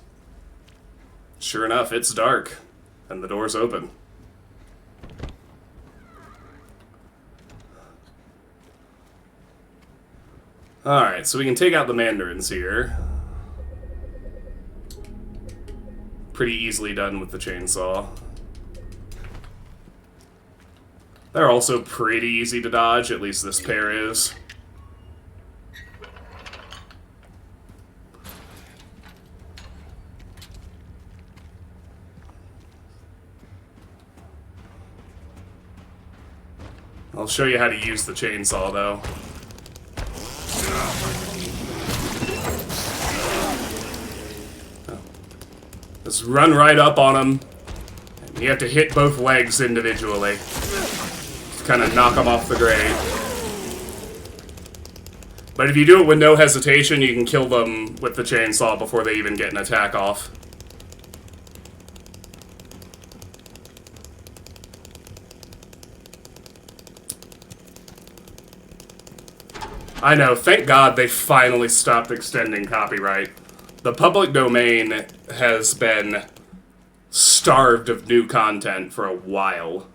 Sure enough, it's dark, and the door's open. Alright, so we can take out the mandarins here. Pretty easily done with the chainsaw. They're also pretty easy to dodge, at least this pair is. I'll show you how to use the chainsaw, though. Just run right up on him. And you have to hit both legs individually. Just kind of knock them off the grade. But if you do it with no hesitation, you can kill them with the chainsaw before they even get an attack off. I know, thank God they finally stopped extending copyright. The public domain has been starved of new content for a while.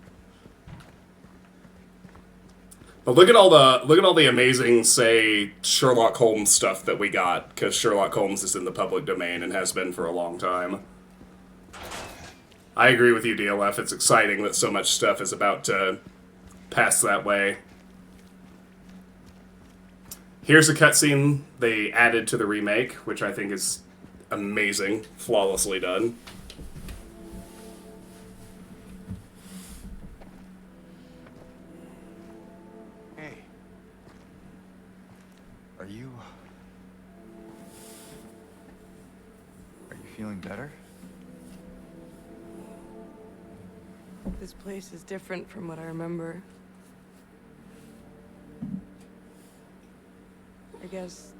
But look at all the amazing, say, Sherlock Holmes stuff that we got, because Sherlock Holmes is in the public domain and has been for a long time. I agree with you, DLF. It's exciting that so much stuff is about to pass that way. Here's a cutscene they added to the remake, which I think is amazing, flawlessly done. Hey. Are you feeling better? This place is different from what I remember. I guess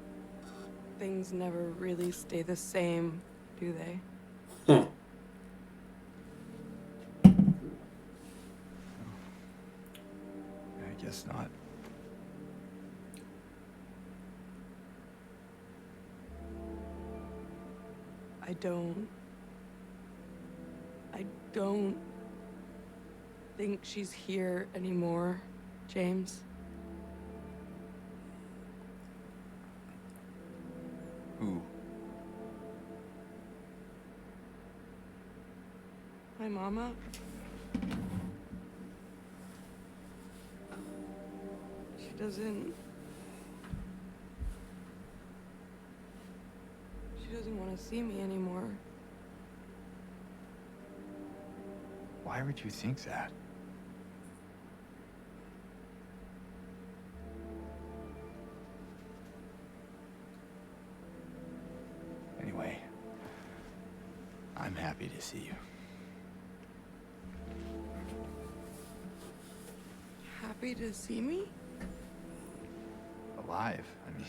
things never really stay the same, do they? I guess not. I don't think she's here anymore, James. Who? My mama. She doesn't want to see me anymore. Why would you think that? Anyway, I'm happy to see you. Happy to see me? Alive, I mean.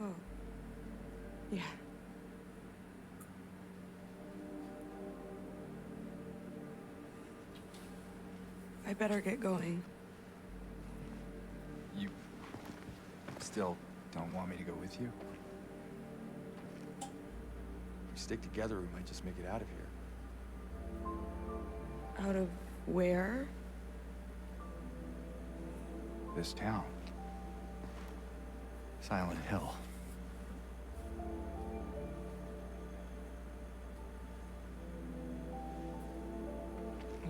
Oh. Yeah. I better get going. You still don't want me to go with you? If we stick together, we might just make it out of here. Out of where? This town. Silent Hill.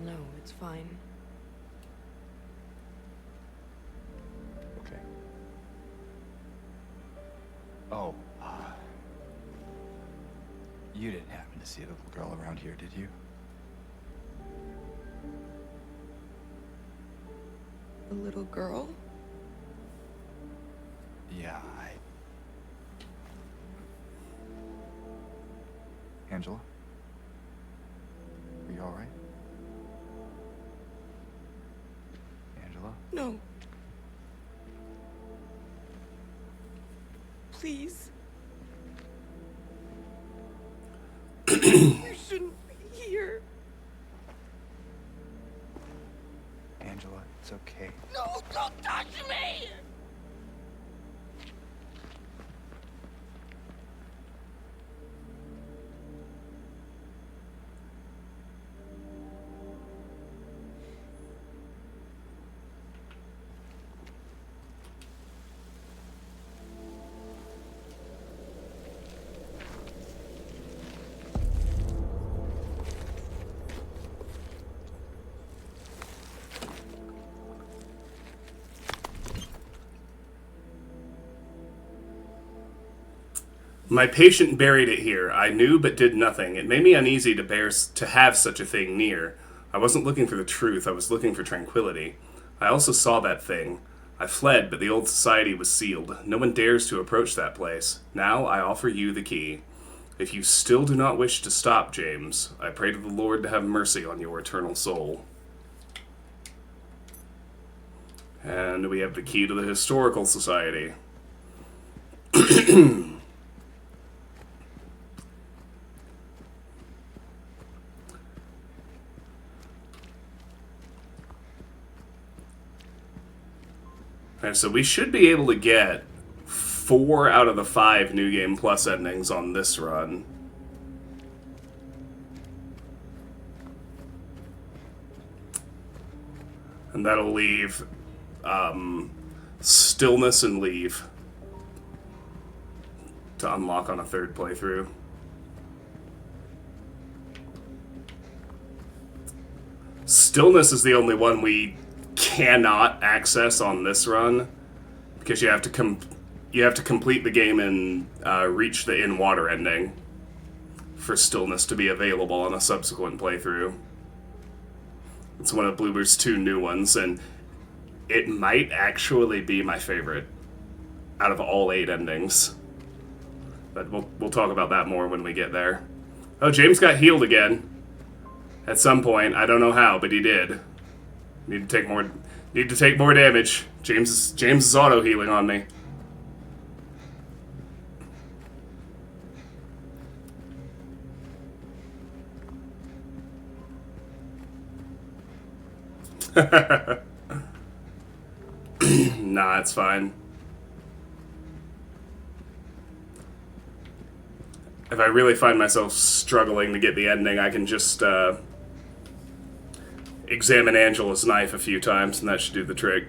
No, it's fine. Okay. Oh, you didn't happen to see a little girl around here, did you? A little girl? Yeah, Angela? Are you alright? Angela? No. Please. You shouldn't be here. Angela, it's okay. No, don't touch me! My patient buried it here. I knew but did nothing. It made me uneasy to have such a thing near. I wasn't looking for the truth. I was looking for tranquility. I also saw that thing. I fled, but the old society was sealed. No one dares to approach that place. Now I offer you the key. If you still do not wish to stop, James, I pray to the Lord to have mercy on your eternal soul. And we have the key to the Historical Society. Okay, so we should be able to get 4 out of the 5 New Game Plus endings on this run. And that'll leave Stillness and Leave to unlock on a 3rd playthrough. Stillness is the only one we cannot access on this run because you have to complete the game and reach the in-water ending for Stillness to be available on a subsequent playthrough. It's one of Bloober's 2 new ones, and it might actually be my favorite out of all 8 endings. But we'll talk about that more when we get there. Oh, James got healed again. At some point, I don't know how, but he did. Need to take more damage. James is auto healing on me. Nah, it's fine. If I really find myself struggling to get the ending, I can just examine Angela's knife a few times, and that should do the trick.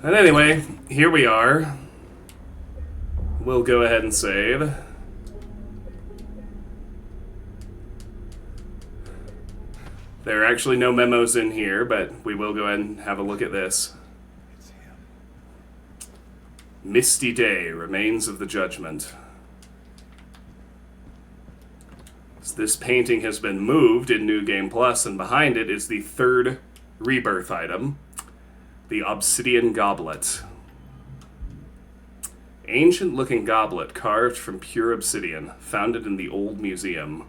And anyway, here we are. We'll go ahead and save. There are actually no memos in here, but we will go ahead and have a look at this. Misty Day, Remains of the Judgment. So this painting has been moved in New Game Plus, and behind it is the 3rd rebirth item, the Obsidian Goblet. Ancient-looking goblet carved from pure obsidian, founded in the old museum.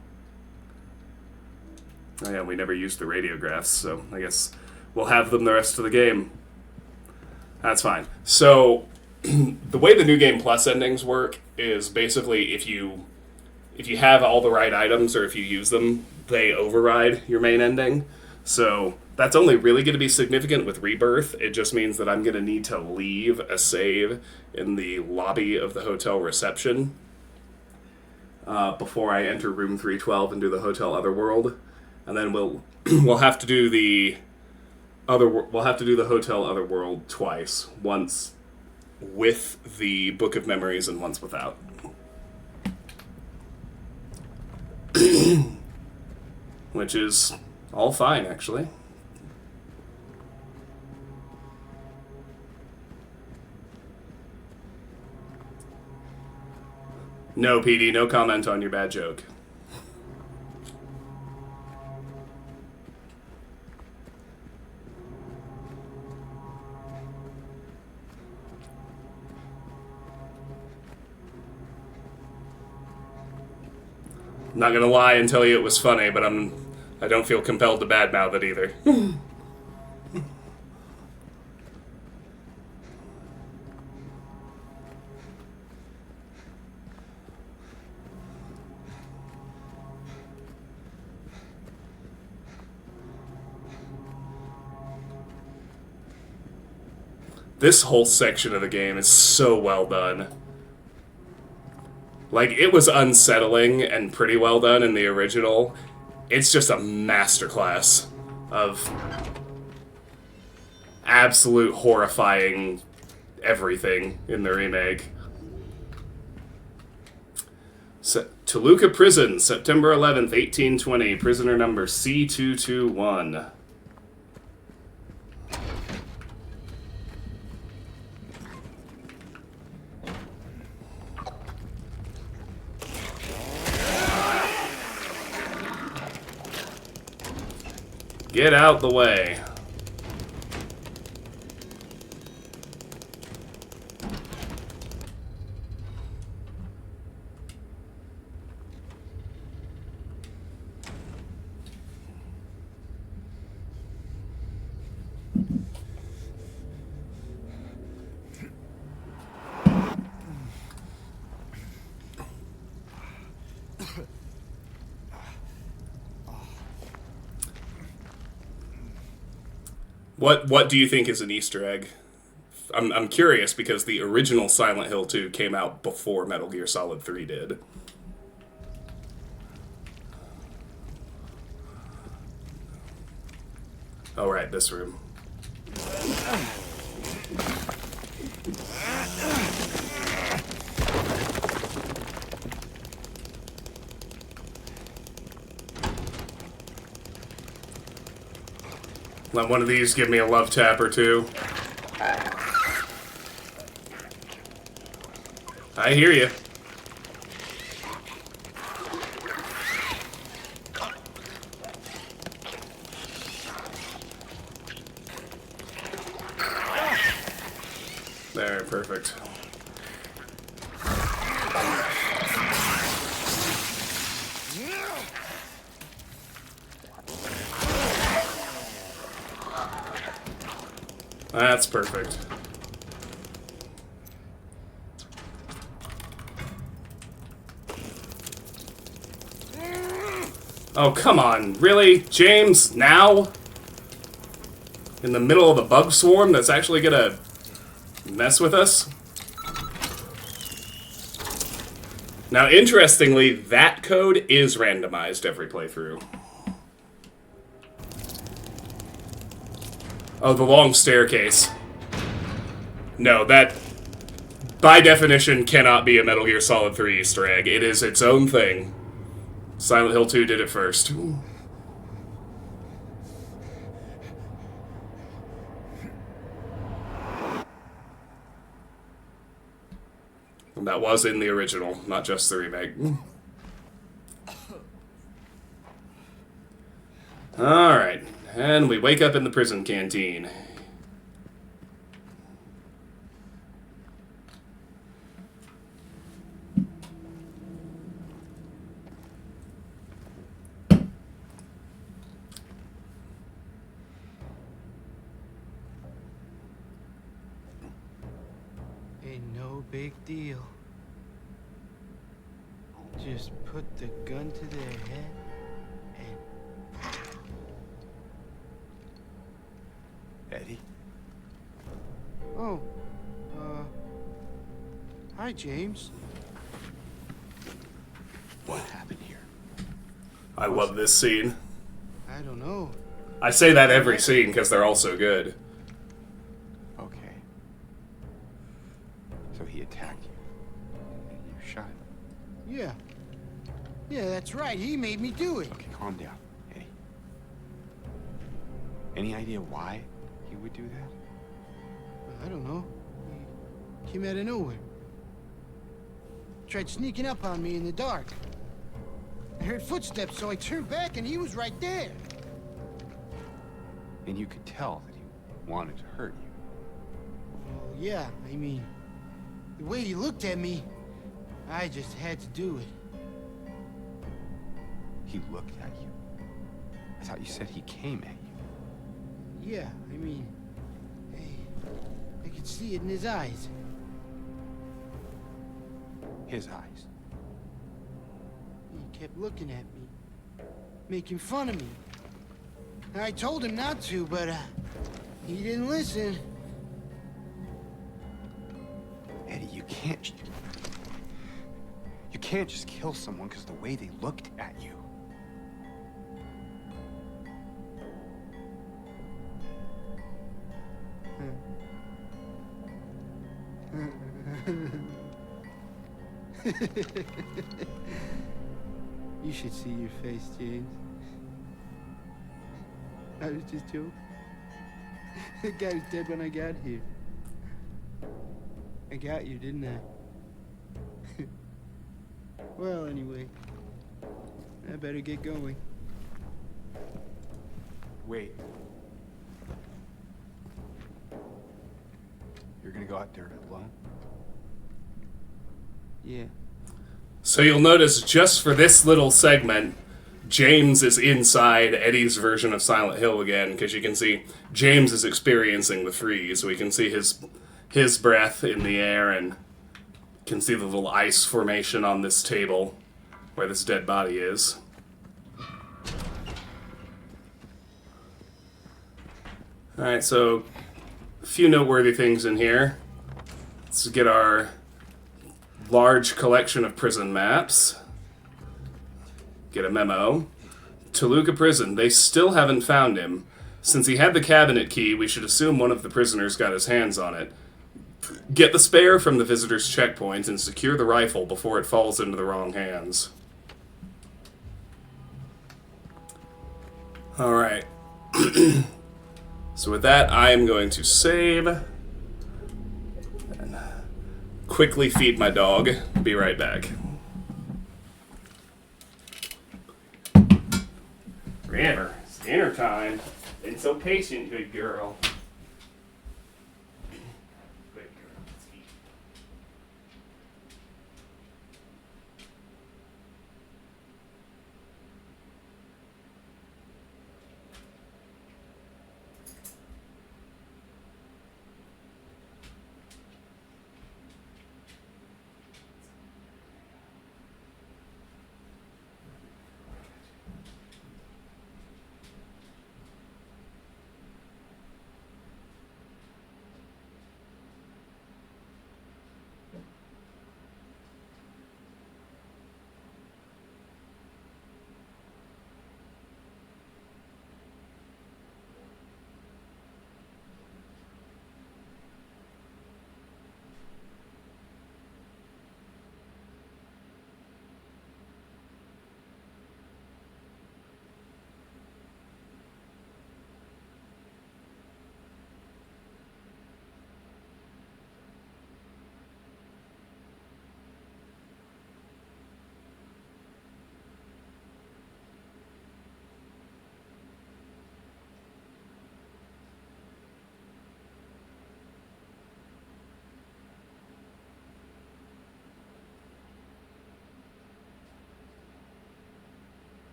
Oh yeah, we never used the radiographs, so I guess we'll have them the rest of the game. That's fine. So, the way the New Game Plus endings work is basically if you have all the right items or if you use them, they override your main ending. So, that's only really going to be significant with Rebirth. It just means that I'm going to need to leave a save in the lobby of the hotel reception before I enter room 312 and do the Hotel Otherworld. And then we'll have to do the Hotel Otherworld twice. Once with the Book of Memories and once without. Which is all fine, actually. No, PD, no comment on your bad joke. Not gonna lie and tell you it was funny, but I don't feel compelled to badmouth it either. This whole section of the game is so well done. Like, it was unsettling and pretty well done in the original. It's just a masterclass of absolute horrifying everything in the remake. Toluca Prison, September 11th, 1820. Prisoner number C221. Get out the way. What do you think is an Easter egg? I'm curious because the original Silent Hill 2 came out before Metal Gear Solid 3 did. Oh, right, this room. Let one of these give me a love tap or two. I hear you. There, perfect. That's perfect. Oh, come on. Really? James? Now? In the middle of a bug swarm that's actually gonna mess with us? Now, interestingly, that code is randomized every playthrough. Oh, the long staircase. No, that, by definition, cannot be a Metal Gear Solid 3 Easter egg. It is its own thing. Silent Hill 2 did it first. And that was in the original, not just the remake. Alright, and we wake up in the prison canteen. Ain't no big deal. Just put the gun to their head and... Eddie? Oh, hi, James. What happened here? I love this scene. I don't know. I say that every scene because they're all so good. Okay. So he attacked you. And you shot him. Yeah. Yeah, that's right. He made me do it. Okay, calm down, Eddie. Any idea why he would do that? I don't know. He came out of nowhere. Tried sneaking up on me in the dark. I heard footsteps, so I turned back and he was right there. And you could tell that he wanted to hurt you. Well, yeah, I mean, the way he looked at me, I just had to do it. He looked at you. I thought you said he came at you. Yeah, I mean, I could see it in his eyes. His eyes. He kept looking at me, making fun of me. I told him not to, but he didn't listen. Eddie, you can't just kill someone because of the way they looked at you. You should see your face, James. I was just joking. The guy was dead when I got here. I got you, didn't I? Well, anyway, I better get going. Wait. You're gonna go out there alone? Yeah. So you'll notice just for this little segment, James is inside Eddie's version of Silent Hill again, because you can see James is experiencing the freeze. We can see his breath in the air, and can see the little ice formation on this table where this dead body is. Alright, so a few noteworthy things in here. Let's get our large collection of prison maps. Get a memo. Toluca Prison. They still haven't found him. Since he had the cabinet key, we should assume one of the prisoners got his hands on it. Get the spare from the visitor's checkpoint and secure the rifle before it falls into the wrong hands. Alright. So with that, I am going to save. And quickly feed my dog. Be right back. River, it's dinner time. Been so patient, good girl. Good girl, let's eat.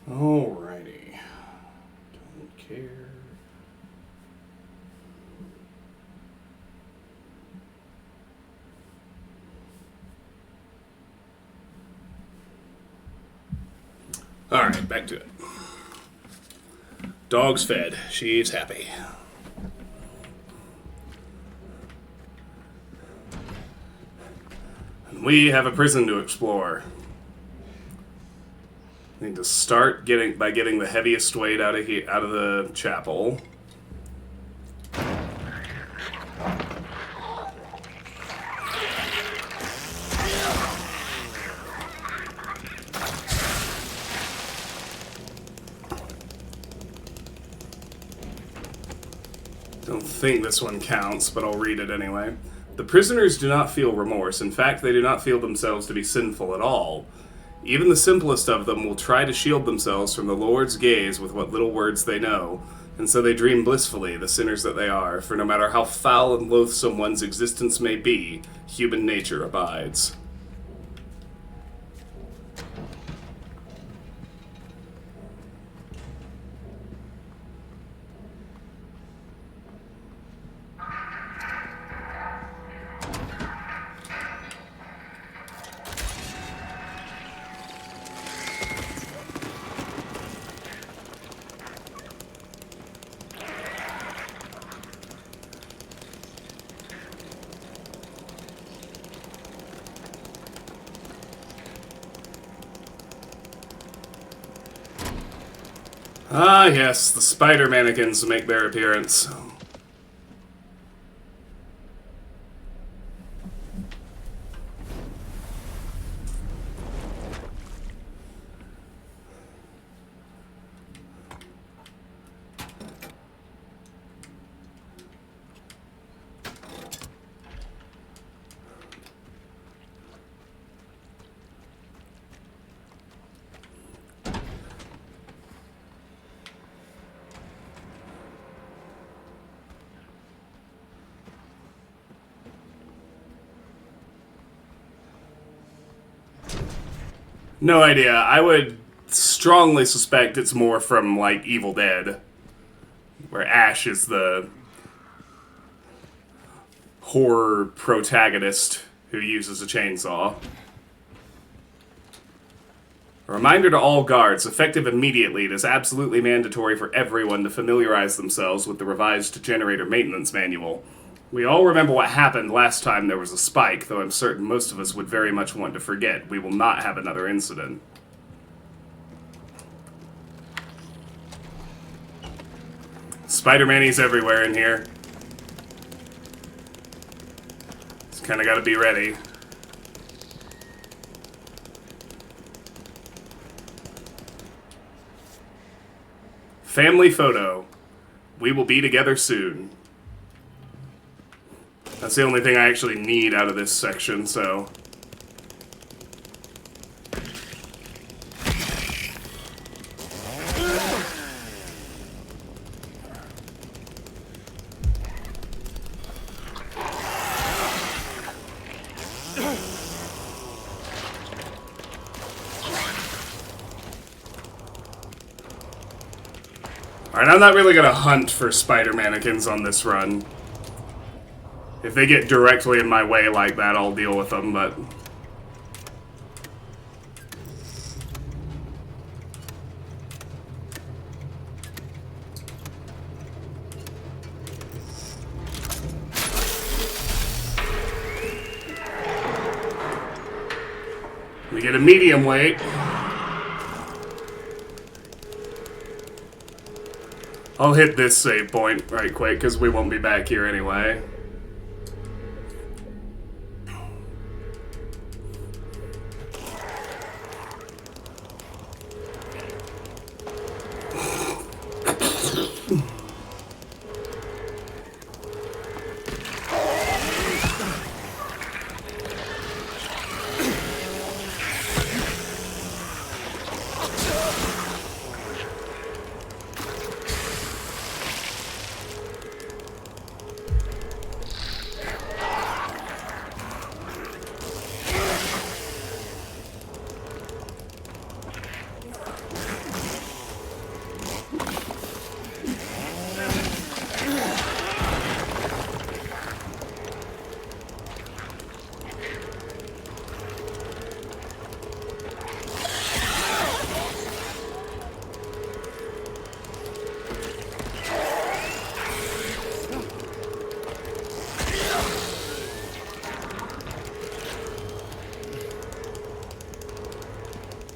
Alrighty. Don't care. Alright, back to it. Dog's fed. She's happy. And we have a prison to explore. Need to start by getting the heaviest weight out of the chapel. Don't think this one counts, but I'll read it anyway. The prisoners do not feel remorse. In fact, they do not feel themselves to be sinful at all. Even the simplest of them will try to shield themselves from the Lord's gaze with what little words they know, and so they dream blissfully, the sinners that they are, for no matter how foul and loathsome one's existence may be, human nature abides. Ah, yes, the spider mannequins make their appearance. No idea. I would strongly suspect it's more from, like, Evil Dead, where Ash is the horror protagonist who uses a chainsaw. A reminder to all guards, effective immediately, it is absolutely mandatory for everyone to familiarize themselves with the revised generator maintenance manual. We all remember what happened last time there was a spike, though I'm certain most of us would very much want to forget. We will not have another incident. Spider-Man-Y's everywhere in here. Just kinda gotta be ready. Family photo. We will be together soon. That's the only thing I actually need out of this section, so... Alright, I'm not really gonna hunt for spider mannequins on this run. If they get directly in my way like that, I'll deal with them, but... we get a medium weight. I'll hit this save point right quick, because we won't be back here anyway.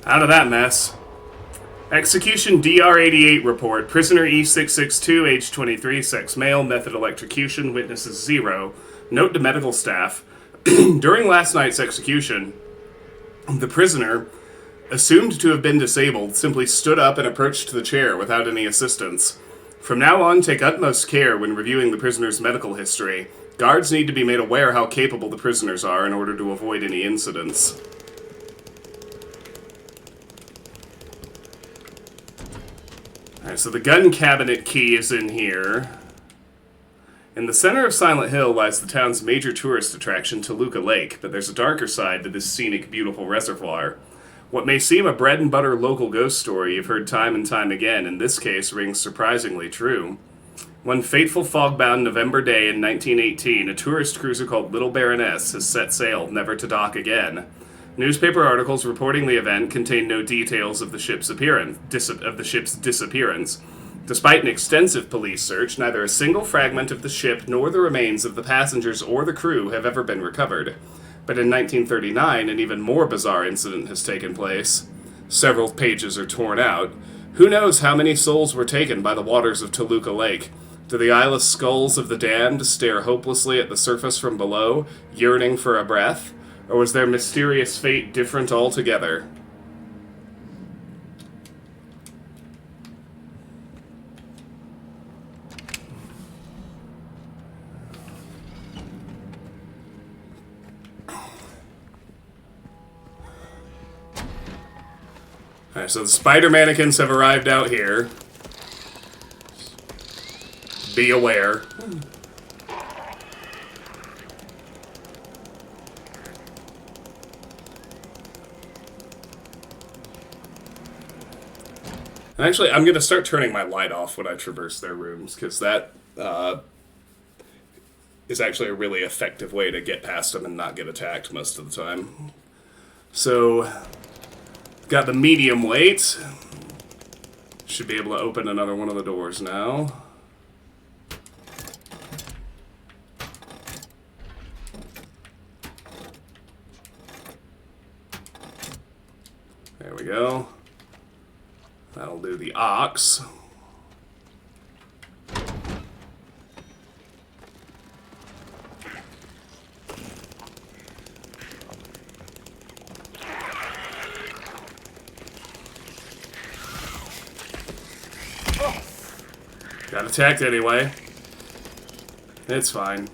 Out of that mess. Execution DR-88 report. Prisoner E662, age 23, sex male, method electrocution, witnesses 0. Note to medical staff. During last night's execution, the prisoner, assumed to have been disabled, simply stood up and approached the chair without any assistance. From now on, take utmost care when reviewing the prisoner's medical history. Guards need to be made aware how capable the prisoners are in order to avoid any incidents. Alright, so the gun cabinet key is in here. In the center of Silent Hill lies the town's major tourist attraction, Toluca Lake, but there's a darker side to this scenic, beautiful reservoir. What may seem a bread-and-butter local ghost story you've heard time and time again, in this case rings surprisingly true. One fateful fog-bound November day in 1918, a tourist cruiser called Little Baroness has set sail, never to dock again. Newspaper articles reporting the event contain no details of the ship's disappearance. Despite an extensive police search, neither a single fragment of the ship nor the remains of the passengers or the crew have ever been recovered. But in 1939, an even more bizarre incident has taken place. Several pages are torn out. Who knows how many souls were taken by the waters of Toluca Lake? Do the eyeless skulls of the damned stare hopelessly at the surface from below, yearning for a breath? Or was their mysterious fate different altogether? Alright, so the spider mannequins have arrived out here. Be aware. And actually, I'm going to start turning my light off when I traverse their rooms, because that is actually a really effective way to get past them and not get attacked most of the time. So, got the medium weight. Should be able to open another one of the doors now. There we go. That'll do the ox. Got attacked anyway. It's fine.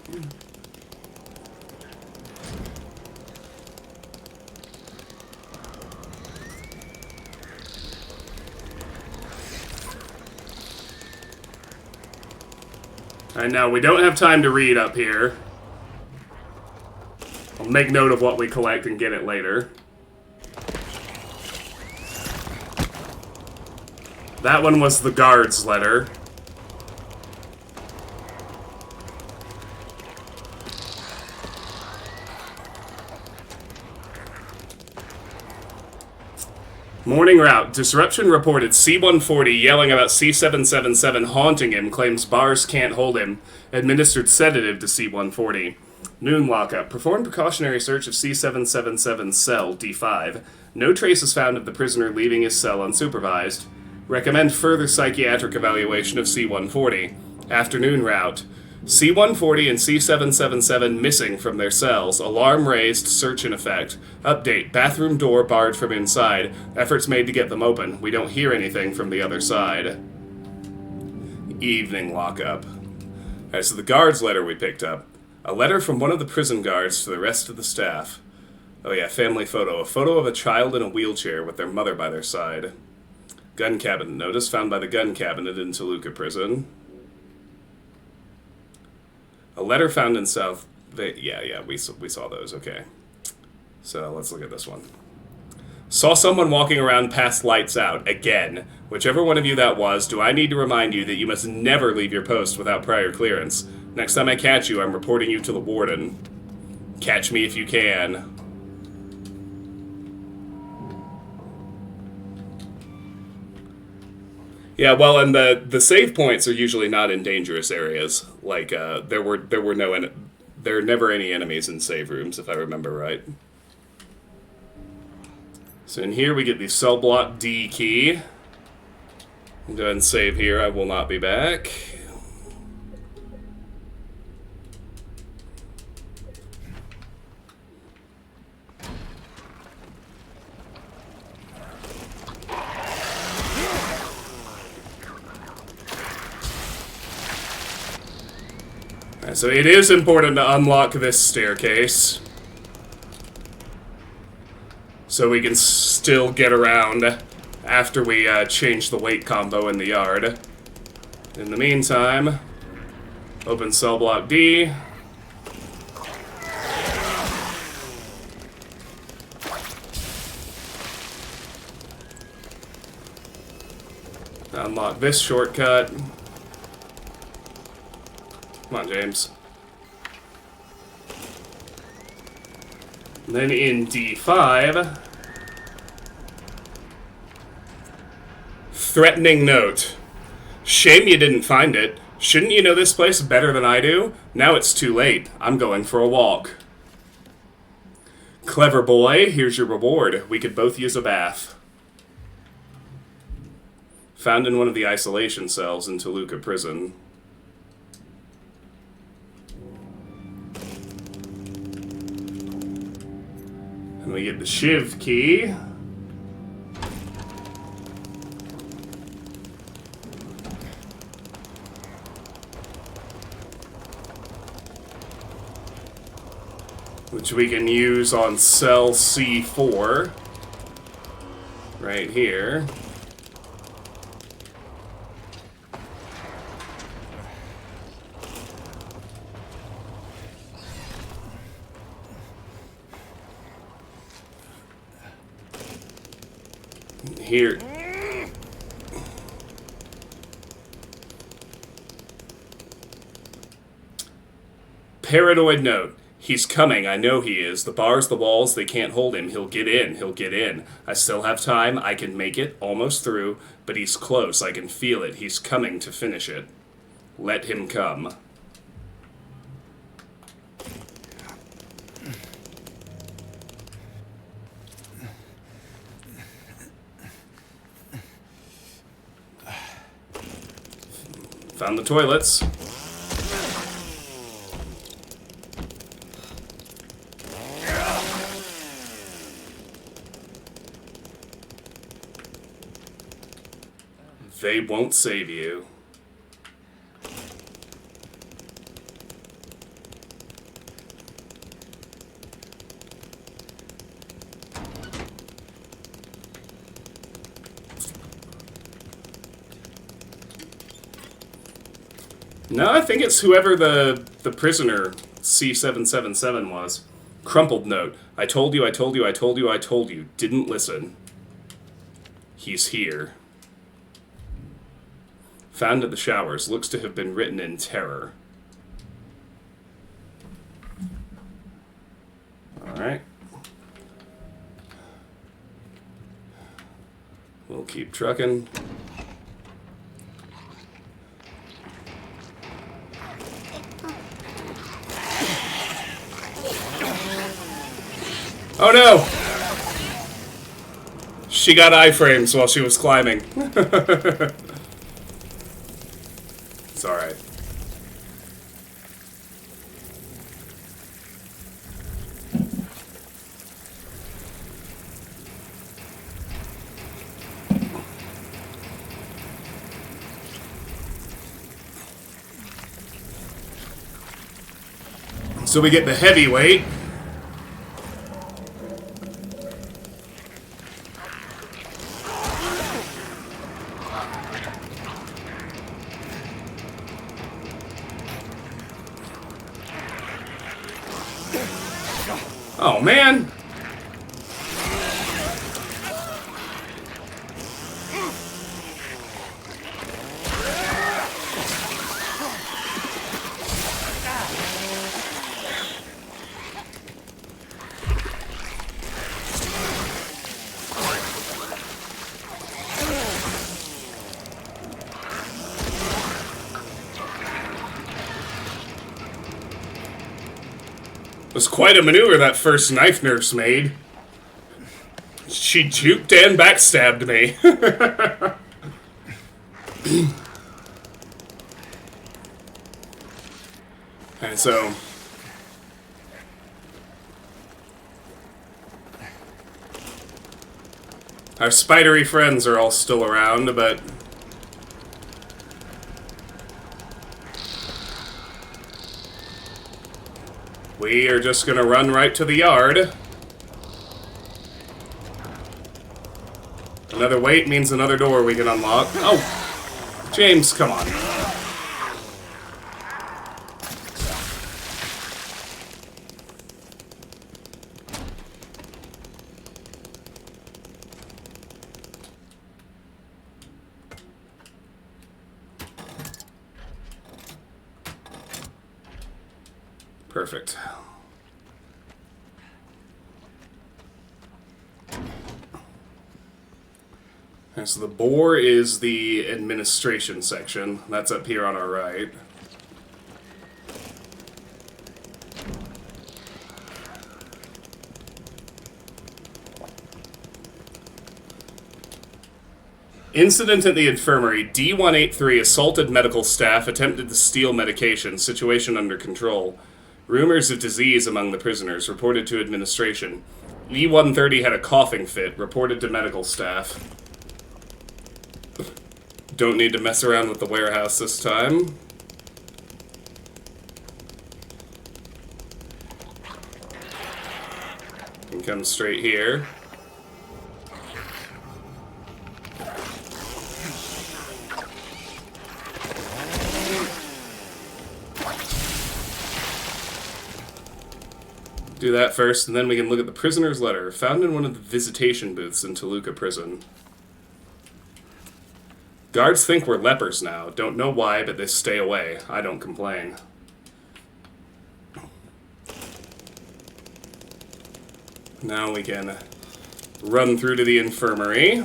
Alright, now we don't have time to read up here. I'll make note of what we collect and get it later. That one was the guard's letter. Morning route. Disruption reported C-140 yelling about C-777 haunting him, claims bars can't hold him. Administered sedative to C-140. Noon lockup. Performed precautionary search of C-777 cell, D5. No traces found of the prisoner leaving his cell unsupervised. Recommend further psychiatric evaluation of C-140. Afternoon route. C-140 and C-777 missing from their cells. Alarm raised, search in effect. Update, bathroom door barred from inside. Efforts made to get them open. We don't hear anything from the other side. Evening lockup. Alright, so the guard's letter we picked up. A letter from one of the prison guards to the rest of the staff. Oh yeah, family photo. A photo of a child in a wheelchair with their mother by their side. Gun cabinet notice found by the gun cabinet in Toluca prison. A letter found in South... Yeah, we saw those, okay. So, let's look at this one. Saw someone walking around past lights out, again. Whichever one of you that was, do I need to remind you that you must never leave your post without prior clearance. Next time I catch you, I'm reporting you to the warden. Catch me if you can. Yeah, well, and the save points are usually not in dangerous areas. Like, there are never any enemies in save rooms, if I remember right. So in here we get the cell block D key. Go ahead and save here. I will not be back. So it is important to unlock this staircase, so we can still get around after we change the weight combo in the yard. In the meantime, open cell block D. Unlock this shortcut. Come on, James. And then in D5... Threatening note. Shame you didn't find it. Shouldn't you know this place better than I do? Now it's too late. I'm going for a walk. Clever boy, here's your reward. We could both use a bath. Found in one of the isolation cells in Toluca prison. And we get the Shiv key. Which we can use on cell C4. Right here. Here. Paranoid note. He's coming, I know he is. The bars, the walls, they can't hold him. He'll get in, he'll get in. I still have time, I can make it, almost through, but he's close, I can feel it. He's coming to finish it. Let him come. Found the toilets. They won't save you. No, I think it's whoever the prisoner C777 was. Crumpled note. I told you, I told you, I told you, I told you. Didn't listen. He's here. Found at the showers. Looks to have been written in terror. Alright. We'll keep trucking. Oh no! She got iframes while she was climbing. It's alright. So we get the heavyweight. Oh, man! It was quite a maneuver that first knife nurse made. She juked and backstabbed me. And so... our spidery friends are all still around, but... we are just gonna run right to the yard. Another wait means another door we can unlock. Oh! James, come on. Perfect. And so the bore is the administration section. That's up here on our right. Incident at the infirmary. D183 assaulted medical staff, attempted to steal medication. Situation under control. Rumors of disease among the prisoners. Reported to administration. E130 had a coughing fit. Reported to medical staff. Don't need to mess around with the warehouse this time. Can come straight here. Do that first, and then we can look at the prisoner's letter, found in one of the visitation booths in Toluca prison. Guards think we're lepers now. Don't know why, but they stay away. I don't complain. Now we can run through to the infirmary.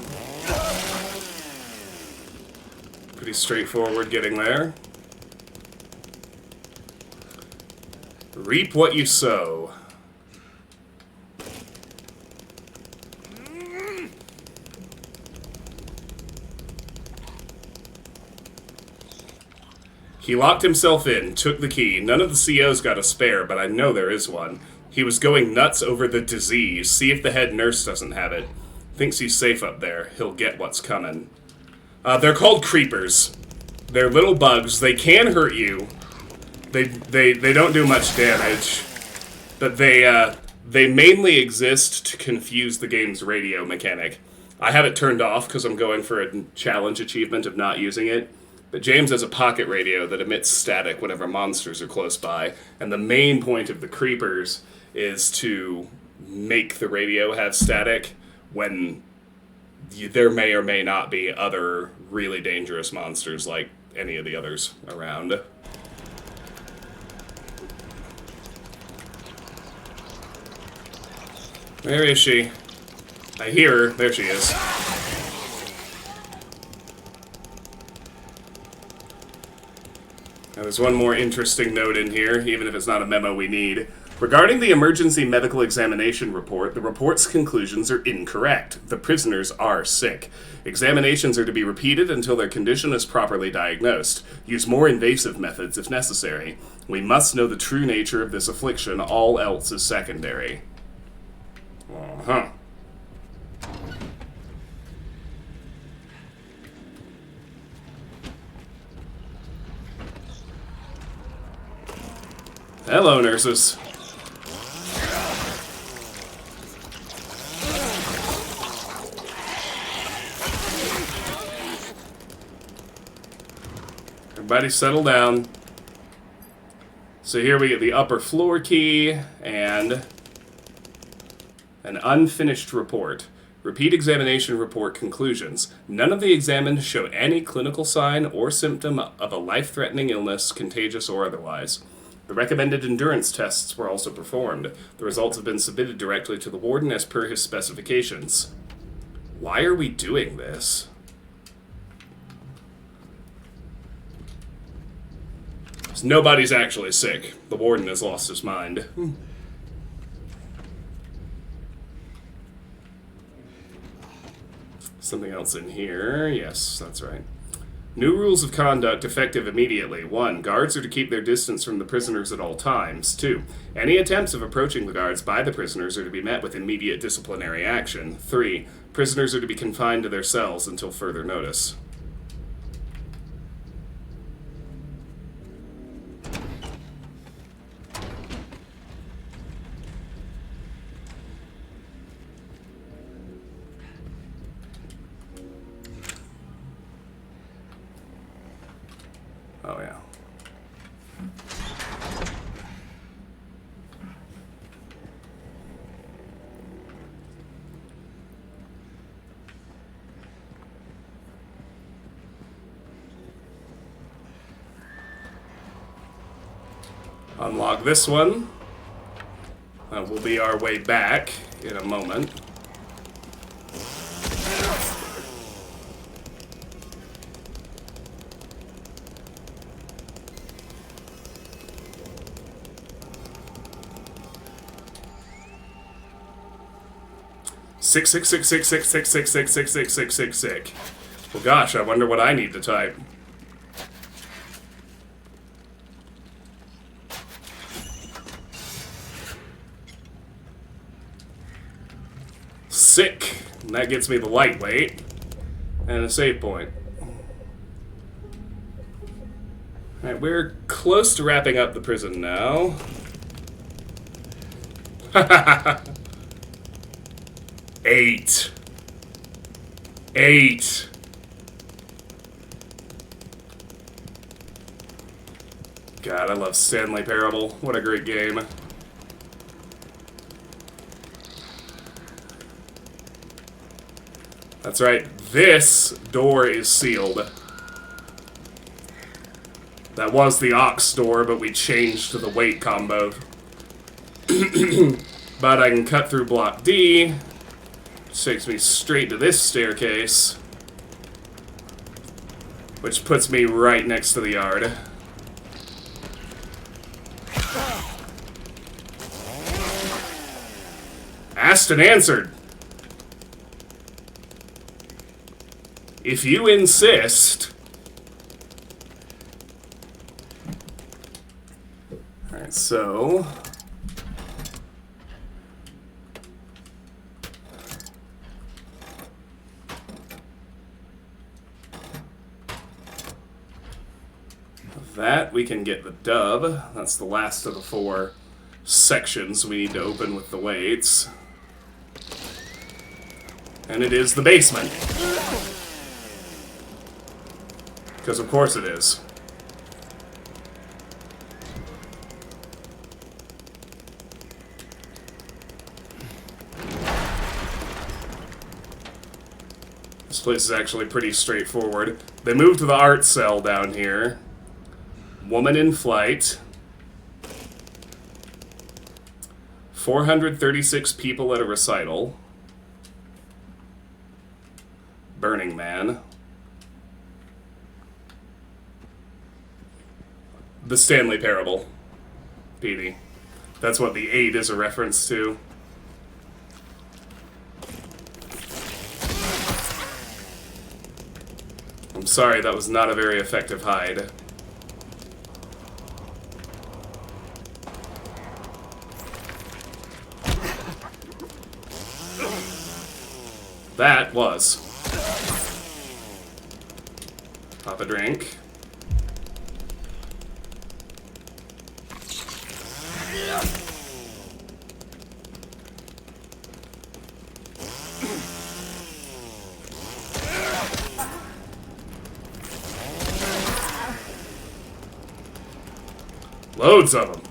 Pretty straightforward getting there. Reap what you sow. He locked himself in, took the key. None of the COs got a spare, but I know there is one. He was going nuts over the disease. See if the head nurse doesn't have it. Thinks he's safe up there. He'll get what's coming. They're called creepers. They're little bugs. They can hurt you. They don't do much damage. But they mainly exist to confuse the game's radio mechanic. I have it turned off because I'm going for a challenge achievement of not using it. But James has a pocket radio that emits static whenever monsters are close by, and the main point of the creepers is to make the radio have static when there may or may not be other really dangerous monsters like any of the others around. Where is she? I hear her. There she is. Now, there's one more interesting note in here, even if it's not a memo we need. Regarding the emergency medical examination report, the report's conclusions are incorrect. The prisoners are sick. Examinations are to be repeated until their condition is properly diagnosed. Use more invasive methods if necessary. We must know the true nature of this affliction. All else is secondary. Uh-huh. Hello, nurses. Everybody settle down. So here we get the upper floor key and an unfinished report. Repeat examination report conclusions. None of the examined show any clinical sign or symptom of a life-threatening illness, contagious or otherwise. The recommended endurance tests were also performed. The results have been submitted directly to the warden as per his specifications. Why are we doing this? Nobody's actually sick. The warden has lost his mind. Something else in here. Yes, that's right. New rules of conduct effective immediately. 1. Guards are to keep their distance from the prisoners at all times. 2. Any attempts of approaching the guards by the prisoners are to be met with immediate disciplinary action. 3. Prisoners are to be confined to their cells until further notice. Oh, yeah. Unlock this one. That will be our way back in a moment. Sick. Well, gosh, I wonder what I need to type. Sick. And that gets me the lightweight. And a save point. Alright, we're close to wrapping up the prison now. 8. 8. God, I love Stanley Parable. What a great game. That's right, this door is sealed. That was the Ox door, but we changed to the weight combo. But I can cut through block D, which takes me straight to this staircase, which puts me right next to the yard. Asked and answered. If you insist. Alright, so... that, we can get the dub. That's the last of the 4 sections we need to open with the weights. And it is the basement. Because of course it is. This place is actually pretty straightforward. They moved the art cell down here. Woman in flight. 436 people at a recital. Burning Man. The Stanley Parable. Petey. That's what the 8 is a reference to. I'm sorry, that was not a very effective hide. That was. Pop a drink. Loads of them.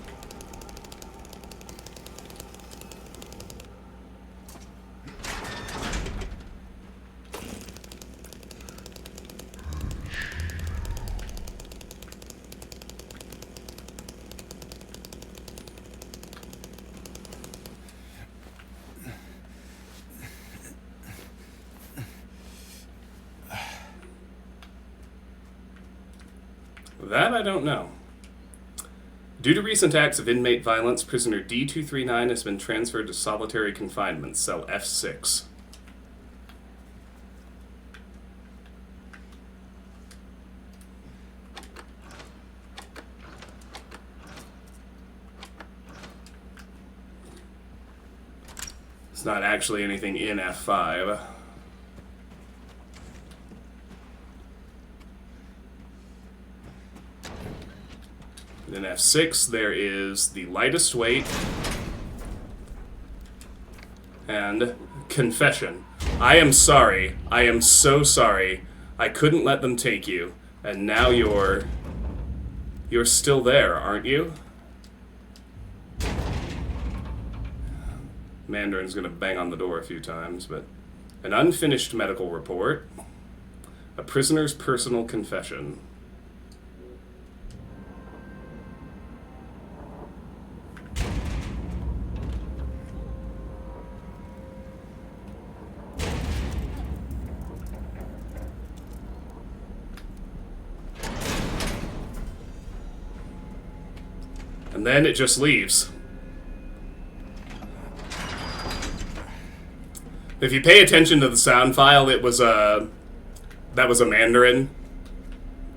That I don't know. Due to recent acts of inmate violence, prisoner D239 has been transferred to solitary confinement, cell F6. It's not actually anything in F5. In F6, there is the lightest weight and confession. I am sorry. I am so sorry. I couldn't let them take you. And now you're still there, aren't you? Mandarin's gonna bang on the door a few times, but an unfinished medical report, a prisoner's personal confession. And then it just leaves. If you pay attention to the sound file, it was That was a Mandarin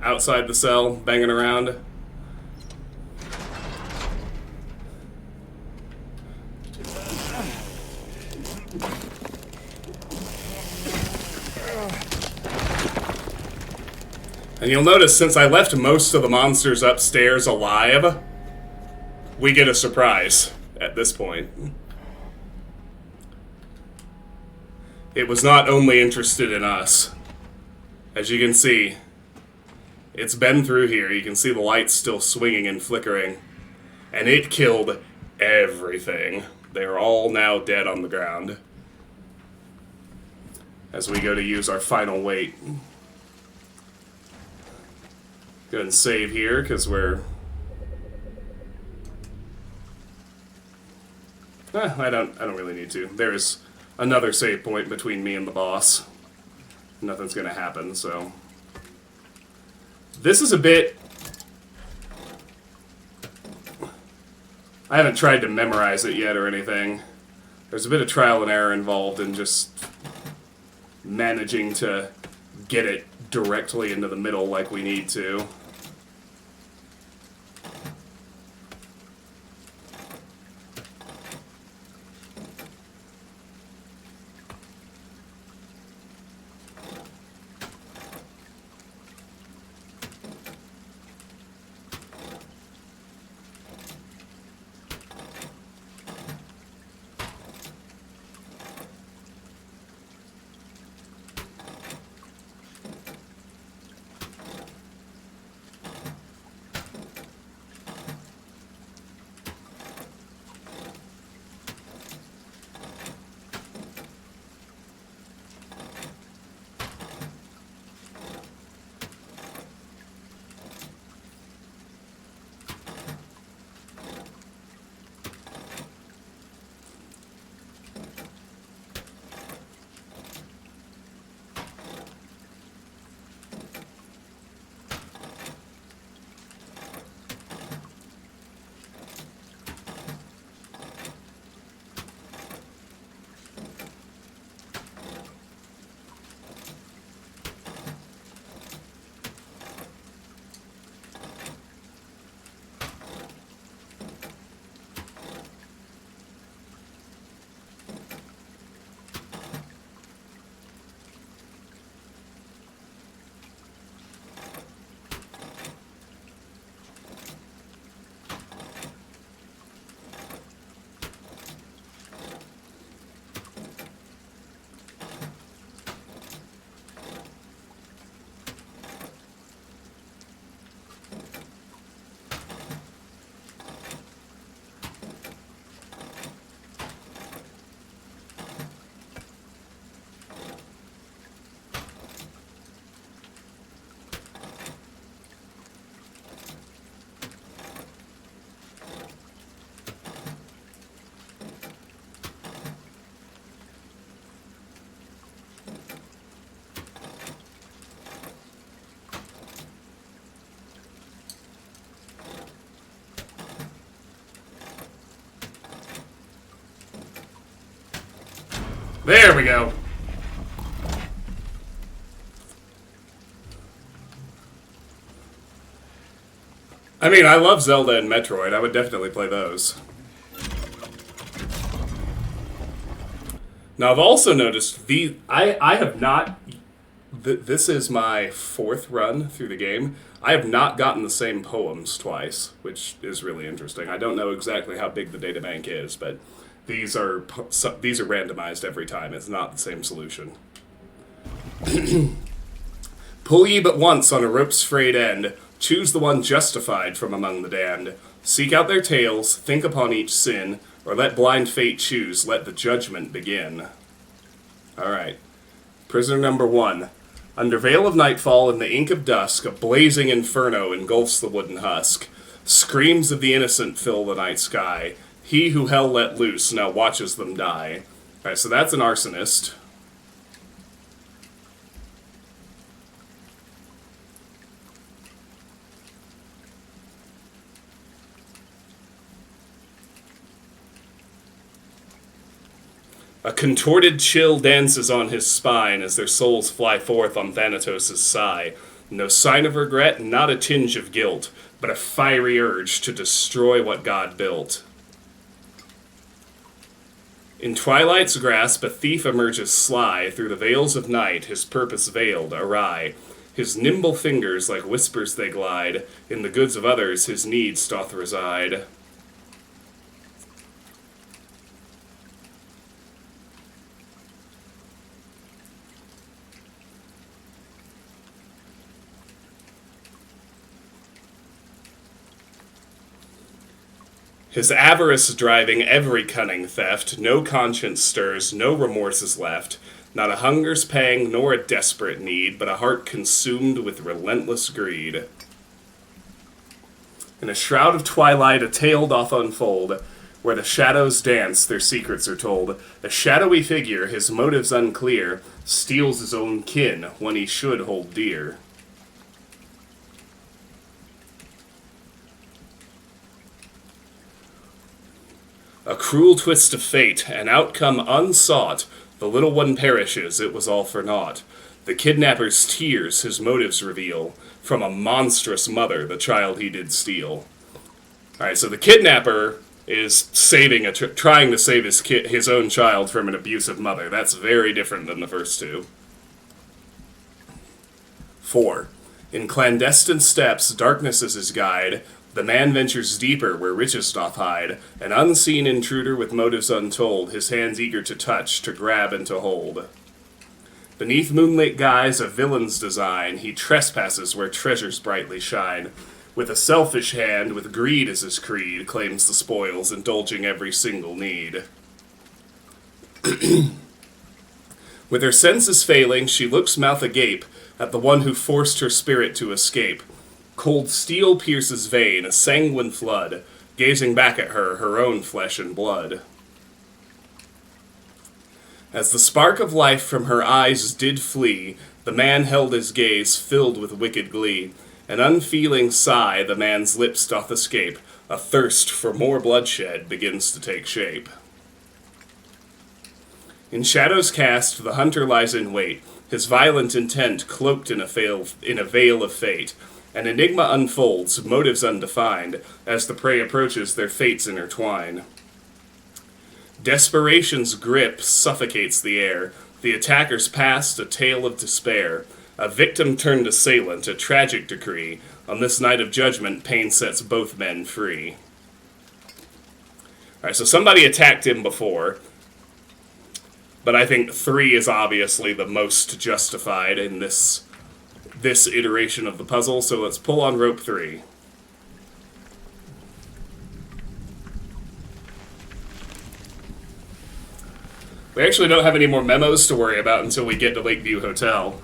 outside the cell, banging around. And you'll notice, since I left most of the monsters upstairs alive, we get a surprise at this point. It was not only interested in us. As you can see, it's been through here. You can see the lights still swinging and flickering. And it killed everything. They are all now dead on the ground. As we go to use our final weight. Go ahead and save here, because we're... I don't really need to. There's another save point between me and the boss. Nothing's gonna happen, so... This is a bit... I haven't tried to memorize it yet or anything. There's a bit of trial and error involved in just managing to get it directly into the middle like we need to. There we go. I mean, I love Zelda and Metroid. I would definitely play those. Now, I've also noticed I have not... This is my 4th run through the game. I have not gotten the same poems twice, which is really interesting. I don't know exactly how big the databank is, but these are randomized every time. It's not the same solution. Pull ye but once on a rope's frayed end. Choose the one justified from among the damned. Seek out their tales, think upon each sin, or let blind fate choose, let the judgment begin. Alright. Prisoner number 1. Under veil of nightfall and the ink of dusk, a blazing inferno engulfs the wooden husk. Screams of the innocent fill the night sky. He who hell let loose now watches them die. Alright, so that's an arsonist. A contorted chill dances on his spine as their souls fly forth on Thanatos' sigh. No sign of regret, not a tinge of guilt, but a fiery urge to destroy what God built. In twilight's grasp, a thief emerges sly, through the veils of night, his purpose veiled, awry. His nimble fingers, like whispers they glide, in the goods of others his needs doth reside. His avarice driving every cunning theft, no conscience stirs, no remorse is left, not a hunger's pang nor a desperate need, but a heart consumed with relentless greed. In a shroud of twilight a tale doth unfold, where the shadows dance, their secrets are told. A shadowy figure, his motives unclear, steals his own kin, one he should hold dear. A cruel twist of fate, an outcome unsought. The little one perishes, it was all for naught. The kidnapper's tears his motives reveal. From a monstrous mother, the child he did steal. Alright, so the kidnapper is trying to save his own child from an abusive mother. That's very different than the first two. 4. In clandestine steps, darkness is his guide. The man ventures deeper where riches doth hide, an unseen intruder with motives untold, his hands eager to touch, to grab, and to hold. Beneath moonlit guise of villain's design, he trespasses where treasures brightly shine. With a selfish hand, with greed as his creed, claims the spoils, indulging every single need. With her senses failing, she looks mouth agape at the one who forced her spirit to escape. Cold steel pierces vein, a sanguine flood, gazing back at her, her own flesh and blood. As the spark of life from her eyes did flee, the man held his gaze filled with wicked glee. An unfeeling sigh the man's lips doth escape, a thirst for more bloodshed begins to take shape. In shadows cast, the hunter lies in wait, his violent intent cloaked in a veil of fate. An enigma unfolds, motives undefined, as the prey approaches, their fates intertwine. Desperation's grip suffocates the air, the attacker's past, a tale of despair. A victim turned assailant, a tragic decree. On this night of judgment, pain sets both men free. Alright, so somebody attacked him before, but I think 3 is obviously the most justified in this iteration of the puzzle, so let's pull on rope 3. We actually don't have any more memos to worry about until we get to Lakeview Hotel.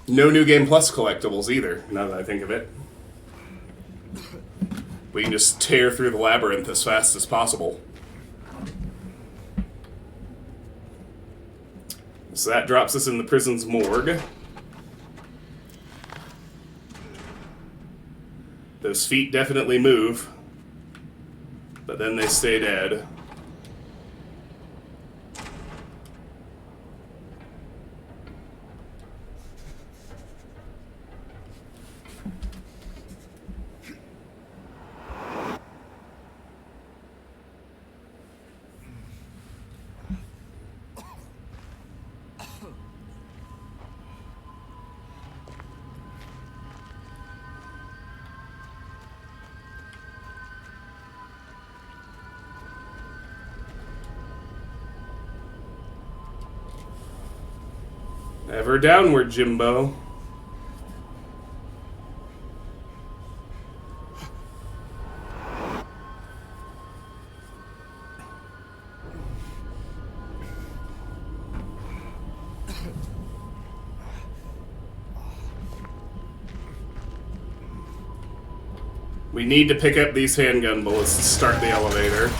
No New Game Plus collectibles either, now that I think of it. We can just tear through the labyrinth as fast as possible. So that drops us in the prison's morgue. Those feet definitely move, but then they stay dead. Ever downward, Jimbo. We need to pick up these handgun bullets to start the elevator.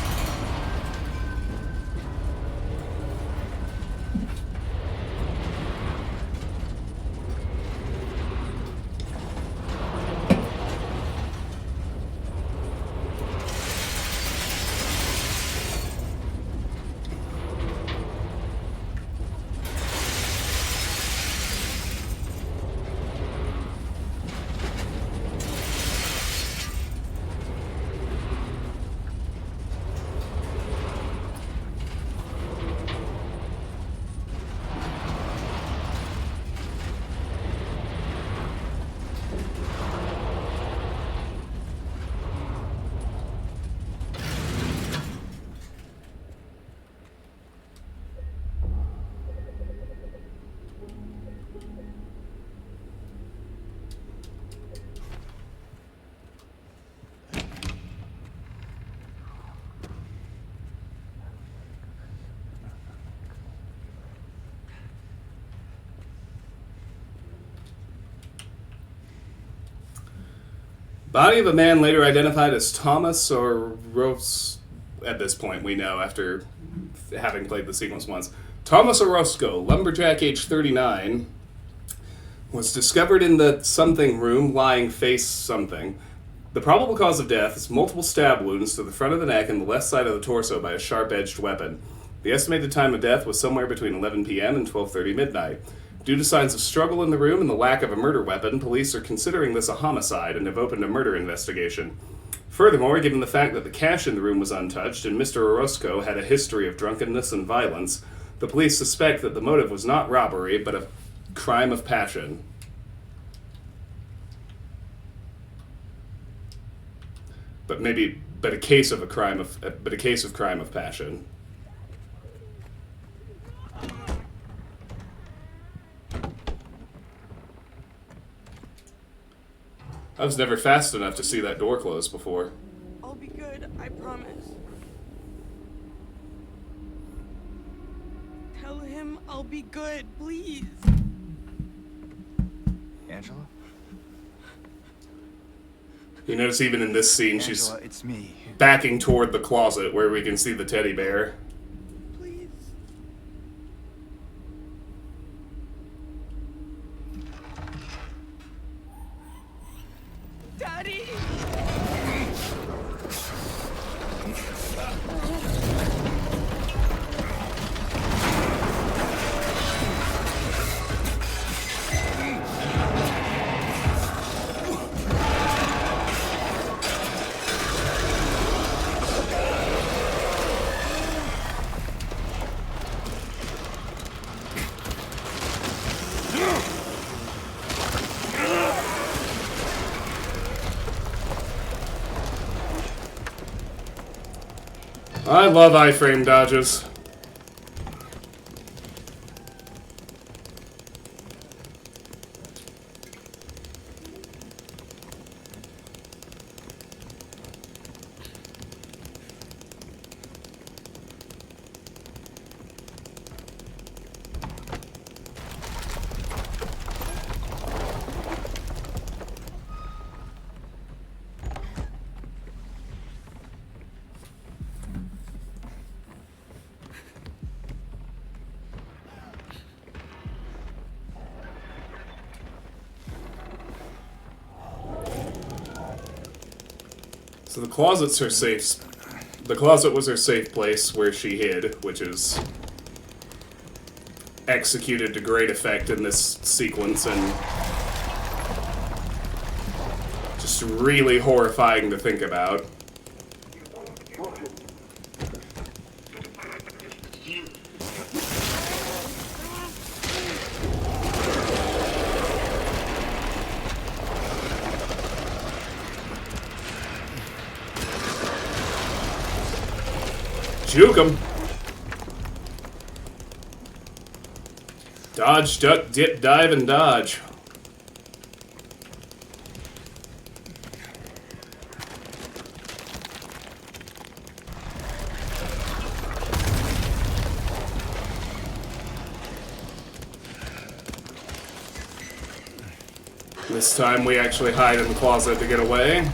Body of a man later identified as Thomas Orozco. At this point, we know after having played the sequence once. Thomas Orozco, lumberjack, age 39, was discovered in the something room, lying face something. The probable cause of death is multiple stab wounds to the front of the neck and the left side of the torso by a sharp-edged weapon. The estimated time of death was somewhere between 11 p.m. and 12:30 midnight. Due to signs of struggle in the room and the lack of a murder weapon, police are considering this a homicide and have opened a murder investigation. Furthermore, given the fact that the cash in the room was untouched and Mr. Orozco had a history of drunkenness and violence, the police suspect that the motive was not robbery, but a crime of passion. But a case of crime of passion. I was never fast enough to see that door close before. I'll be good, I promise. Tell him I'll be good, please. Angela? You notice even in this scene, Angela, she's it's me. backing toward the closet where we can see the teddy bear. Please. Daddy! I love iframe dodges. So the closet's her safe. The closet was her safe place where she hid, which is executed to great effect in this sequence and just really horrifying to think about. Juke him. Dodge, duck, dip, dive, and dodge. This time we actually hide in the closet to get away.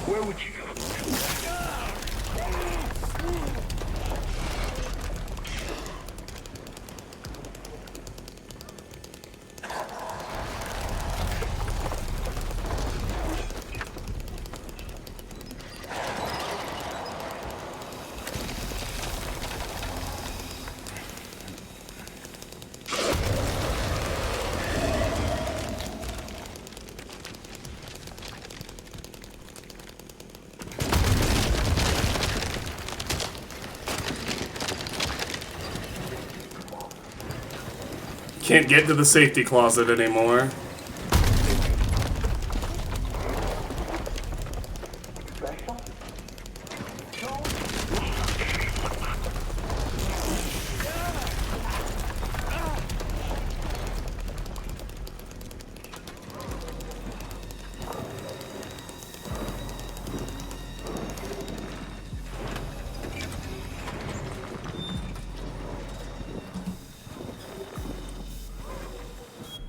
Where would you go? Can't get to the safety closet anymore.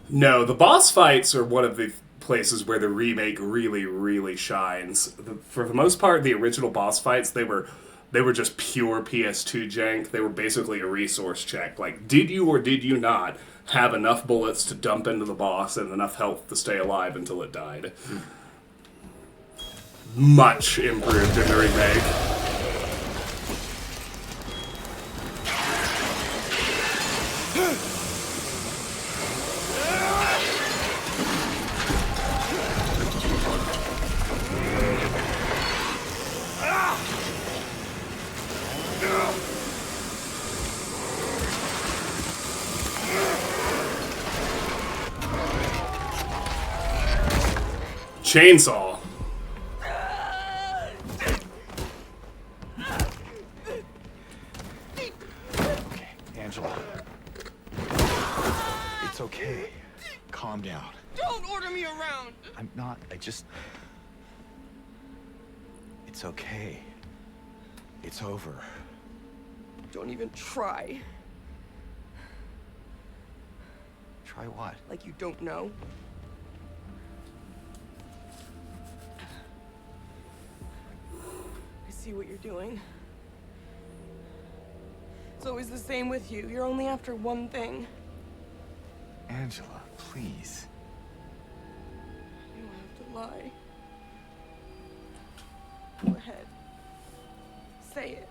No, the boss fights are one of the places where the remake really, really shines. For the most part, the original boss fights, they were just pure PS2 jank. They were basically a resource check. Like, did you or did you not have enough bullets to dump into the boss and enough health to stay alive until it died? Much improved in the remake. Chainsaw. Okay, Angela. It's okay. Calm down. Don't order me around! I'm not. It's okay. It's over. Don't even try. Try what? Like you don't know. I see what you're doing. It's always the same with you. You're only after one thing. Angela, please. You don't have to lie. Go ahead. Say it.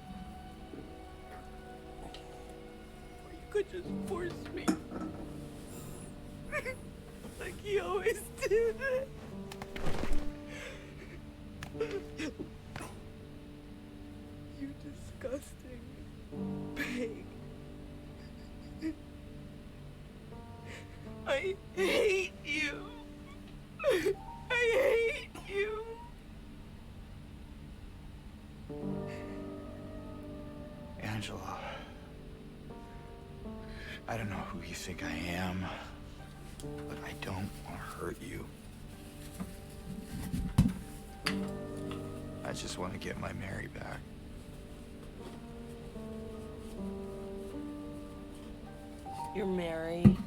Or you could just force me. Like you always did. You disgusting pig. I hate you. I hate you. Angela. I don't know who you think I am, but I don't want to hurt you. I just want to get my Mary back. You're Mary.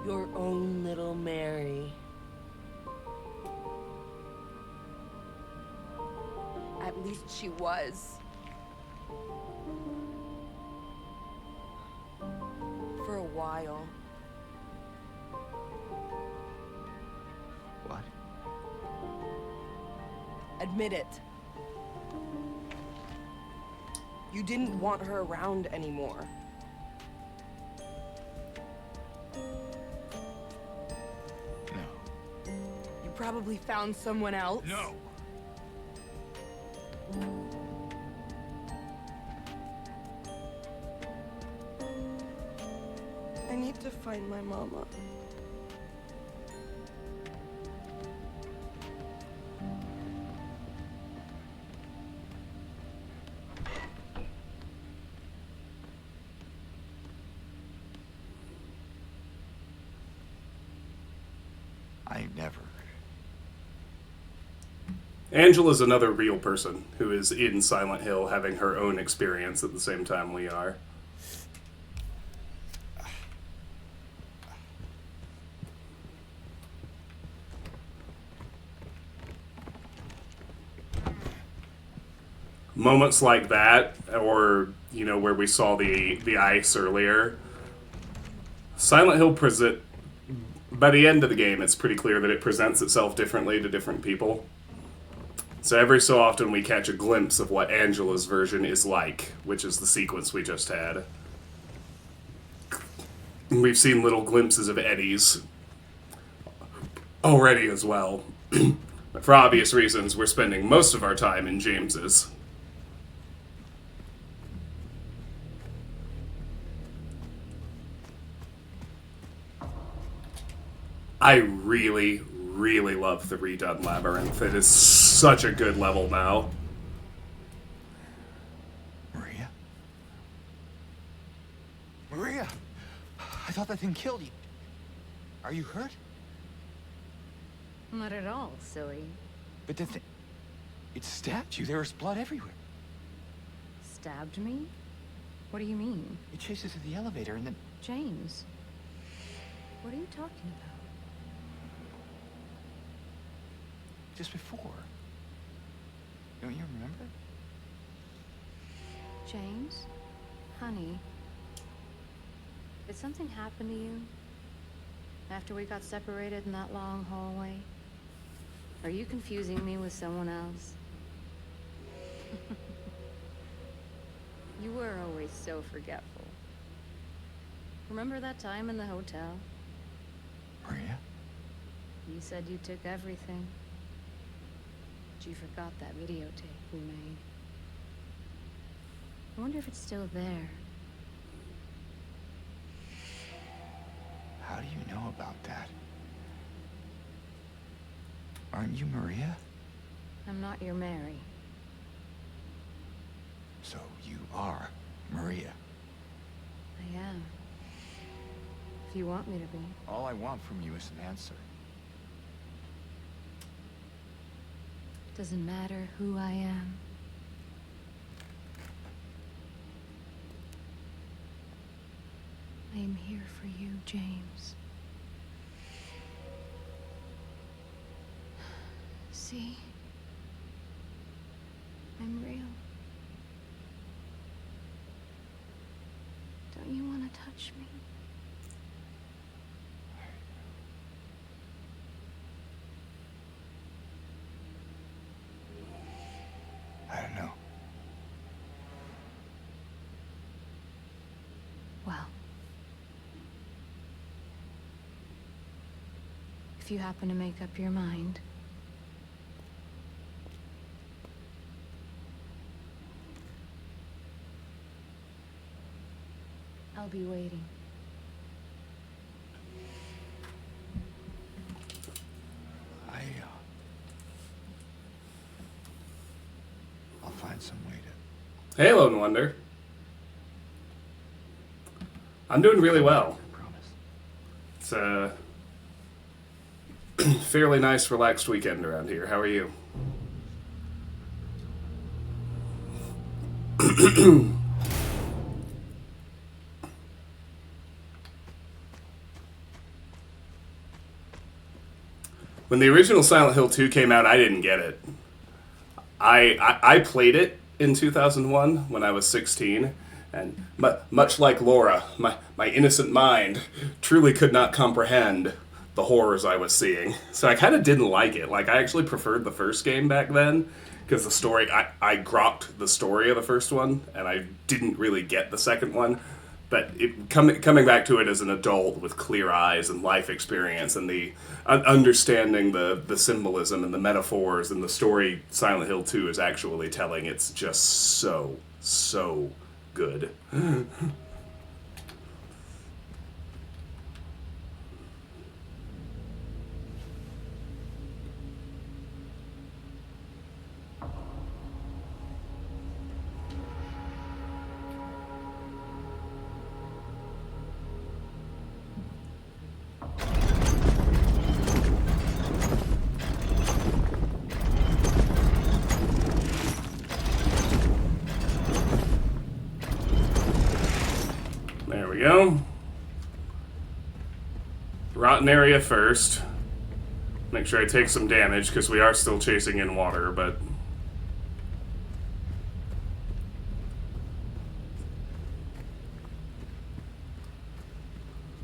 Your own little Mary. At least she was. For a while. What? Admit it. You didn't want her around anymore. No. You probably found someone else. No! I need to find my mama. I never. Angela's another real person who is in Silent Hill having her own experience at the same time we are. Moments like that, or, you know, where we saw the ice earlier, Silent Hill by the end of the game, it's pretty clear that it presents itself differently to different people. So every so often we catch a glimpse of what Angela's version is like, which is the sequence we just had. We've seen little glimpses of Eddie's already as well. But for obvious reasons, we're spending most of our time in James's. I really, really love the redone Labyrinth. It is such a good level now. Maria? Maria! I thought that thing killed you. Are you hurt? Not at all, silly. But the thing... It stabbed you. There was blood everywhere. Stabbed me? What do you mean? It chased us to the elevator and then... James, what are you talking about? Just before. Don't you remember? James? Honey? Did something happen to you? After we got separated in that long hallway? Are you confusing me with someone else? You were always so forgetful. Remember that time in the hotel? Maria? You said you took everything. But you forgot that videotape we made. I wonder if it's still there. How do you know about that? Aren't you Maria? I'm not your Mary. So you are Maria. I am. If you want me to be. All I want from you is an answer. Doesn't matter who I am. I am here for you, James. See? I'm real. Don't you want to touch me? I don't know. Well. If you happen to make up your mind. I'll be waiting. I'll find some way to... Hey, Lone Wonder. I'm doing really well. I promise. It's a fairly nice, relaxed weekend around here. How are you? When the original Silent Hill 2 came out, I didn't get it. I played it in 2001 when I was 16, and much like Laura, my innocent mind truly could not comprehend the horrors I was seeing. So I kind of didn't like it. Like, I actually preferred the first game back then, because the story, I grokked the story of the first one, and I didn't really get the second one. But coming back to it as an adult with clear eyes and life experience and the understanding the symbolism and the metaphors and the story Silent Hill 2 is actually telling, it's just so good. There we go. Rotten area first. Make sure I take some damage, because we are still chasing in water, but...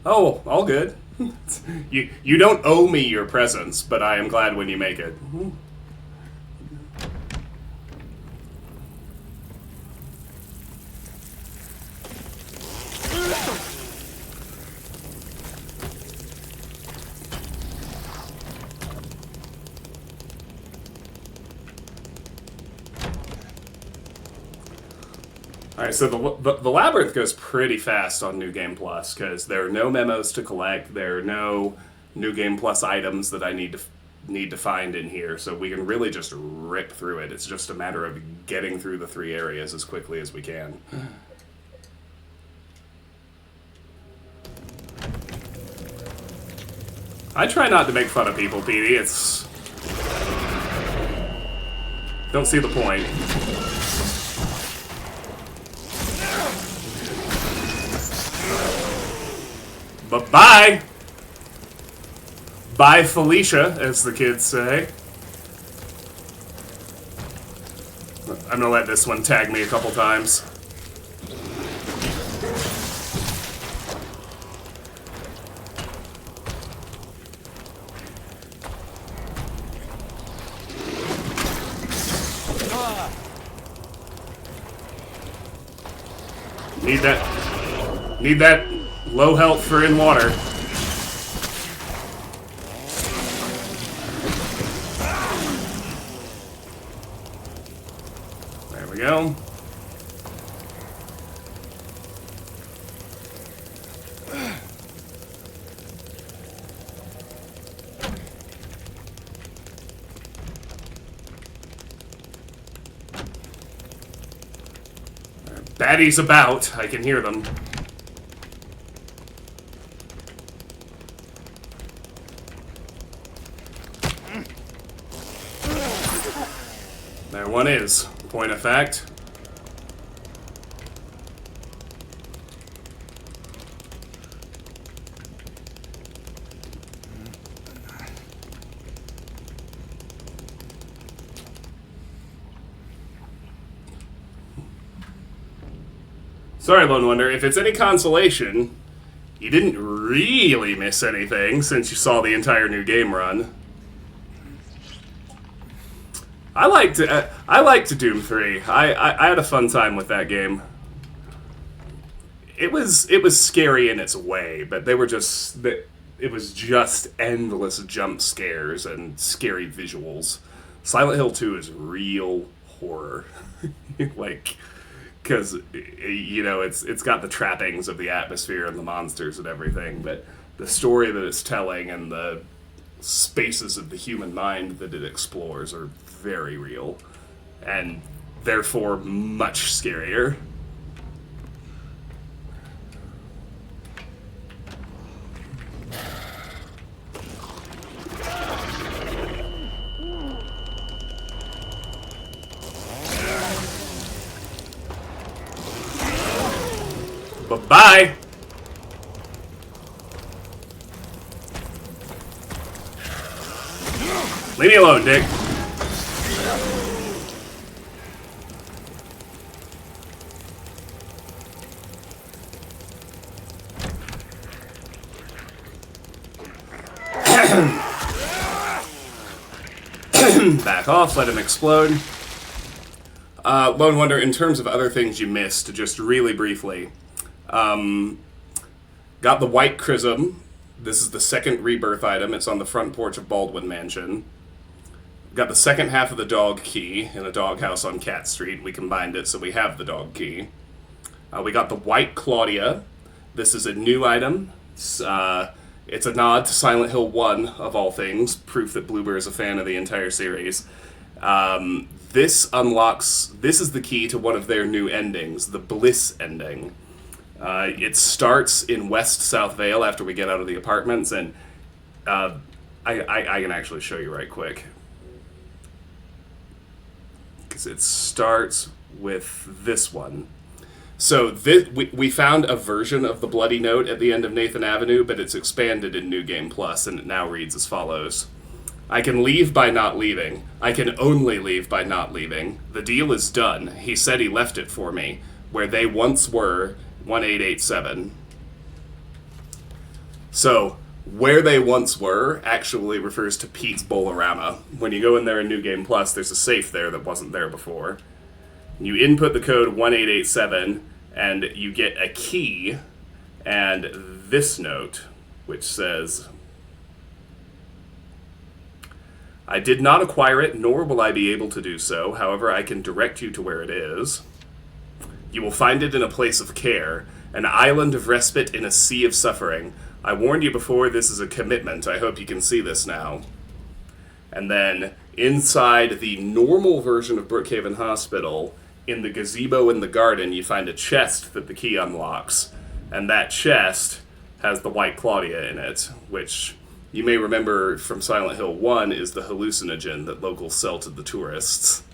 Oh, all good. You don't owe me your presence, but I am glad when you make it. Alright, so the Labyrinth goes pretty fast on New Game Plus, because there are no memos to collect, there are no New Game Plus items that I need to find in here, so we can really just rip through it. It's just a matter of getting through the 3 areas as quickly as we can. I try not to make fun of people, Petey. It's... Don't see the point. But bye! Bye, Felicia, as the kids say. I'm gonna let this one tag me a couple times. Need that low health for in water. There we go. Baddies about. I can hear them. There one is. Point of fact. Sorry, Lone Wonder, if it's any consolation, you didn't really miss anything since you saw the entire new game run. I liked Doom 3. I had a fun time with that game. It was scary in its way, but it was just endless jump scares and scary visuals. Silent Hill 2 is real horror. Like, because, you know, it's got the trappings of the atmosphere and the monsters and everything, but the story that it's telling and the spaces of the human mind that it explores are very real, and therefore much scarier. Bye-bye! Leave me alone, Dick. Back off, let him explode. Lone Wonder, in terms of other things you missed, just really briefly, got the White Chrism. This is the second rebirth item. It's on the front porch of Baldwin Mansion. Got the second half of the dog key in a doghouse on Cat Street. We combined it, so we have the dog key. We got the White Claudia. This is a new item. It's a nod to Silent Hill 1, of all things. Proof that Bloober is a fan of the entire series. This is the key to one of their new endings, the Bliss ending. It starts in West South Vale after we get out of the apartments, and I can actually show you right quick. Because it starts with this one. So we found a version of the Bloody Note at the end of Nathan Avenue, but it's expanded in New Game Plus, and it now reads as follows. I can leave by not leaving. I can only leave by not leaving. The deal is done. He said he left it for me. Where they once were, 1887. So, where they once were actually refers to Pete's Bolorama. When you go in there in New Game Plus, there's a safe there that wasn't there before. You input the code 1887, and you get a key, and this note, which says, I did not acquire it, nor will I be able to do so. However, I can direct you to where it is. You will find it in a place of care, an island of respite in a sea of suffering. I warned you before, this is a commitment. I hope you can see this now. And then inside the normal version of Brookhaven Hospital, in the gazebo in the garden, you find a chest that the key unlocks. And that chest has the White Claudia in it, which you may remember from Silent Hill 1 is the hallucinogen that locals sell to the tourists.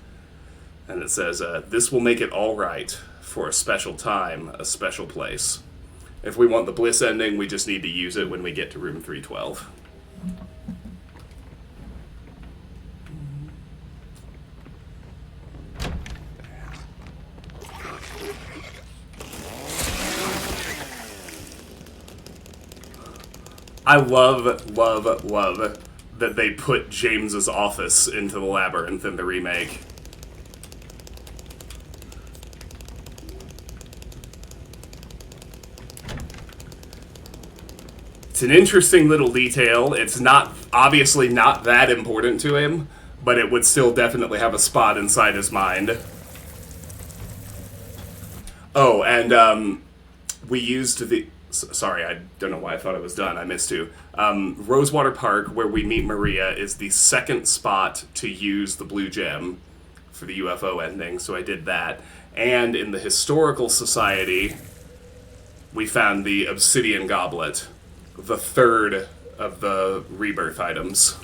And it says, this will make it all right for a special time, a special place. If we want the Bliss ending, we just need to use it when we get to room 312. I love, love, love that they put James's office into the labyrinth in the remake. It's an interesting little detail. It's obviously not that important to him, but it would still definitely have a spot inside his mind. Oh, and we used the... Sorry, I don't know why I thought it was done. I missed to. Rosewater Park, where we meet Maria, is the second spot to use the blue gem for the UFO ending, so I did that. And in the Historical Society, we found the Obsidian Goblet, the third of the rebirth items.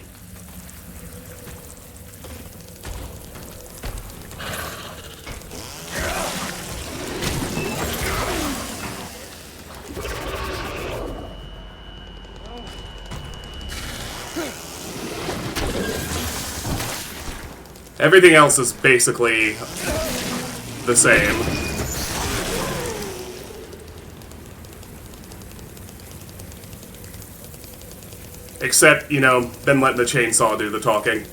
Everything else is basically the same. Except, you know, then letting the chainsaw do the talking.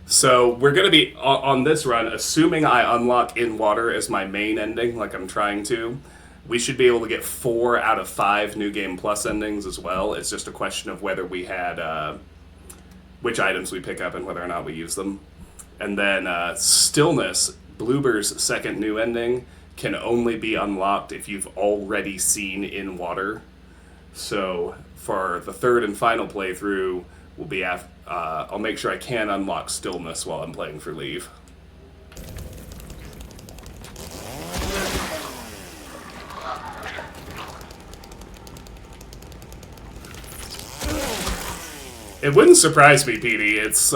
So we're going to be, on this run, assuming I unlock In Water as my main ending, like I'm trying to, we should be able to get 4 out of 5 New Game Plus endings as well. It's just a question of whether we had, which items we pick up and whether or not we use them. And then Stillness, Bloober's second new ending, can only be unlocked if you've already seen In Water. So for the third and final playthrough, we'll be I'll make sure I can unlock Stillness while I'm playing for Leave. It wouldn't surprise me, Petey. It's,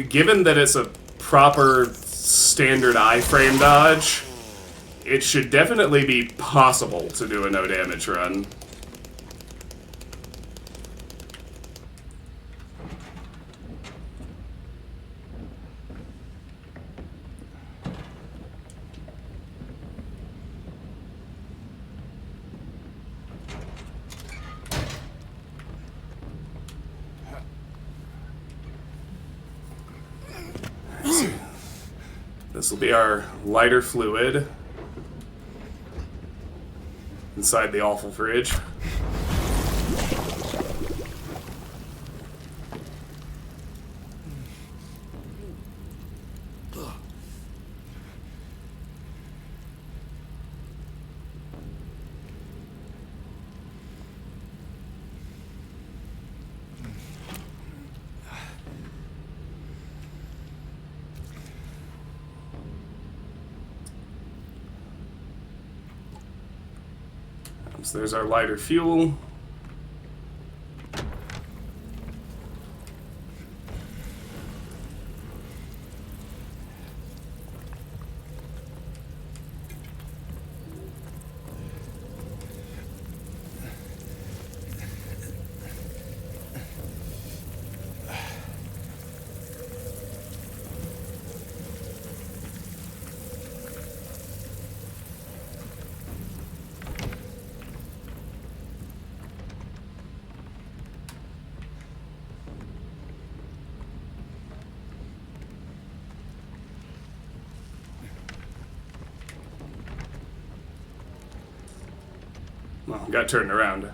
given that it's a proper standard iframe dodge, it should definitely be possible to do a no damage run. This will be our lighter fluid inside the awful fridge. So there's our lighter fuel. Well, got turned around.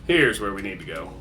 Here's where we need to go.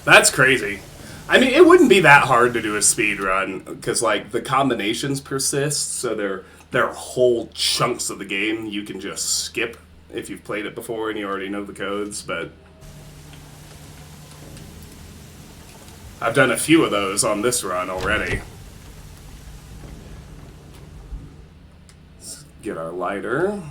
That's crazy. I mean, it wouldn't be that hard to do a speed run because, like, the combinations persist, so there are whole chunks of the game you can just skip if you've played it before and you already know the codes. But I've done a few of those on this run already. Let's get our lighter.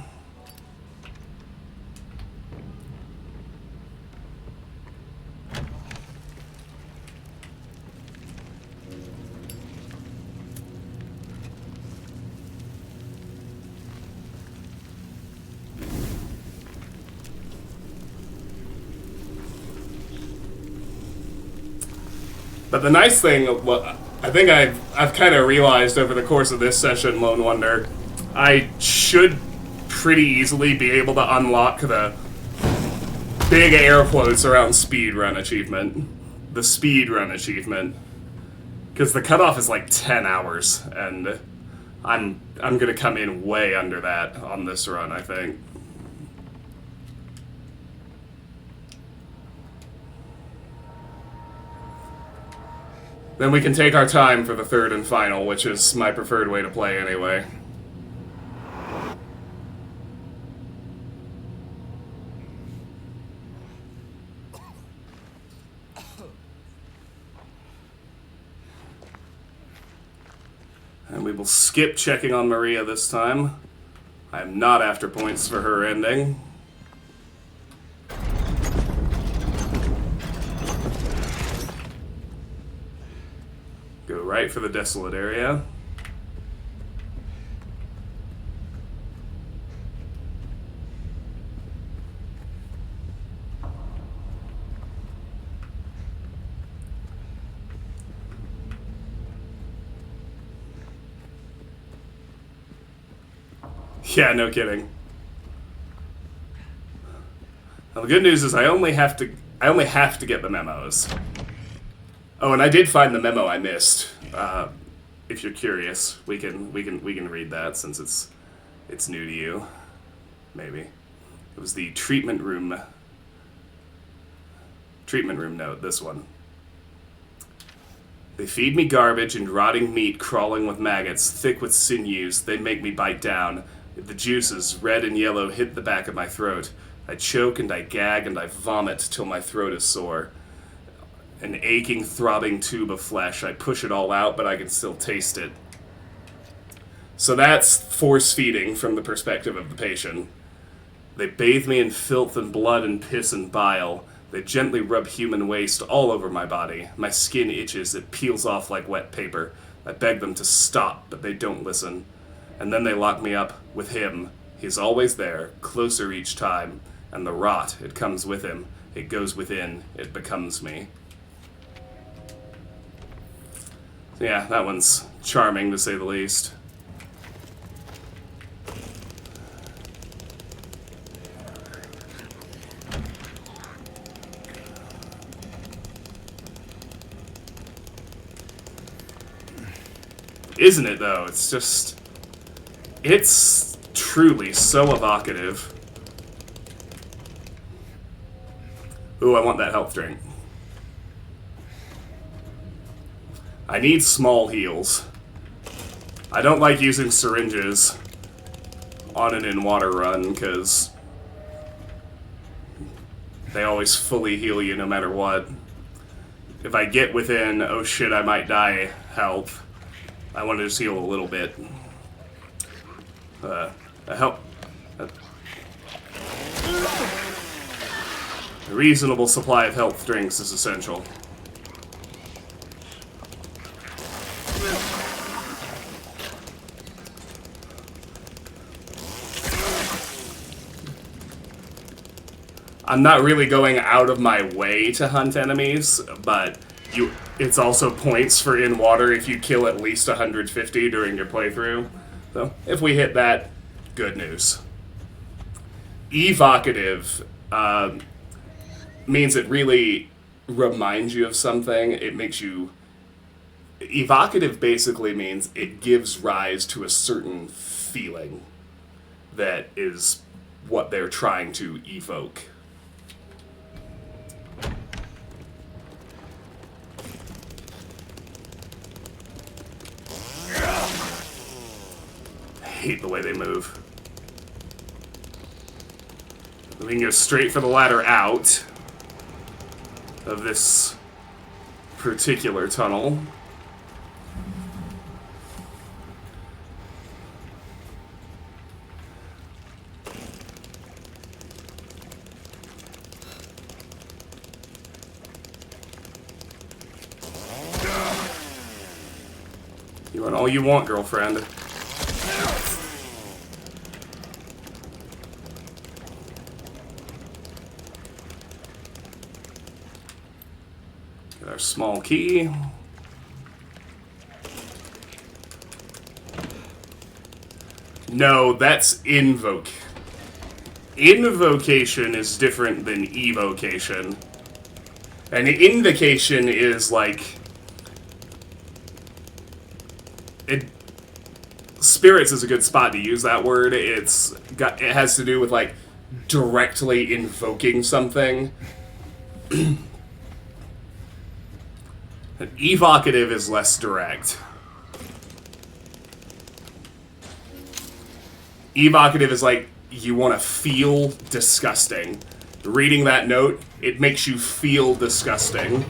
But the nice thing, what I think I've kind of realized over the course of this session, Lone Wonder, I should pretty easily be able to unlock the big air quotes around speedrun achievement. The speedrun achievement. Because the cutoff is like 10 hours, and I'm gonna come in way under that on this run, I think. Then we can take our time for the third and final, which is my preferred way to play anyway. And we will skip checking on Maria this time. I am not after points for her ending. Go right for the desolate area. Yeah, no kidding. Now, the good news is I only have to get the memos. Oh, and I did find the memo I missed. If you're curious, we can read that since it's new to you. Maybe it was the treatment room note. This one. They feed me garbage and rotting meat crawling with maggots, thick with sinews. They make me bite down. The juices, red and yellow, hit the back of my throat. I choke and I gag and I vomit till my throat is sore. An aching, throbbing tube of flesh. I push it all out, but I can still taste it. So that's force feeding from the perspective of the patient. They bathe me in filth and blood and piss and bile. They gently rub human waste all over my body. My skin itches, it peels off like wet paper. I beg them to stop, but they don't listen. And then they lock me up with him. He's always there, closer each time. And the rot, it comes with him. It goes within, it becomes me. Yeah, that one's charming to say the least. Isn't it, though? It's just... It's truly so evocative. Ooh, I want that health drink. I need small heals. I don't like using syringes on an in-water run, because they always fully heal you no matter what. If I get within, oh shit, I might die health, I want to just heal a little bit. A reasonable supply of health drinks is essential. I'm not really going out of my way to hunt enemies, but it's also points for in water if you kill at least 150 during your playthrough. So if we hit that, good news. Evocative means it really reminds you of something. It makes you... Evocative basically means it gives rise to a certain feeling that is what they're trying to evoke. I hate the way they move. We can go straight for the ladder out of this particular tunnel. You want all you want, girlfriend. Get our small key. No, that's invoke. Invocation is different than evocation. An invocation is like... Spirits is a good spot to use that word. It has to do with, like, directly invoking something. Evocative is less direct. Evocative is like, you want to feel disgusting. Reading that note, it makes you feel disgusting.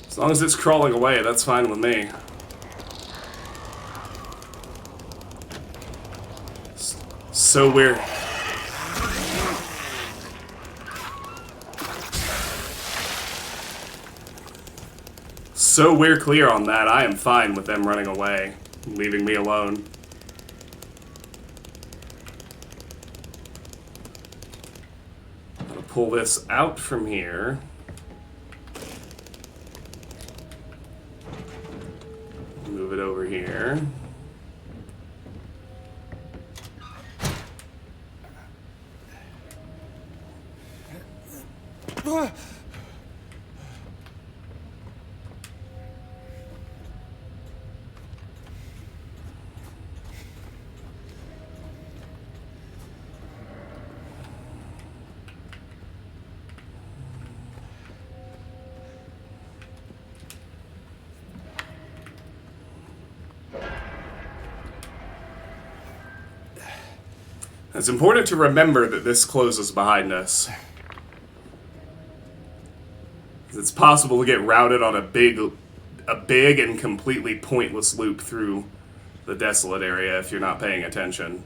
As long as it's crawling away, that's fine with me. So we're... So we're clear on that. I am fine with them running away, leaving me alone. I'm gonna pull this out from here. Move it over here. It's important to remember that this closes behind us. It's possible to get routed on a big and completely pointless loop through the desolate area if you're not paying attention.